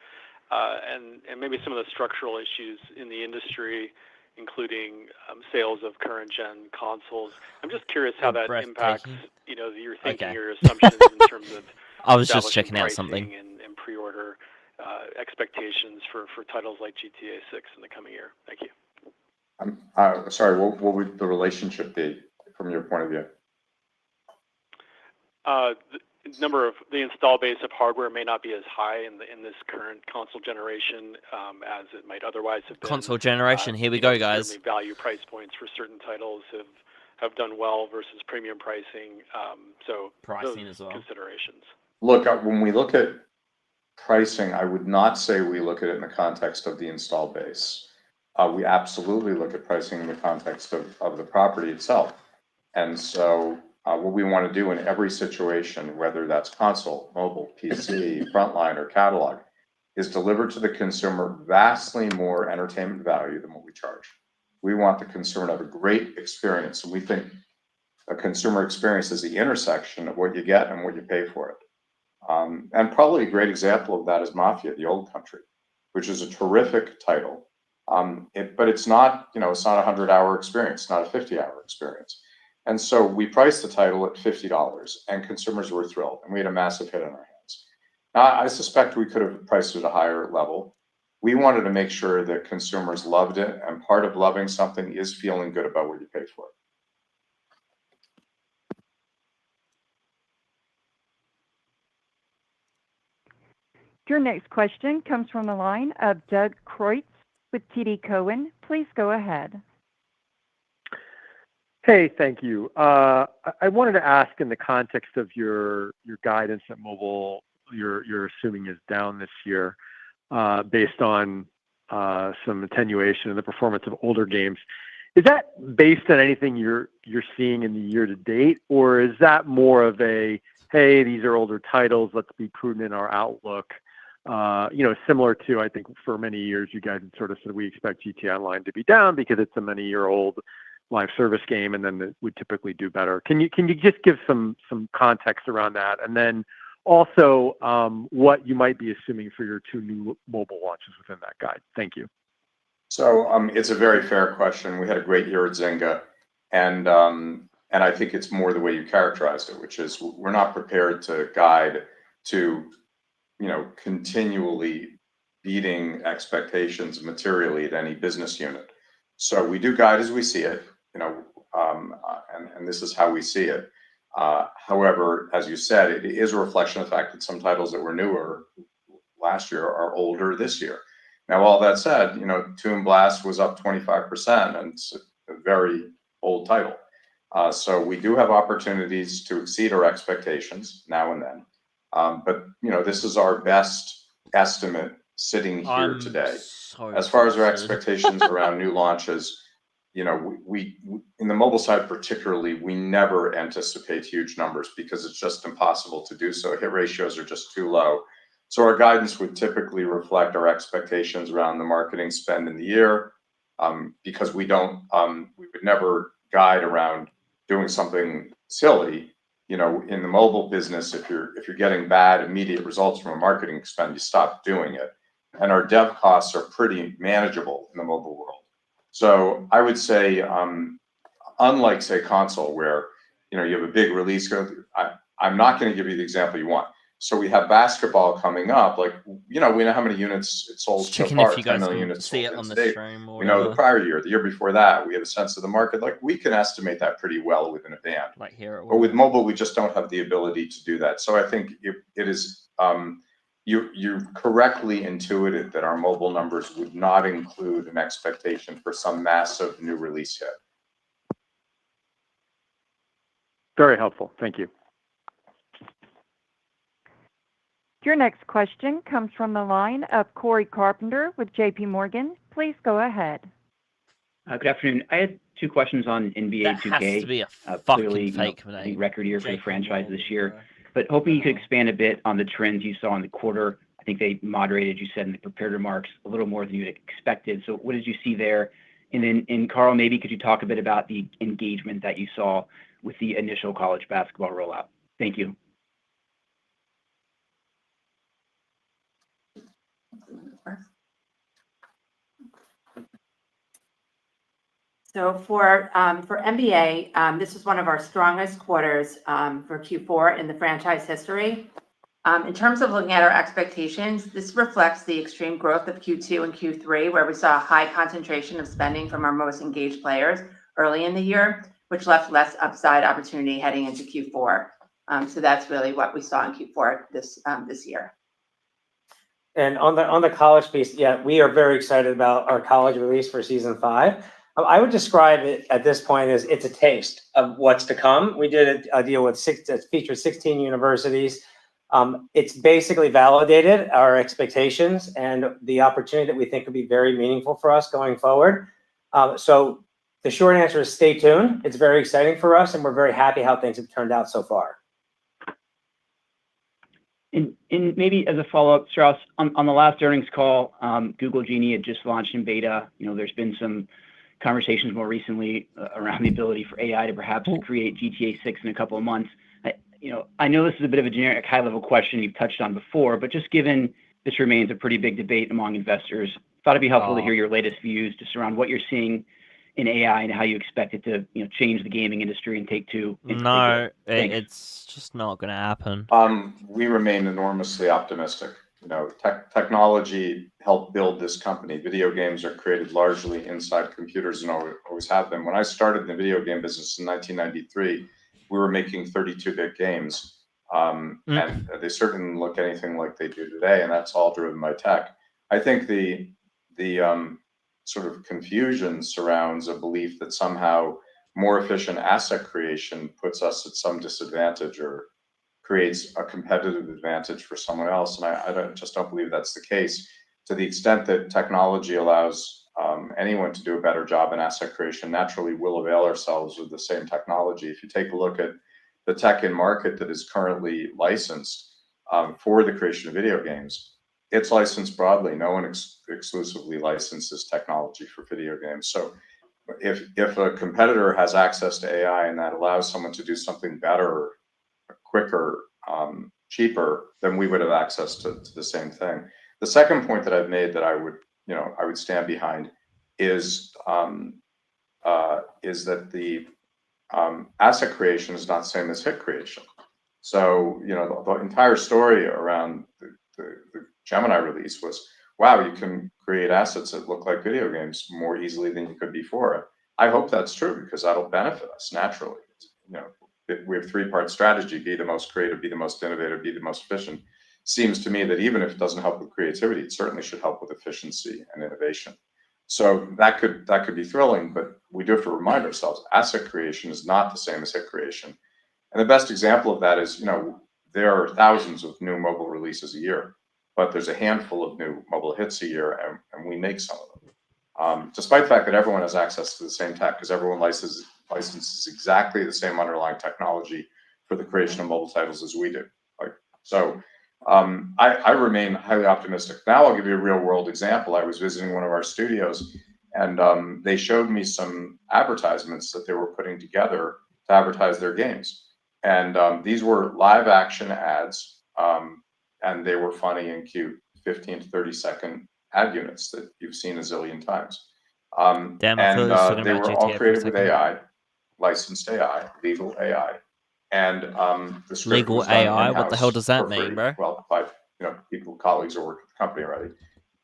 and maybe some of the structural issues in the industry, including sales of current gen consoles. I'm just curious how that impacts, your thinking or your assumptions in terms of I was just establishing checking out pricing something. and pre-order expectations for titles like GTA 6 in the coming year. Thank you. Sorry, what would the relationship be from your point of view? The install base of hardware may not be as high in this current console generation as it might otherwise have been. Console generation, here we go, guys. Certainly value price points for certain titles have done well versus premium pricing. So pricing those as well. Considerations. Look, when we look at pricing, I would not say we look at it in the context of the install base. We absolutely look at pricing in the context of the property itself. And so what we want to do in every situation, whether that's console, mobile, PC, frontline, or catalog, is deliver to the consumer vastly more entertainment value than what we charge. We want the consumer to have a great experience, and we think a consumer experience is the intersection of what you get and what you pay for it. And probably a great example of that is Mafia: The Old Country, which is a terrific title. But it's not, it's not a 100-hour experience, it's not a 50-hour experience. And so we priced the title at $50, and consumers were thrilled, and we had a massive hit on our hands. Now, I suspect we could have priced it at a higher level. We wanted to make sure that consumers loved it, and part of loving something is feeling good about what you pay for it. Your next question comes from the line of Doug Kreutz with TD Cowen. Please go ahead. Hey, thank you. I wanted to ask, in the context of your guidance that mobile you're assuming is down this year, based on some attenuation in the performance of older games. Is that based on anything you're seeing in the year to date, or is that more of a, hey, these are older titles, let's be prudent in our outlook? Similar to, I think for many years you guys had sort of said we expect GTA Online to be down because it's a many-year-old live service game, and then it would typically do better. Can you just give some context around that, and then also what you might be assuming for your 2 new mobile launches within that guide? Thank you. So it's a very fair question. We had a great year at Zynga, and I think it's more the way you characterized it, which is we're not prepared to guide to continually beating expectations materially at any business unit. So we do guide as we see it, and this is how we see it. However, as you said, it is a reflection of the fact that some titles that were newer last year are older this year. Now, all that said, Toon Blast was up 25%, and it's a very old title. So we do have opportunities to exceed our expectations now and then. But this is our best estimate sitting here today. As far as our expectations around new launches, we in the mobile side particularly, we never anticipate huge numbers because it's just impossible to do so. Hit ratios are just too low. So our guidance would typically reflect our expectations around the marketing spend in the year, because we would never guide around doing something silly. In the mobile business, if you're getting bad immediate results from a marketing spend, you stop doing it. And our dev costs are pretty manageable in the mobile world. So I would say, unlike say console, where you have a big release, I'm not going to give you the example you want. So we have basketball coming up. We know how many units it sold so far. 10 million units see it on the stream. We know the prior year, the year before that, we have a sense of the market. We can estimate that pretty well within a band. But with mobile, we just don't have the ability to do that. So I think it is, you correctly intuited that our mobile numbers would not include an expectation for some massive new release hit. Very helpful. Thank you. Your next question comes from the line of Corey Carpenter with JP Morgan. Please go ahead. Good afternoon. I had 2 questions on NBA 2K. That has to be a fucking clearly, fake name. Record year for the franchise this year. But hoping you could expand a bit on the trends you saw in the quarter. I think they moderated, you said in the prepared remarks, a little more than you'd expected. So what did you see there? And then, Karl, maybe could you talk a bit about the engagement that you saw with the initial college basketball rollout? Thank you. first. So for NBA, this was one of our strongest quarters for Q4 in the franchise history. In terms of looking at our expectations, this reflects the extreme growth of Q2 and Q3, where we saw a high concentration of spending from our most engaged players early in the year, which left less upside opportunity heading into Q4. So that's really what we saw in Q4 this year. And on the college piece, yeah, we are very excited about our college release for season 5. I would describe it at this point as it's a taste of what's to come. We did a deal with that featured 16 universities. It's basically validated our expectations and the opportunity that we think could be very meaningful for us going forward. So the short answer is stay tuned. It's very exciting for us, and we're very happy how things have turned out so far. And maybe as a follow-up, Strauss, on the last earnings call, Google Genie had just launched in beta. There's been some conversations more recently around the ability for AI to perhaps create GTA 6 in a couple of months. I know this is a bit of a generic high-level question you've touched on before, but just given this remains a pretty big debate among investors, thought it'd be helpful to hear your latest views just around what you're seeing in AI and how you expect it to change the gaming industry and Take-Two. No, it's just not going to happen. We remain enormously optimistic. Technology helped build this company. Video games are created largely inside computers and always have been. When I started in the video game business in 1993, we were making 32-bit games, and they certainly look anything like they do today, and that's all driven by tech. I think the sort of confusion surrounds a belief that somehow more efficient asset creation puts us at some disadvantage or creates a competitive advantage for someone else. And I just don't believe that's the case. To the extent that technology allows anyone to do a better job in asset creation, naturally we'll avail ourselves of the same technology. If you take a look at the tech in market that is currently licensed for the creation of video games, it's licensed broadly. No one exclusively licenses technology for video games. So if a competitor has access to AI and that allows someone to do something better, quicker, cheaper, then we would have access to the same thing. The second point that I've made that I would stand behind is that the asset creation is not the same as hit creation. So the entire story around the Gemini release was, wow, you can create assets that look like video games more easily than you could before. I hope that's true because that'll benefit us naturally. We have 3-part strategy: be the most creative, be the most innovative, be the most efficient. Seems to me that even if it doesn't help with creativity, it certainly should help with efficiency and innovation. So that could be thrilling, but we do have to remind ourselves asset creation is not the same as hit creation. And the best example of that is, there are thousands of new mobile releases a year, but there's a handful of new mobile hits a year, and we make some of them. Despite the fact that everyone has access to the same tech, because everyone licenses exactly the same underlying technology for the creation of mobile titles as we do. I remain highly optimistic. Now I'll give you a real world example. I was visiting one of our studios, and they showed me some advertisements that they were putting together to advertise their games. And these were live action ads, and they were funny and cute, 15 to 30 second ad units that you've seen a zillion times. They were all created with AI, licensed AI, legal AI, and the script legal was done AI. What the in-house hell does that for mean, free. bro? Well, by colleagues who work at the company already,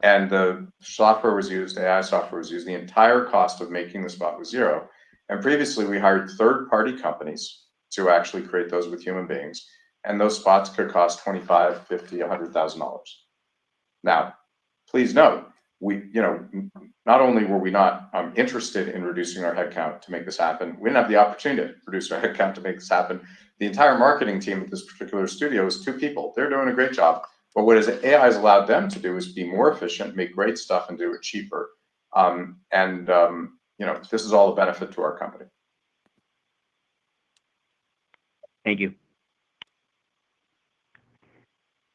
and the software was used. AI software was used. The entire cost of making the spot was zero. And previously, we hired third-party companies to actually create those with human beings, and those spots could cost $25,000, $50,000, $100,000. Now, please note, we, not only were we not interested in reducing our headcount to make this happen, we didn't have the opportunity to reduce our headcount to make this happen. The entire marketing team at this particular studio is 2 people. They're doing a great job. But what AI has allowed them to do is be more efficient, make great stuff, and do it cheaper. This is all a benefit to our company. Thank you.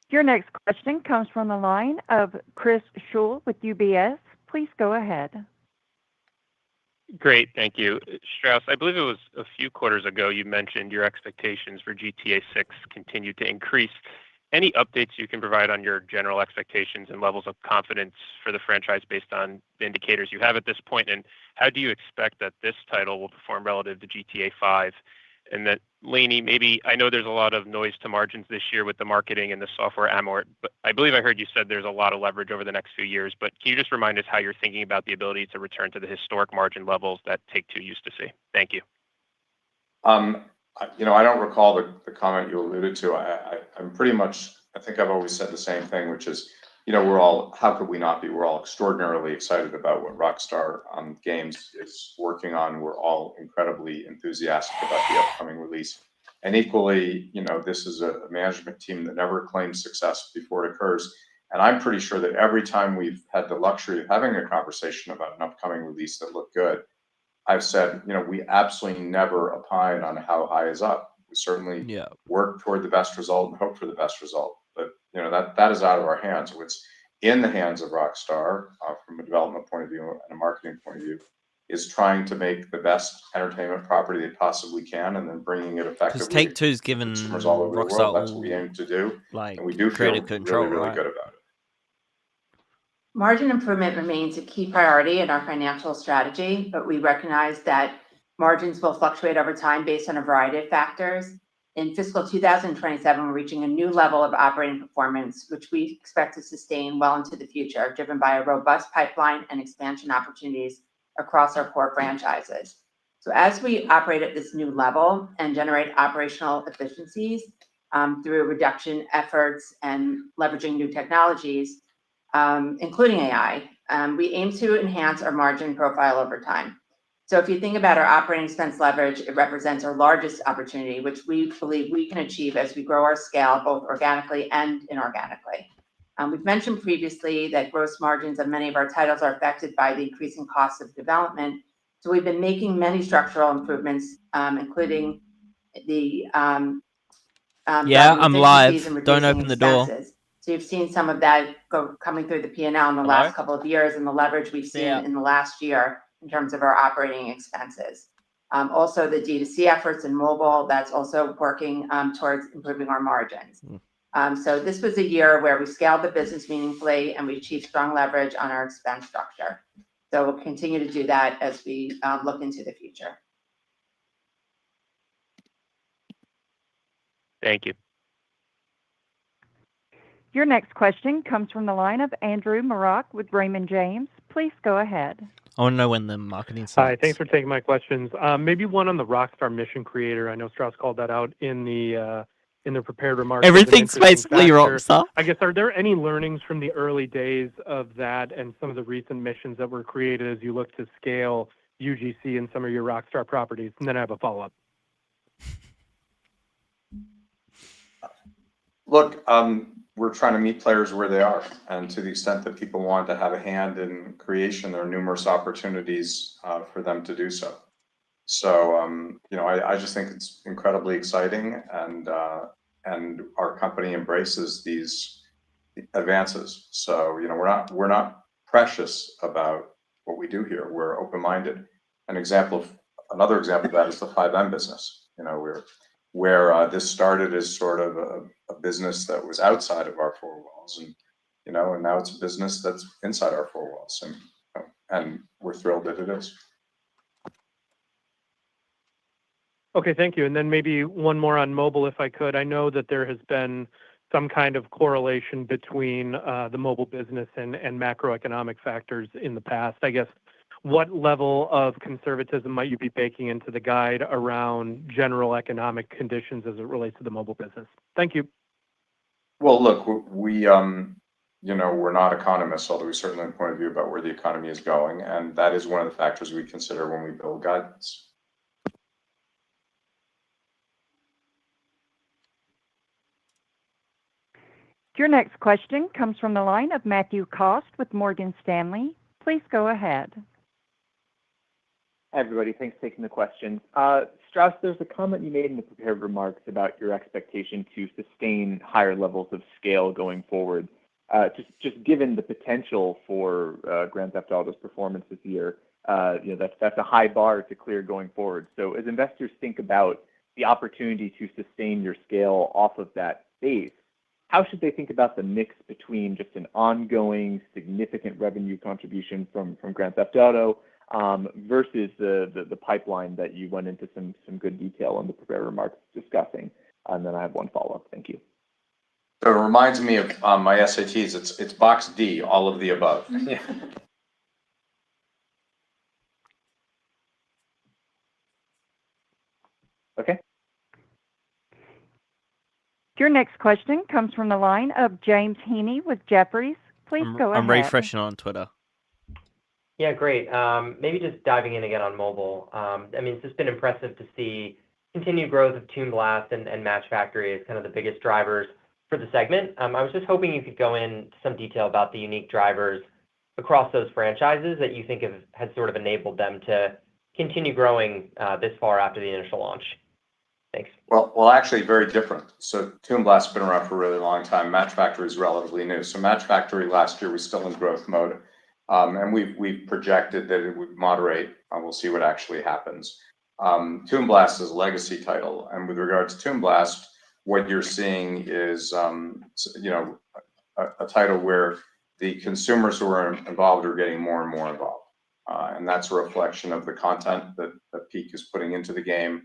Your next question comes from the line of Chris Schull with UBS. Please go ahead. Great, thank you. Strauss, I believe it was a few quarters ago you mentioned your expectations for GTA 6 continued to increase. any updates you can provide on your general expectations and levels of confidence for the franchise based on the indicators you have at this point? And how do you expect that this title will perform relative to GTA 5? And that, Laney, maybe I know there's a lot of noise to margins this year with the marketing and the software amort, but I believe I heard you said there's a lot of leverage over the next few years. But can you just remind us how you're thinking about the ability to return to the historic margin levels that Take-Two used to see? Thank you. I don't recall the comment you alluded to. I'm pretty much, I think I've always said the same thing, which is, how could we not be? We're all extraordinarily excited about what Rockstar Games is working on. We're all incredibly enthusiastic about the upcoming release. And equally, this is a management team that never claims success before it occurs. And I'm pretty sure that every time we've had the luxury of having a conversation about an upcoming release that looked good, I've said, we absolutely never opine on how high is up. We certainly work toward the best result and hope for the best result. But, that is out of our hands. What's in the hands of Rockstar, from a development point of view and a marketing point of view, is trying to make the best entertainment property they possibly can and then bringing it effectively. Because Take-Two's given consumers all over the world. That's what we aim to do. And we do feel creative control, really, really right? good about it. Margin improvement remains a key priority in our financial strategy, but we recognize that margins will fluctuate over time based on a variety of factors. In fiscal 2027, we're reaching a new level of operating performance, which we expect to sustain well into the future, driven by a robust pipeline and expansion opportunities across our core franchises. So as we operate at this new level and generate operational efficiencies through reduction efforts and leveraging new technologies, including AI, we aim to enhance our margin profile over time. So if you think about our operating expense leverage, it represents our largest opportunity, which we believe we can achieve as we grow our scale, both organically and inorganically. We've mentioned previously that gross margins of many of our titles are affected by the increasing costs of development. So we've been making many structural improvements, including the I'm live. Don't open the door. So you've seen some of that coming through the P&L in the last couple of years and the leverage we've seen in the last year in terms of our operating expenses. Also, the D2C efforts in mobile, that's also working towards improving our margins. So this was a year where we scaled the business meaningfully and we achieved strong leverage on our expense structure. So we'll continue to do that as we look into the future. Thank you. Your next question comes from the line of Andrew Maroc with Raymond James. Please go ahead. I want to know when the marketing starts. Hi, thanks for taking my questions. Maybe one on the Rockstar Mission Creator. I know Strauss called that out in the prepared remarks. Everything's basically Rockstar. I guess, are there any learnings from the early days of that and some of the recent missions that were created as you look to scale UGC and some of your Rockstar properties? And then I have a follow-up. Look, we're trying to meet players where they are, and to the extent that people want to have a hand in creation, there are numerous opportunities for them to do so. So, I just think it's incredibly exciting, and our company embraces these advances. So, we're not precious about what we do here. We're open-minded. Another example of that is the 5M business. Where this started as sort of a business that was outside of our four walls, and now it's a business that's inside our four walls, and we're thrilled that it is. Okay, thank you. And then maybe one more on mobile, if I could. I know that there has been some kind of correlation between the mobile business and macroeconomic factors in the past. I guess, what level of conservatism might you be baking into the guide around general economic conditions as it relates to the mobile business? Thank you. Well, look, we're not economists, although we certainly have a point of view about where the economy is going, and that is one of the factors we consider when we build guidance. Your next question comes from the line of Matthew Cost with Morgan Stanley. Please go ahead. Hi, everybody. Thanks for taking the question. Strauss, there's a comment you made in the prepared remarks about your expectation to sustain higher levels of scale going forward. Just given the potential for Grand Theft Auto's performance this year, that's a high bar to clear going forward. So as investors think about the opportunity to sustain your scale off of that base, how should they think about the mix between just an ongoing significant revenue contribution from Grand Theft Auto versus the pipeline that you went into some good detail on the prepared remarks discussing? And then I have one follow-up. Thank you. So it reminds me of my SATs. It's box D, all of the above. Yeah. Okay. Your next question comes from the line of James Heaney with Jefferies. Please go ahead. I'm refreshing on Twitter. Yeah, great. Maybe just diving in again on mobile. I mean, it's just been impressive to see continued growth of Toon Blast and Match Factory as kind of the biggest drivers for the segment. I was just hoping you could go into some detail about the unique drivers across those franchises that you think has sort of enabled them to continue growing this far after the initial launch. Thanks. Well, actually, very different. So Toon Blast has been around for a really long time. Match Factory is relatively new. So Match Factory last year was still in growth mode, and we've projected that it would moderate. We'll see what actually happens. Toon Blast is a legacy title, and with regard to Toon Blast, what you're seeing is a title where the consumers who are involved are getting more and more involved, and that's a reflection of the content that Peak is putting into the game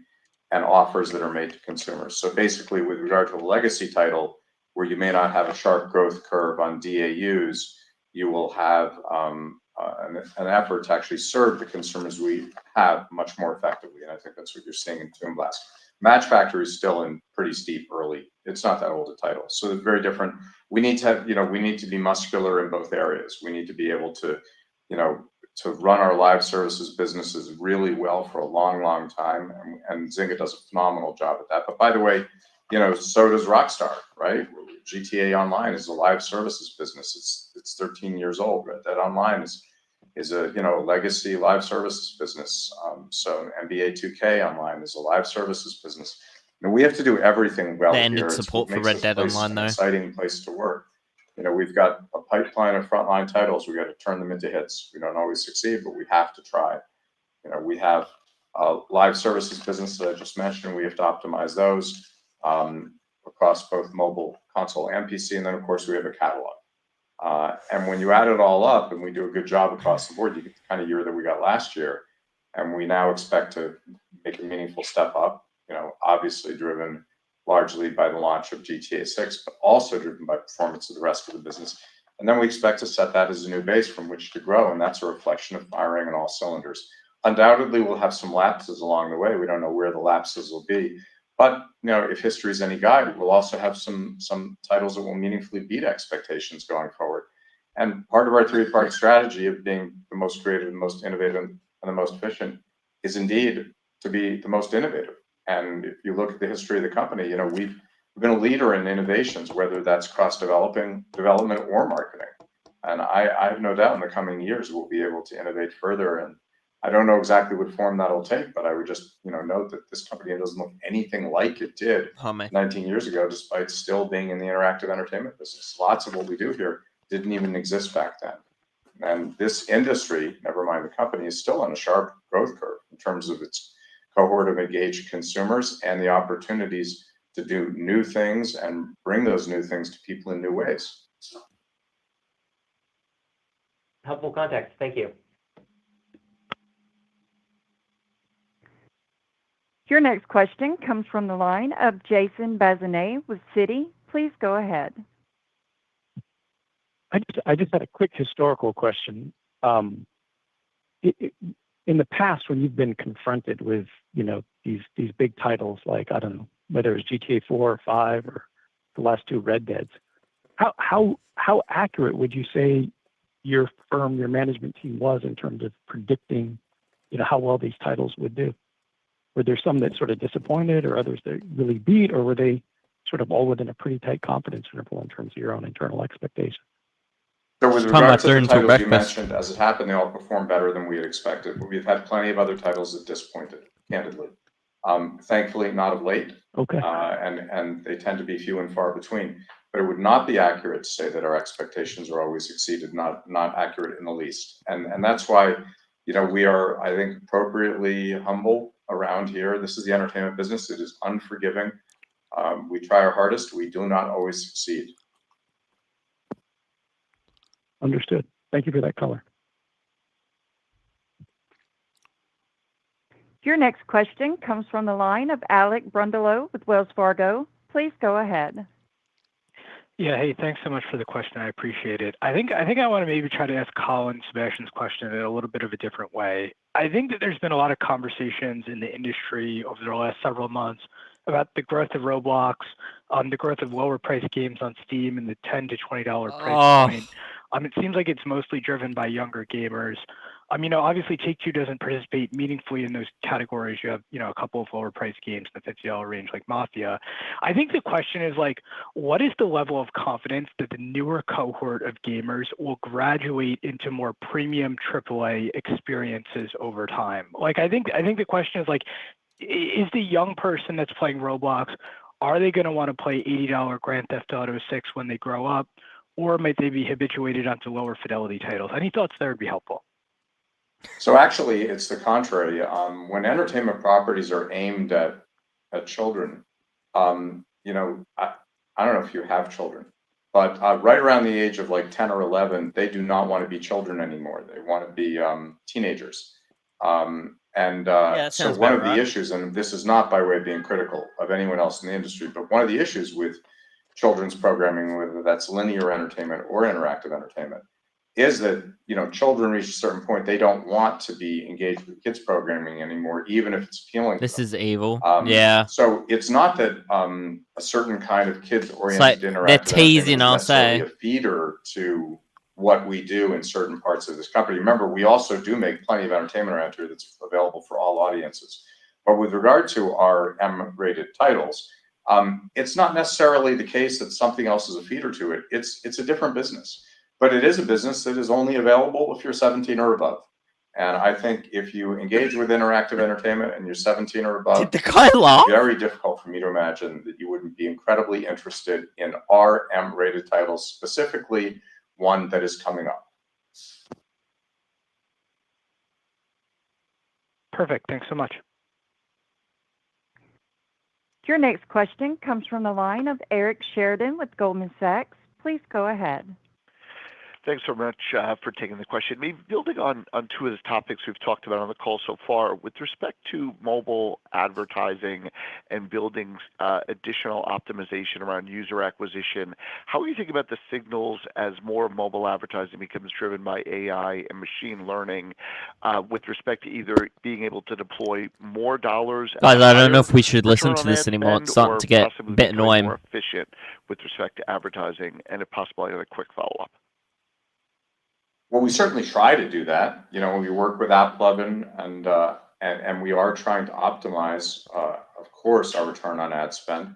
and offers that are made to consumers. So basically, with regard to a legacy title, where you may not have a sharp growth curve on DAUs, you will have an effort to actually serve the consumers we have much more effectively, and I think that's what you're seeing in Toon Blast. Match Factory is still in pretty steep early. It's not that old a title, so it's very different. We need to have, we need to be muscular in both areas. We need to be able to, to run our live services businesses really well for a long, long time, and Zynga does a phenomenal job at that. But by the way, so does Rockstar, right? GTA Online is a live services business. It's 13 years old. Red Dead Online is a legacy live services business. So NBA 2K Online is a live services business. And we have to do everything well. They ended support for Red Dead Online, though. An exciting place to work. We've got a pipeline of frontline titles. We got to turn them into hits. We don't always succeed, but we have to try. We have a live services business that I just mentioned. We have to optimize those across both mobile, console, and PC. And then, of course, we have a catalog. And when you add it all up and we do a good job across the board, you get the kind of year that we got last year. And we now expect to make a meaningful step up, obviously driven largely by the launch of GTA 6, but also driven by performance of the rest of the business. And then we expect to set that as a new base from which to grow, and that's a reflection of firing on all cylinders. Undoubtedly, we'll have some lapses along the way. We don't know where the lapses will be. But, if history is any guide, we'll also have some titles that will meaningfully beat expectations going forward. And part of our three-part strategy of being the most creative, the most innovative, and the most efficient is indeed to be the most innovative. And if you look at the history of the company, we've been a leader in innovations, whether that's development or marketing. And I have no doubt in the coming years we'll be able to innovate further. And I don't know exactly what form that'll take, but I would just note that this company doesn't look anything like it did 19 years ago, despite still being in the interactive entertainment business. Lots of what we do here didn't even exist back then. And this industry, never mind the company, is still on a sharp growth curve in terms of its cohort of engaged consumers and the opportunities to do new things and bring those new things to people in new ways. Helpful context. Thank you. Your next question comes from the line of Jason Bazinet with Citi. Please go ahead. I just had a quick historical question. In the past, when you've been confronted with, these big titles like, I don't know, whether it's GTA 4 or 5 or the last two Red Deads, how accurate would you say your firm, your management team was in terms of predicting, how well these titles would do? Were there some that sort of disappointed or others that really beat, or were they sort of all within a pretty tight confidence interval in terms of your own internal expectations? So with regard to the titles you mentioned, as it happened, they all performed better than we had expected. But we've had plenty of other titles that disappointed, candidly. Thankfully, not of late. Okay. And they tend to be few and far between. But it would not be accurate to say that our expectations are always exceeded. Not accurate in the least. And that's why, we are, I think, appropriately humble around here. This is the entertainment business. It is unforgiving. We try our hardest. We do not always succeed. Understood. Thank you for that color. Your next question comes from the line of Alec Brundolo with Wells Fargo. Please go ahead. Yeah, hey, thanks so much for the question. I appreciate it. I think I want to maybe try to ask Colin Sebastian's question in a little bit of a different way. I think that there's been a lot of conversations in the industry over the last several months about the growth of Roblox, the growth of lower priced games on Steam and the $10 to $20 price point. It seems like it's mostly driven by younger gamers. Obviously Take-Two doesn't participate meaningfully in those categories. You have, a couple of lower priced games in the $50 range like Mafia. I think the question is what is the level of confidence that the newer cohort of gamers will graduate into more premium AAA experiences over time? I think the question is the young person that's playing Roblox, are they going to want to play $80 Grand Theft Auto 6 when they grow up? Or might they be habituated onto lower fidelity titles? Any thoughts there would be helpful. So actually, it's the contrary. When entertainment properties are aimed at children, I don't know if you have children, but right around the age of 10 or 11, they do not want to be children anymore. They want to be teenagers. So one of the issues, and this is not by way of being critical of anyone else in the industry, but one of the issues with children's programming, whether that's linear entertainment or interactive entertainment, is that children reach a certain point, they don't want to be engaged with kids programming anymore, even if it's appealing. This is evil. So it's not that a certain kind of kids-oriented interactive they're teasing entertainment is necessarily us, a feeder to what we do in certain parts of this company. Remember, we also do make plenty of entertainment around here that's available for all audiences. But with regard to our M-rated titles, it's not necessarily the case that something else is a feeder to it. It's a different business. But it is a business that is only available if you're 17 or above. And I think if you engage with interactive entertainment and you're 17 or above, the guy laugh? It's very difficult for me to imagine that you wouldn't be incredibly interested in our M-rated titles, specifically one that is coming up. Perfect. Thanks so much. Your next question comes from the line of Eric Sheridan with Goldman Sachs. Please go ahead. Thanks so much for taking the question. Maybe building on two of the topics we've talked about on the call so far, with respect to mobile advertising and building additional optimization around user acquisition, how are you thinking about the signals as more mobile advertising becomes driven by AI and machine learning with respect to either being able to deploy more dollars? Guys, I don't know if we should listen to this anymore. It's starting to get a bit annoying. More efficient with respect to advertising, and if possible, I have a quick follow-up. Well, we certainly try to do that. We work with AppLovin, and we are trying to optimize, of course, our return on ad spend.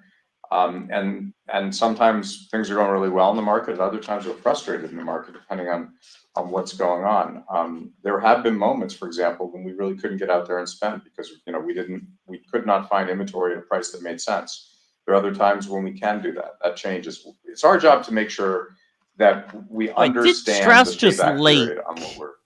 And sometimes things are going really well in the market. At other times, we're frustrated in the market, depending on what's going on. There have been moments, for example, when we really couldn't get out there and spend because we could not find inventory at a price that made sense. There are other times when we can do that. That changes. It's our job to make sure that we understand. Did Strauss just leak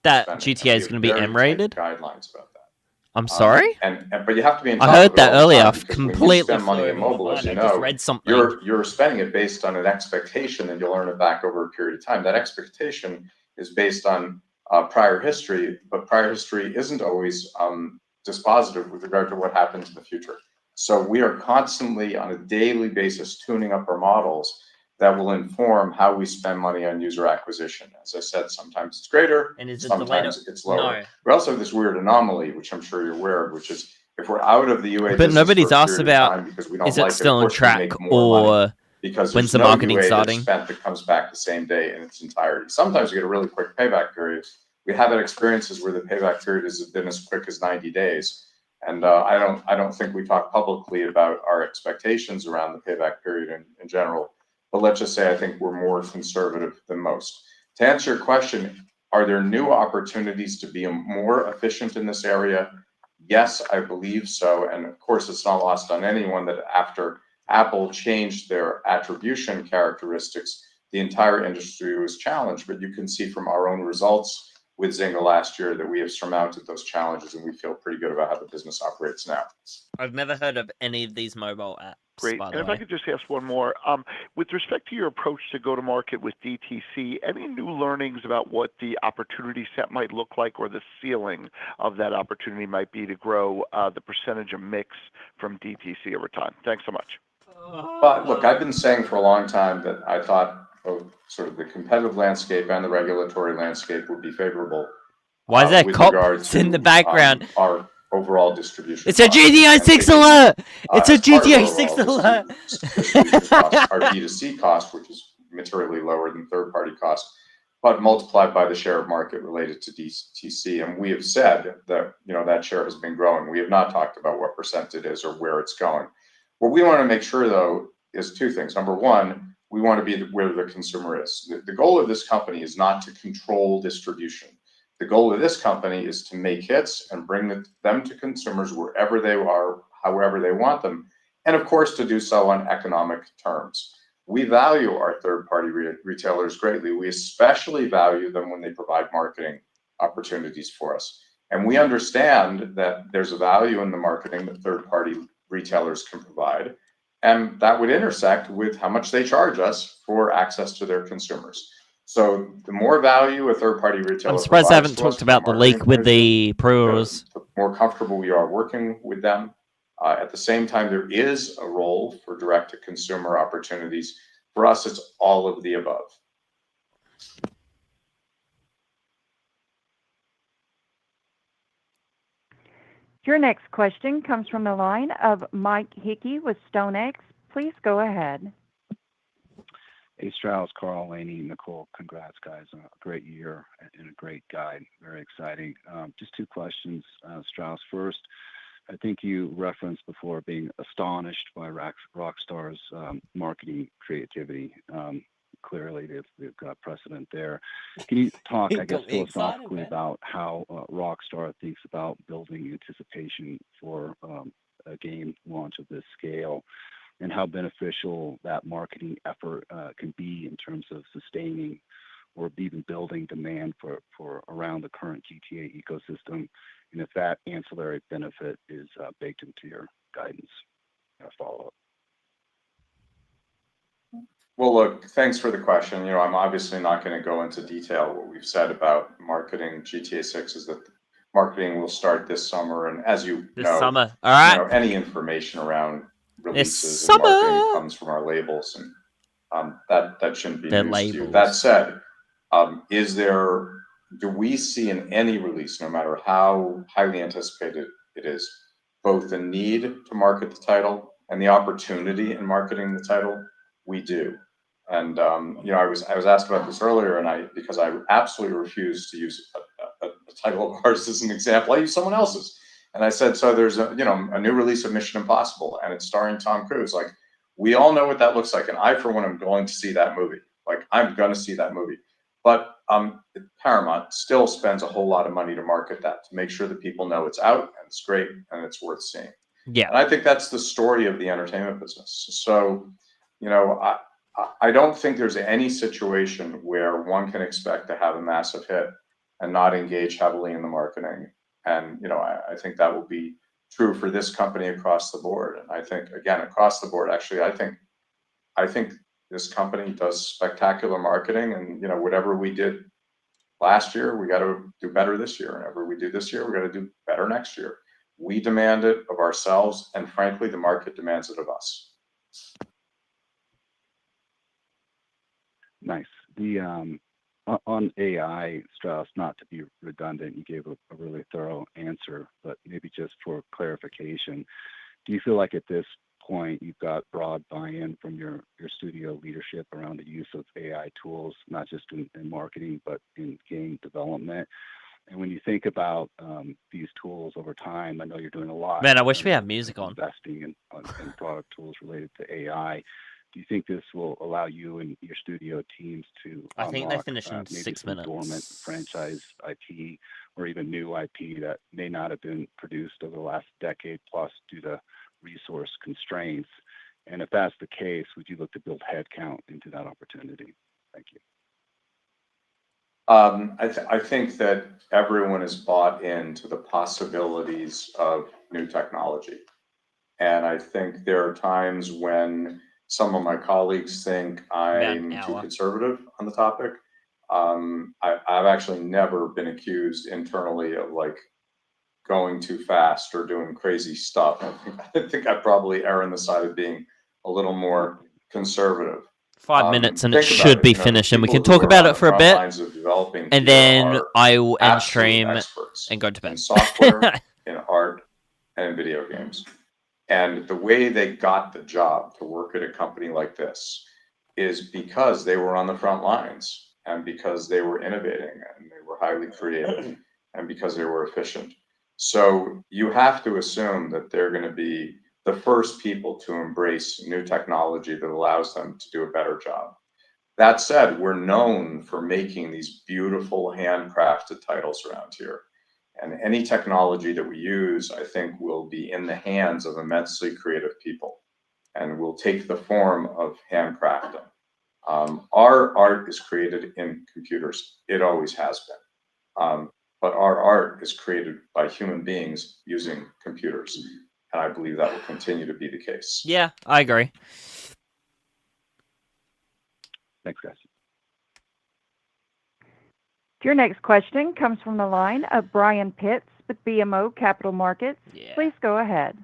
that GTA is going to be M-rated? Guidelines about that. I'm sorry. But you have to be. I heard that earlier. I've completely spend money in mobile, as you know. Just read something. You're spending it based on an expectation, and you'll earn it back over a period of time. That expectation is based on prior history, but prior history isn't always dispositive with regard to what happens in the future. So we are constantly, on a daily basis, tuning up our models that will inform how we spend money on user acquisition. As I said, sometimes it's greater, sometimes it's lower. No. We also have this weird anomaly, which I'm sure you're aware of, which is if we're out of the UA but nobody's asked about is it still on track or when's the marketing starting? Spent that comes back the same day in its entirety. Sometimes you get a really quick payback period. We have had experiences where the payback period has been as quick as 90 days. And I don't think we talk publicly about our expectations around the payback period in general. But let's just say I think we're more conservative than most. To answer your question, are there new opportunities to be more efficient in this area? Yes, I believe so. And of course, it's not lost on anyone that after Apple changed their attribution characteristics, the entire industry was challenged. But you can see from our own results with Zynga last year that we have surmounted those challenges, and we feel pretty good about how the business operates now. I've never heard of any of these mobile Great. by And the if I way. could just ask one more, with respect to your approach to go to market with DTC, any new learnings about what the opportunity set might look like or the ceiling of that opportunity might be to grow the percentage of mix from DTC over time? Thanks so much. But look, I've been saying for a long time that I thought both sort of the competitive landscape and the regulatory landscape would be favorable. Why is there with cops regard to in the background? Our overall distribution. It's a costs GTA and 6 taking, alert! It's a as part of GTA our 6 overall alert! distribution costs, our D2C cost, which is materially lower than third-party costs, but multiplied by the share of market related to DTC. And we have said that that share has been growing. We have not talked about what percent it is or where it's going. What we want to make sure, though, is two things. Number one, we want to be where the consumer is. The goal of this company is not to control distribution. The goal of this company is to make hits and bring them to consumers wherever they are, however they want them, and of course to do so on economic terms. We value our third-party retailers greatly. We especially value them when they provide marketing opportunities for us. And we understand that there's a value in the marketing that third-party retailers can provide, and that would intersect with how much they charge us for access to their consumers. So the more value a third-party retailer I'm surprised I haven't provides talked about the leak with the pre-orders. the more comfortable we are working with them. At the same time, there is a role for direct-to-consumer opportunities. For us, it's all of the above. Your next question comes from the line of Mike Hickey with StoneX. Please go ahead. Hey, Strauss, Carl, Laney, Nicole, congrats, guys. A great year and a great guide. Very exciting. Just two questions, Strauss. First, I think you referenced before being astonished by Rockstar's marketing creativity. Clearly, they've got precedent there. Can you talk, I guess, philosophically about how Rockstar thinks about building anticipation for a game launch of this scale, and how beneficial that marketing effort can be in terms of sustaining or even building demand for around the current GTA ecosystem, and if that ancillary benefit is baked into your guidance? Follow up. Well, look, thanks for the question. I'm obviously not going to go into detail. What we've said about marketing GTA 6 is that marketing will start this summer, and as you know, summer. All right. Any information around releases and marketing comes from our labels, and that shouldn't be news to you. That said, do we see in any release, no matter how highly anticipated it is, both the need to market the title and the opportunity in marketing the title? We do. And I was asked about this earlier, and because I absolutely refuse to use a title of ours as an example, I use someone else's. And I said, so there's a new release of Mission Impossible, and it's starring Tom Cruise. Like, we all know what that looks like, and I, for one, am going to see that movie. Like, I'm going to see that movie. But Paramount still spends a whole lot of money to market that, to make sure that people know it's out and it's great and it's worth seeing. Yeah. And I think that's the story of the entertainment business. So, I don't think there's any situation where one can expect to have a massive hit and not engage heavily in the marketing. And, I think that will be true for this company across the board. And I think, again, across the board, actually, I think this company does spectacular marketing, and, whatever we did last year, we got to do better this year. Whatever we do this year, we got to do better next year. We demand it of ourselves, and frankly, the market demands it of us. Nice. The on AI, Strauss, not to be redundant, you gave a really thorough answer, but maybe just for clarification, do you feel like at this point you've got broad buy-in from your studio leadership around the use of AI tools, not just in marketing, but in game development? And when you think about these tools over time, I know you're doing a lot. Man, I wish we had music on. Investing in product tools related to AI. Do you think this will allow you and your studio teams to I think they unlock, finish in maybe 6 some minutes. dormant franchise IP or even new IP that may not have been produced over the last decade plus due to resource constraints? And if that's the case, would you look to build headcount into that opportunity? Thank you. I think that everyone is bought into the possibilities of new technology. And I think there are times when some of my colleagues think I'm too conservative on the topic. I've actually never been accused internally of like going too fast or doing crazy stuff. I think I probably err on the side of being a little more conservative. 5 minutes and it should be finished, and we can talk about it for a bit, and then I will end stream and go to bed. In software, in art, and in video games. And the way they got the job to work at a company like this is because they were on the front lines, and because they were innovating, and they were highly creative, and because they were efficient. So you have to assume that they're going to be the first people to embrace new technology that allows them to do a better job. That said, we're known for making these beautiful handcrafted titles around here. And any technology that we use, I think, will be in the hands of immensely creative people and will take the form of handcrafting. Our art is created in computers. It always has been. But our art is created by human beings using computers. And I believe that will continue to be the case. Yeah, I agree. Thanks, guys. Your next question comes from the line of Brian Pitts with BMO Capital Markets. Please go ahead.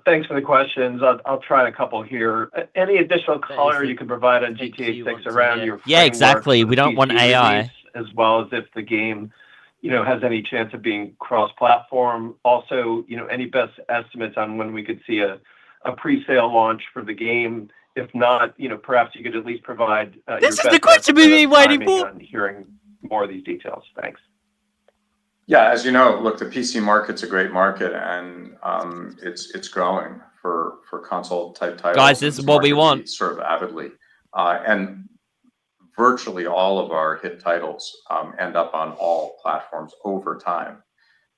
Thanks for the questions. I'll try a couple here. Any additional color you can provide on GTA 6 around your Yeah, exactly. We don't want AI. Release, as well as if the game, has any chance of being cross-platform. Also, any best estimates on when we could see a pre-sale launch for the game. If not, perhaps you could at least provide this is the question we've been waiting for. On hearing more of these details. Thanks. Yeah, as you know, look, the PC market's a great market, and it's growing for console type titles. Guys, this is what we want. Sort of avidly, and virtually all of our hit titles end up on all platforms over time.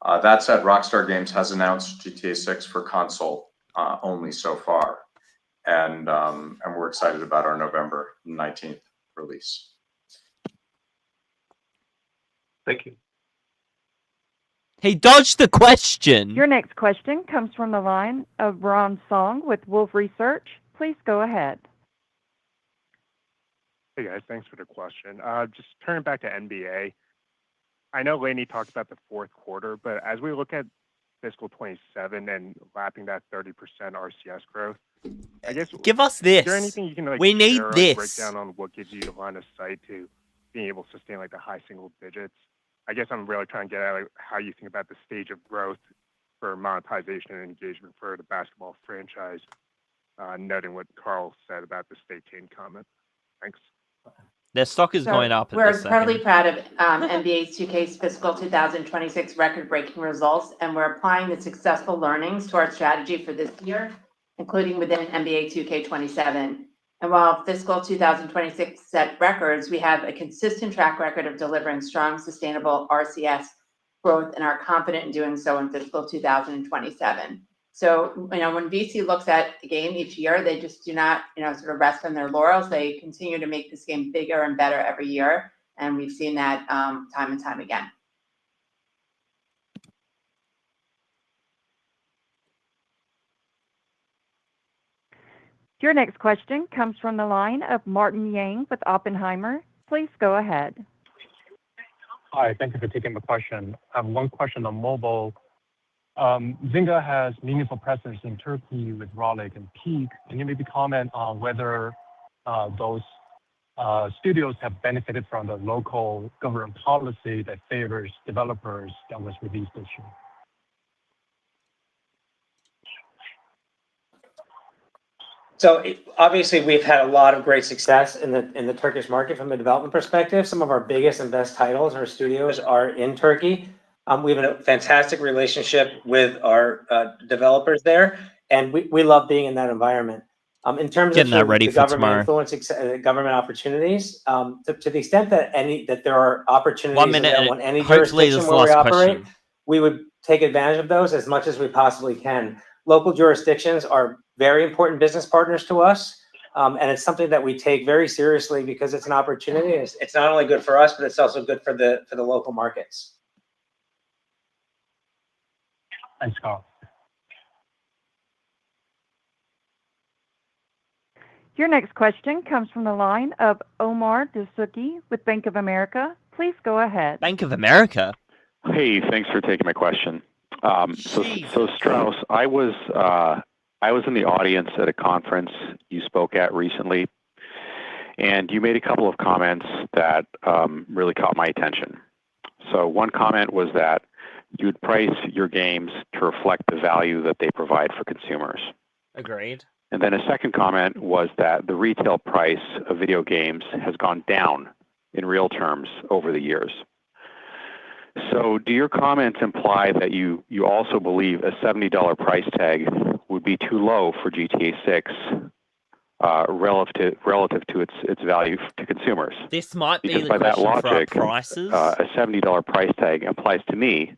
That said, Rockstar Games has announced GTA 6 for console only so far, and we're excited about our November 19th release. Thank you. He dodged the question. Your next question comes from the line of Ron Song with Wolfe Research. Please go ahead. Hey guys, thanks for the question. Just turning back to NBA. I know Laney talked about the fourth quarter, but as we look at fiscal 27 and lapping that 30% RCS growth, I guess give us this. Is there anything you can we need share, this. Break down on what gives you the line of sight to being able to sustain the high single digits? I guess I'm really trying to get at how you think about the stage of growth for monetization and engagement for the basketball franchise, noting what Karl said about the Stay Tuned comment. Thanks. Their stock is going up. We're incredibly proud of NBA 2K's fiscal 2026 record-breaking results, and we're applying the successful learnings to our strategy for this year, including within NBA 2K27. And while fiscal 2026 set records, we have a consistent track record of delivering strong, sustainable RCS growth, and are confident in doing so in fiscal 2027. So, when VC looks at the game each year, they just do not, sort of rest on their laurels. They continue to make this game bigger and better every year. And we've seen that time and time again. Your next question comes from the line of Martin Yang with Oppenheimer. Please go ahead. Hi, thank you for taking the question. I have one question on mobile. Zynga has meaningful presence in Turkey with Rollic and Peak. Can you maybe comment on whether those studios have benefited from the local government policy that favors developers that was released this year? So obviously we've had a lot of great success in the Turkish market from a development perspective. Some of our biggest and best titles, our studios, are in Turkey. We have a fantastic relationship with our developers there, and we love being in that environment. In terms of the government influence, government opportunities, to the extent that there are opportunities in any jurisdiction where we operate, we would take advantage of those as much as we possibly can. Local jurisdictions are very important business partners to us, and it's something that we take very seriously because it's an opportunity. It's not only good for us, but it's also good for the local markets. Thanks, Karl. Your next question comes from the line of Omar Dessouky with Bank of America. Please go ahead. Bank of America? Hey, thanks for taking my question. So Strauss, I was in the audience at a conference you spoke at recently, and you made a couple of comments that really caught my attention. So one comment was that you'd price your games to reflect the value that they provide for consumers. Agreed. And then a second comment was that the retail price of video games has gone down in real terms over the years. So do your comments imply that you also believe a $70 price tag would be too low for GTA 6 relative to its value to consumers? This might be Because the by that question for our logic, prices. a $70 price tag implies to me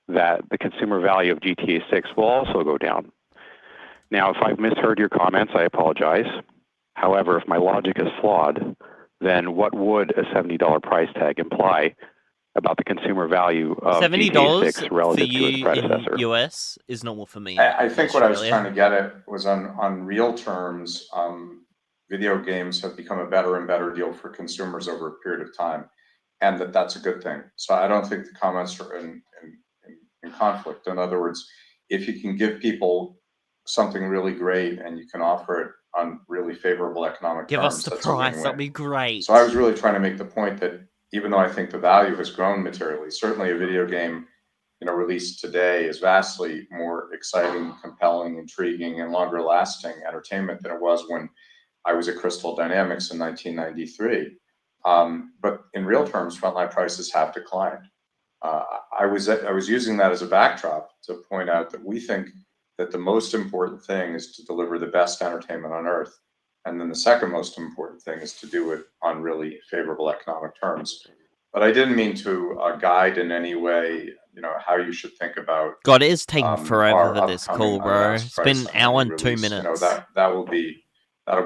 that the consumer value of GTA 6 will also go down. Now, if I've misheard your comments, I apologize. However, if my logic is flawed, then what would a $70 price tag imply about the consumer value of GTA 6 relative to its predecessor? In US is normal for me. I think what I was trying to get at was on real terms, video games have become a better and better deal for consumers over a period of time, and that's a good thing. So I don't think the comments are in conflict. In other words, if you can give people something really great and you can offer it on really favorable economic Give terms, us the that's price, a win-win. that'd be great. So I was really trying to make the point that even though I think the value has grown materially, certainly a video game, released today is vastly more exciting, compelling, intriguing, and longer-lasting entertainment than it was when I was at Crystal Dynamics in 1993. But in real terms, frontline prices have declined. I was using that as a backdrop to point out that we think that the most important thing is to deliver the best entertainment on earth. And then the second most important thing is to do it on really favorable economic terms. But I didn't mean to guide in any way, how you should think about. God, it is taking forever for this call, bro. It's been an hour and 2 minutes. That'll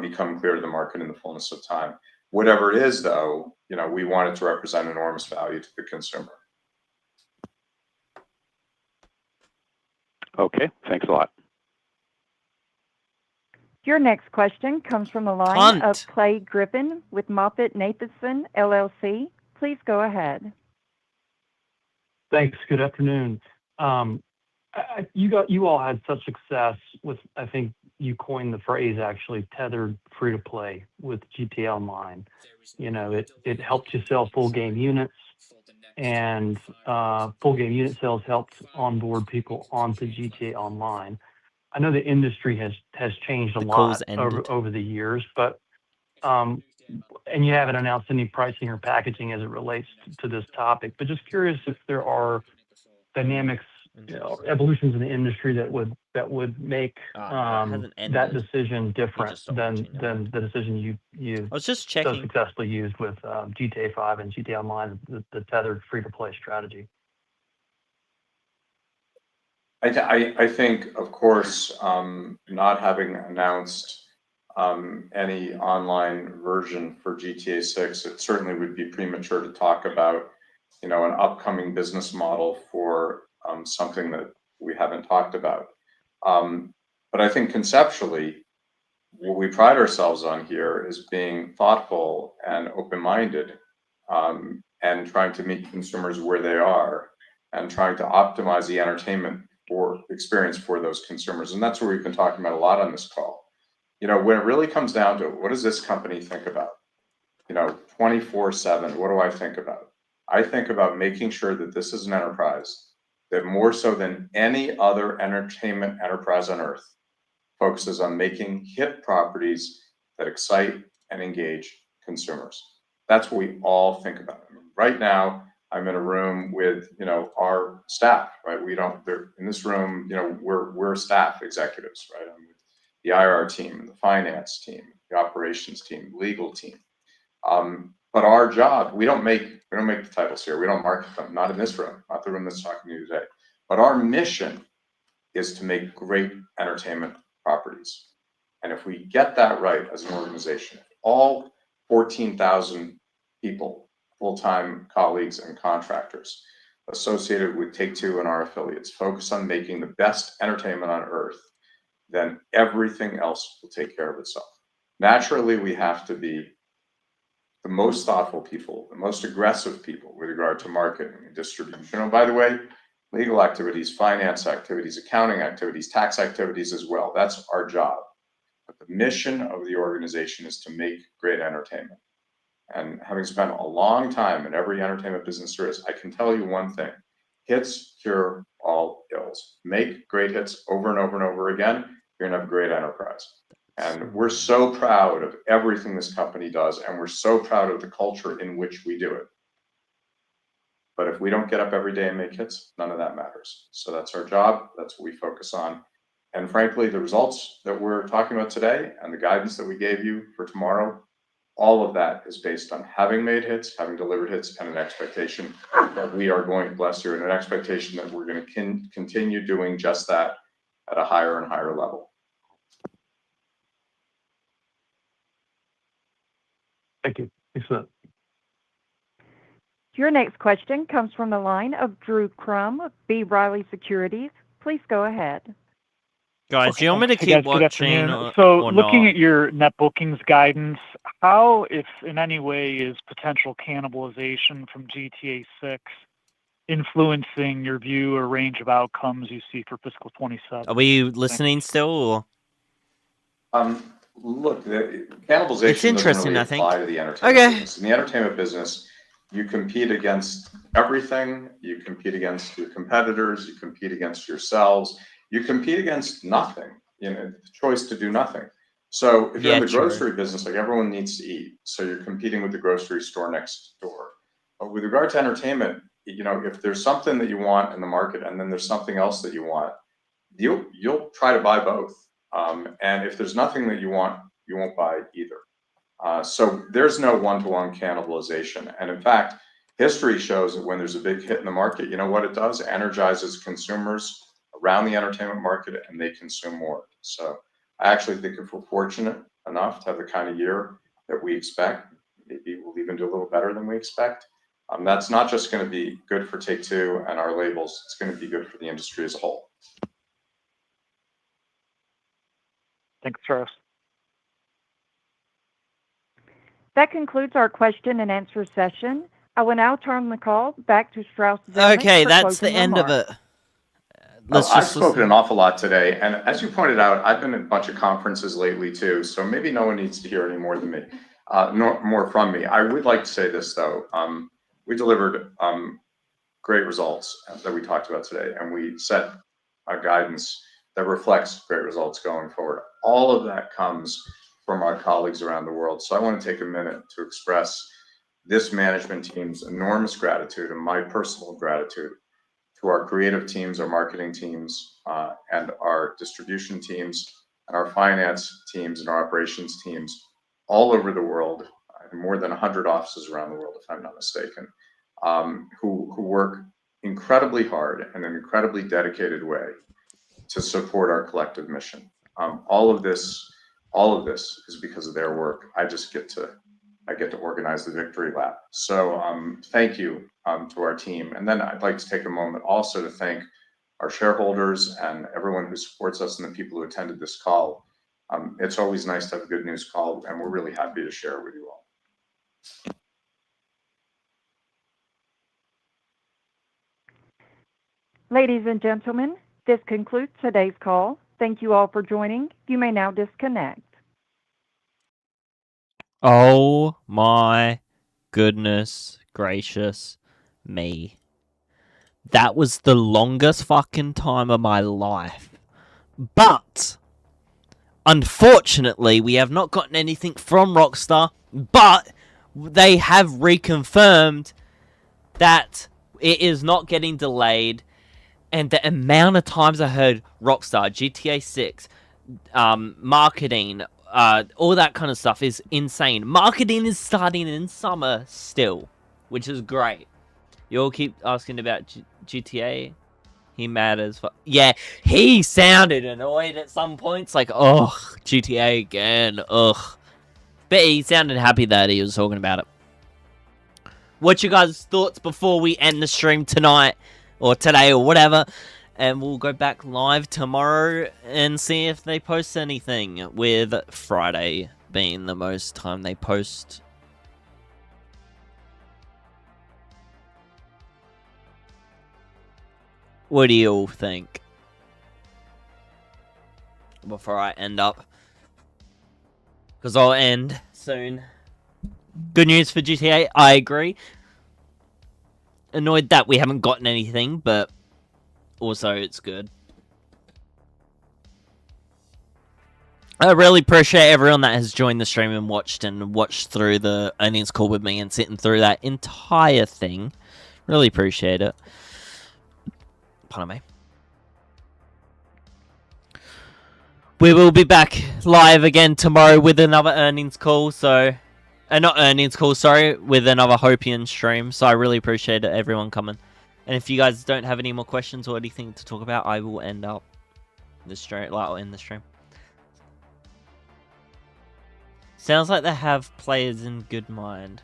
become clear to the market in the fullness of time. Whatever it is, though, we want it to represent enormous value to the consumer. Okay, thanks a lot. Your next question comes from the line of Clay Griffin with MoffettNathanson LLC. Please go ahead. Thanks. Good afternoon. You all had such success with, I think you coined the phrase actually, tethered free to play with GTA Online. It helped you sell full game units, and full game unit sales helped onboard people onto GTA Online. I know the industry has changed a lot over the years, but and you haven't announced any pricing or packaging as it relates to this topic. But just curious if there are dynamics, evolutions in the industry that would make that decision different than the decision you I was just checking. so successfully used with GTA 5 and GTA Online, the tethered free to play strategy. I think, of course, not having announced any online version for GTA 6, it certainly would be premature to talk about, an upcoming business model for something that we haven't talked about. But I think conceptually, what we pride ourselves on here is being thoughtful and open-minded, and trying to meet consumers where they are, and trying to optimize the entertainment or experience for those consumers. And that's what we've been talking about a lot on this call. When it really comes down to it, what does this company think about? 24/7, what do I think about? I think about making sure that this is an enterprise that more so than any other entertainment enterprise on earth focuses on making hit properties that excite and engage consumers. That's what we all think about. Right now, I'm in a room with, our staff, right? They're in this room, we're staff executives, right? I'm with the IR team, the finance team, the operations team, legal team. But our job, we don't make the titles here. We don't market them, not in this room, not the room that's talking to you today. But our mission is to make great entertainment properties. And if we get that right as an organization, all 14,000 people, full-time colleagues and contractors associated with Take-Two and our affiliates focus on making the best entertainment on earth, then everything else will take care of itself. Naturally, we have to be the most thoughtful people, the most aggressive people with regard to marketing and distribution. And by the way, legal activities, finance activities, accounting activities, tax activities as well. That's our job. But the mission of the organization is to make great entertainment. And having spent a long time in every entertainment business there is, I can tell you one thing: hits cure all ills. Make great hits over and over and over again, you're gonna have a great enterprise. And we're so proud of everything this company does, and we're so proud of the culture in which we do it. But if we don't get up every day and make hits, none of that matters. So that's our job. That's what we focus on. And frankly, the results that we're talking about today and the guidance that we gave you for tomorrow, all of that is based on having made hits, having delivered hits, and an expectation that we are going to bless you, and an expectation that we're going to continue doing just that at a higher and higher level. Thank you. Thanks for that. Your next question comes from the line of Drew Crum of B. Riley Securities. Please go ahead. Guys, do you want me to keep watching So or looking not? at your net bookings guidance, how, if in any way, is potential cannibalization from GTA 6 influencing your view or range of outcomes you see for fiscal 27? Are we listening still? Or? Look, the cannibalization It's interesting, doesn't really I think. apply to the entertainment Okay. business. In the entertainment business, you compete against everything. You compete against your competitors. You compete against yourselves. You compete against nothing. You know, the choice to do nothing. So if you're in the grocery business, like, everyone needs to eat. So you're competing with the grocery store next door. But with regard to entertainment, you know, if there's something that you want in the market and then there's something else that you want, you'll try to buy both. And if there's nothing that you want, you won't buy either. So there's no one-to-one cannibalization. And in fact, history shows that when there's a big hit in the market, you know what it does? It energizes consumers around the entertainment market, and they consume more. So I actually think if we're fortunate enough to have the kind of year that we expect, maybe we'll even do a little better than we expect. That's not just going to be good for Take-Two and our labels. It's going to be good for the industry as a whole. Thanks, Strauss. That concludes our question and answer session. I will now turn the call back to Strauss Zelnick Okay, for that's the closing end of remarks. it. I've spoken an awful lot today, and as you pointed out, I've been at a bunch of conferences lately too, so maybe no one needs to hear any more than me, more from me. I would like to say this though: we delivered great results that we talked about today, and we set a guidance that reflects great results going forward. All of that comes from our colleagues around the world. So I want to take a minute to express this management team's enormous gratitude and my personal gratitude to our creative teams, our marketing teams, and our distribution teams, and our finance teams and our operations teams all over the world, more than 100 offices around the world, if I'm not mistaken, who work incredibly hard in an incredibly dedicated way to support our collective mission. All of this is because of their work. I get to organize the victory lap. So thank you to our team. And then I'd like to take a moment also to thank our shareholders and everyone who supports us and the people who attended this call. It's always nice to have a good news call, and we're really happy to share it with you all. Ladies and gentlemen, this concludes today's call. Thank you all for joining. You may now disconnect. Oh my goodness gracious me. That was the longest fucking time of my life. But unfortunately, we have not gotten anything from Rockstar, but they have reconfirmed that it is not getting delayed. And the amount of times I heard Rockstar, GTA 6, marketing, all that kind of stuff is insane. Marketing is starting in summer still, which is great. You all keep asking about GTA. He mad as fuck. Yeah, he sounded annoyed at some points, like, ugh, GTA again, ugh. But he sounded happy that he was talking about it. What's your guys' thoughts before we end the stream tonight, or today, or whatever? And we'll go back live tomorrow and see if they post anything with Friday being the most time they post. What do you all think? Before I end up. Because I'll end soon. Good news for GTA, I agree. Annoyed that we haven't gotten anything, but also it's good. I really appreciate everyone that has joined the stream and watched through the earnings call with me and sitting through that entire thing. Really appreciate it. Pardon me. We will be back live again tomorrow with another earnings call, so... not earnings call, sorry, with another Hopian stream, so I really appreciate it, everyone coming. And if you guys don't have any more questions or anything to talk about, I will end up the stream, I'll end the stream. Sounds like they have players in good mind.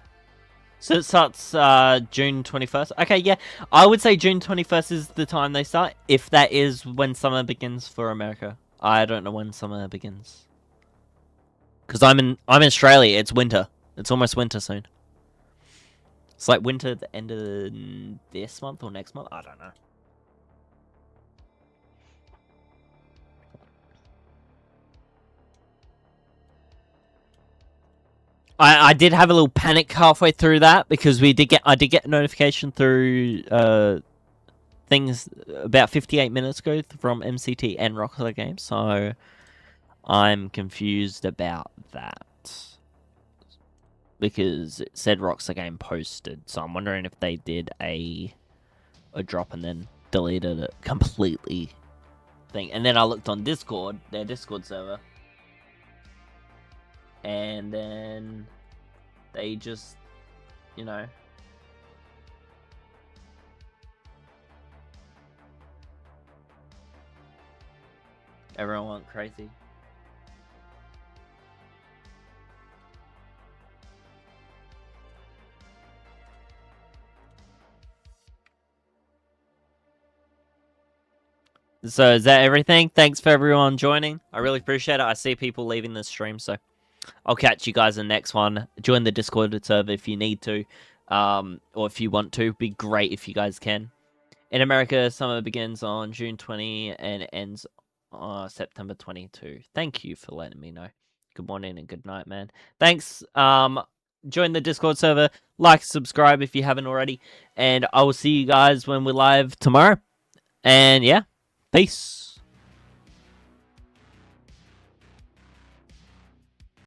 So it starts June 21st. Okay, yeah. I would say June 21st is the time they start, if that is when summer begins for America. I don't know when summer begins. Because I'm in Australia, it's winter. It's almost winter soon. It's like winter at the end of this month or next month? I don't know. I did have a little panic halfway through that because I did get a notification through things about 58 minutes ago from MCT and Rockstar Games, so I'm confused about that because it said Rockstar Game posted, so I'm wondering if they did a drop and then deleted it completely thing. And then I looked on Discord, their Discord server. And then they just, you know, everyone went crazy. So is that everything? Thanks for everyone joining. I really appreciate it. I see people leaving the stream, so I'll catch you guys in the next one. Join the Discord server if you need to, or if you want to. It'd be great if you guys can. In America, summer begins on June 20 and ends on September 22. Thank you for letting me know. Good morning and good night, man. Thanks. Join the Discord server. Like, subscribe if you haven't already. And I will see you guys when we're live tomorrow. And yeah, peace.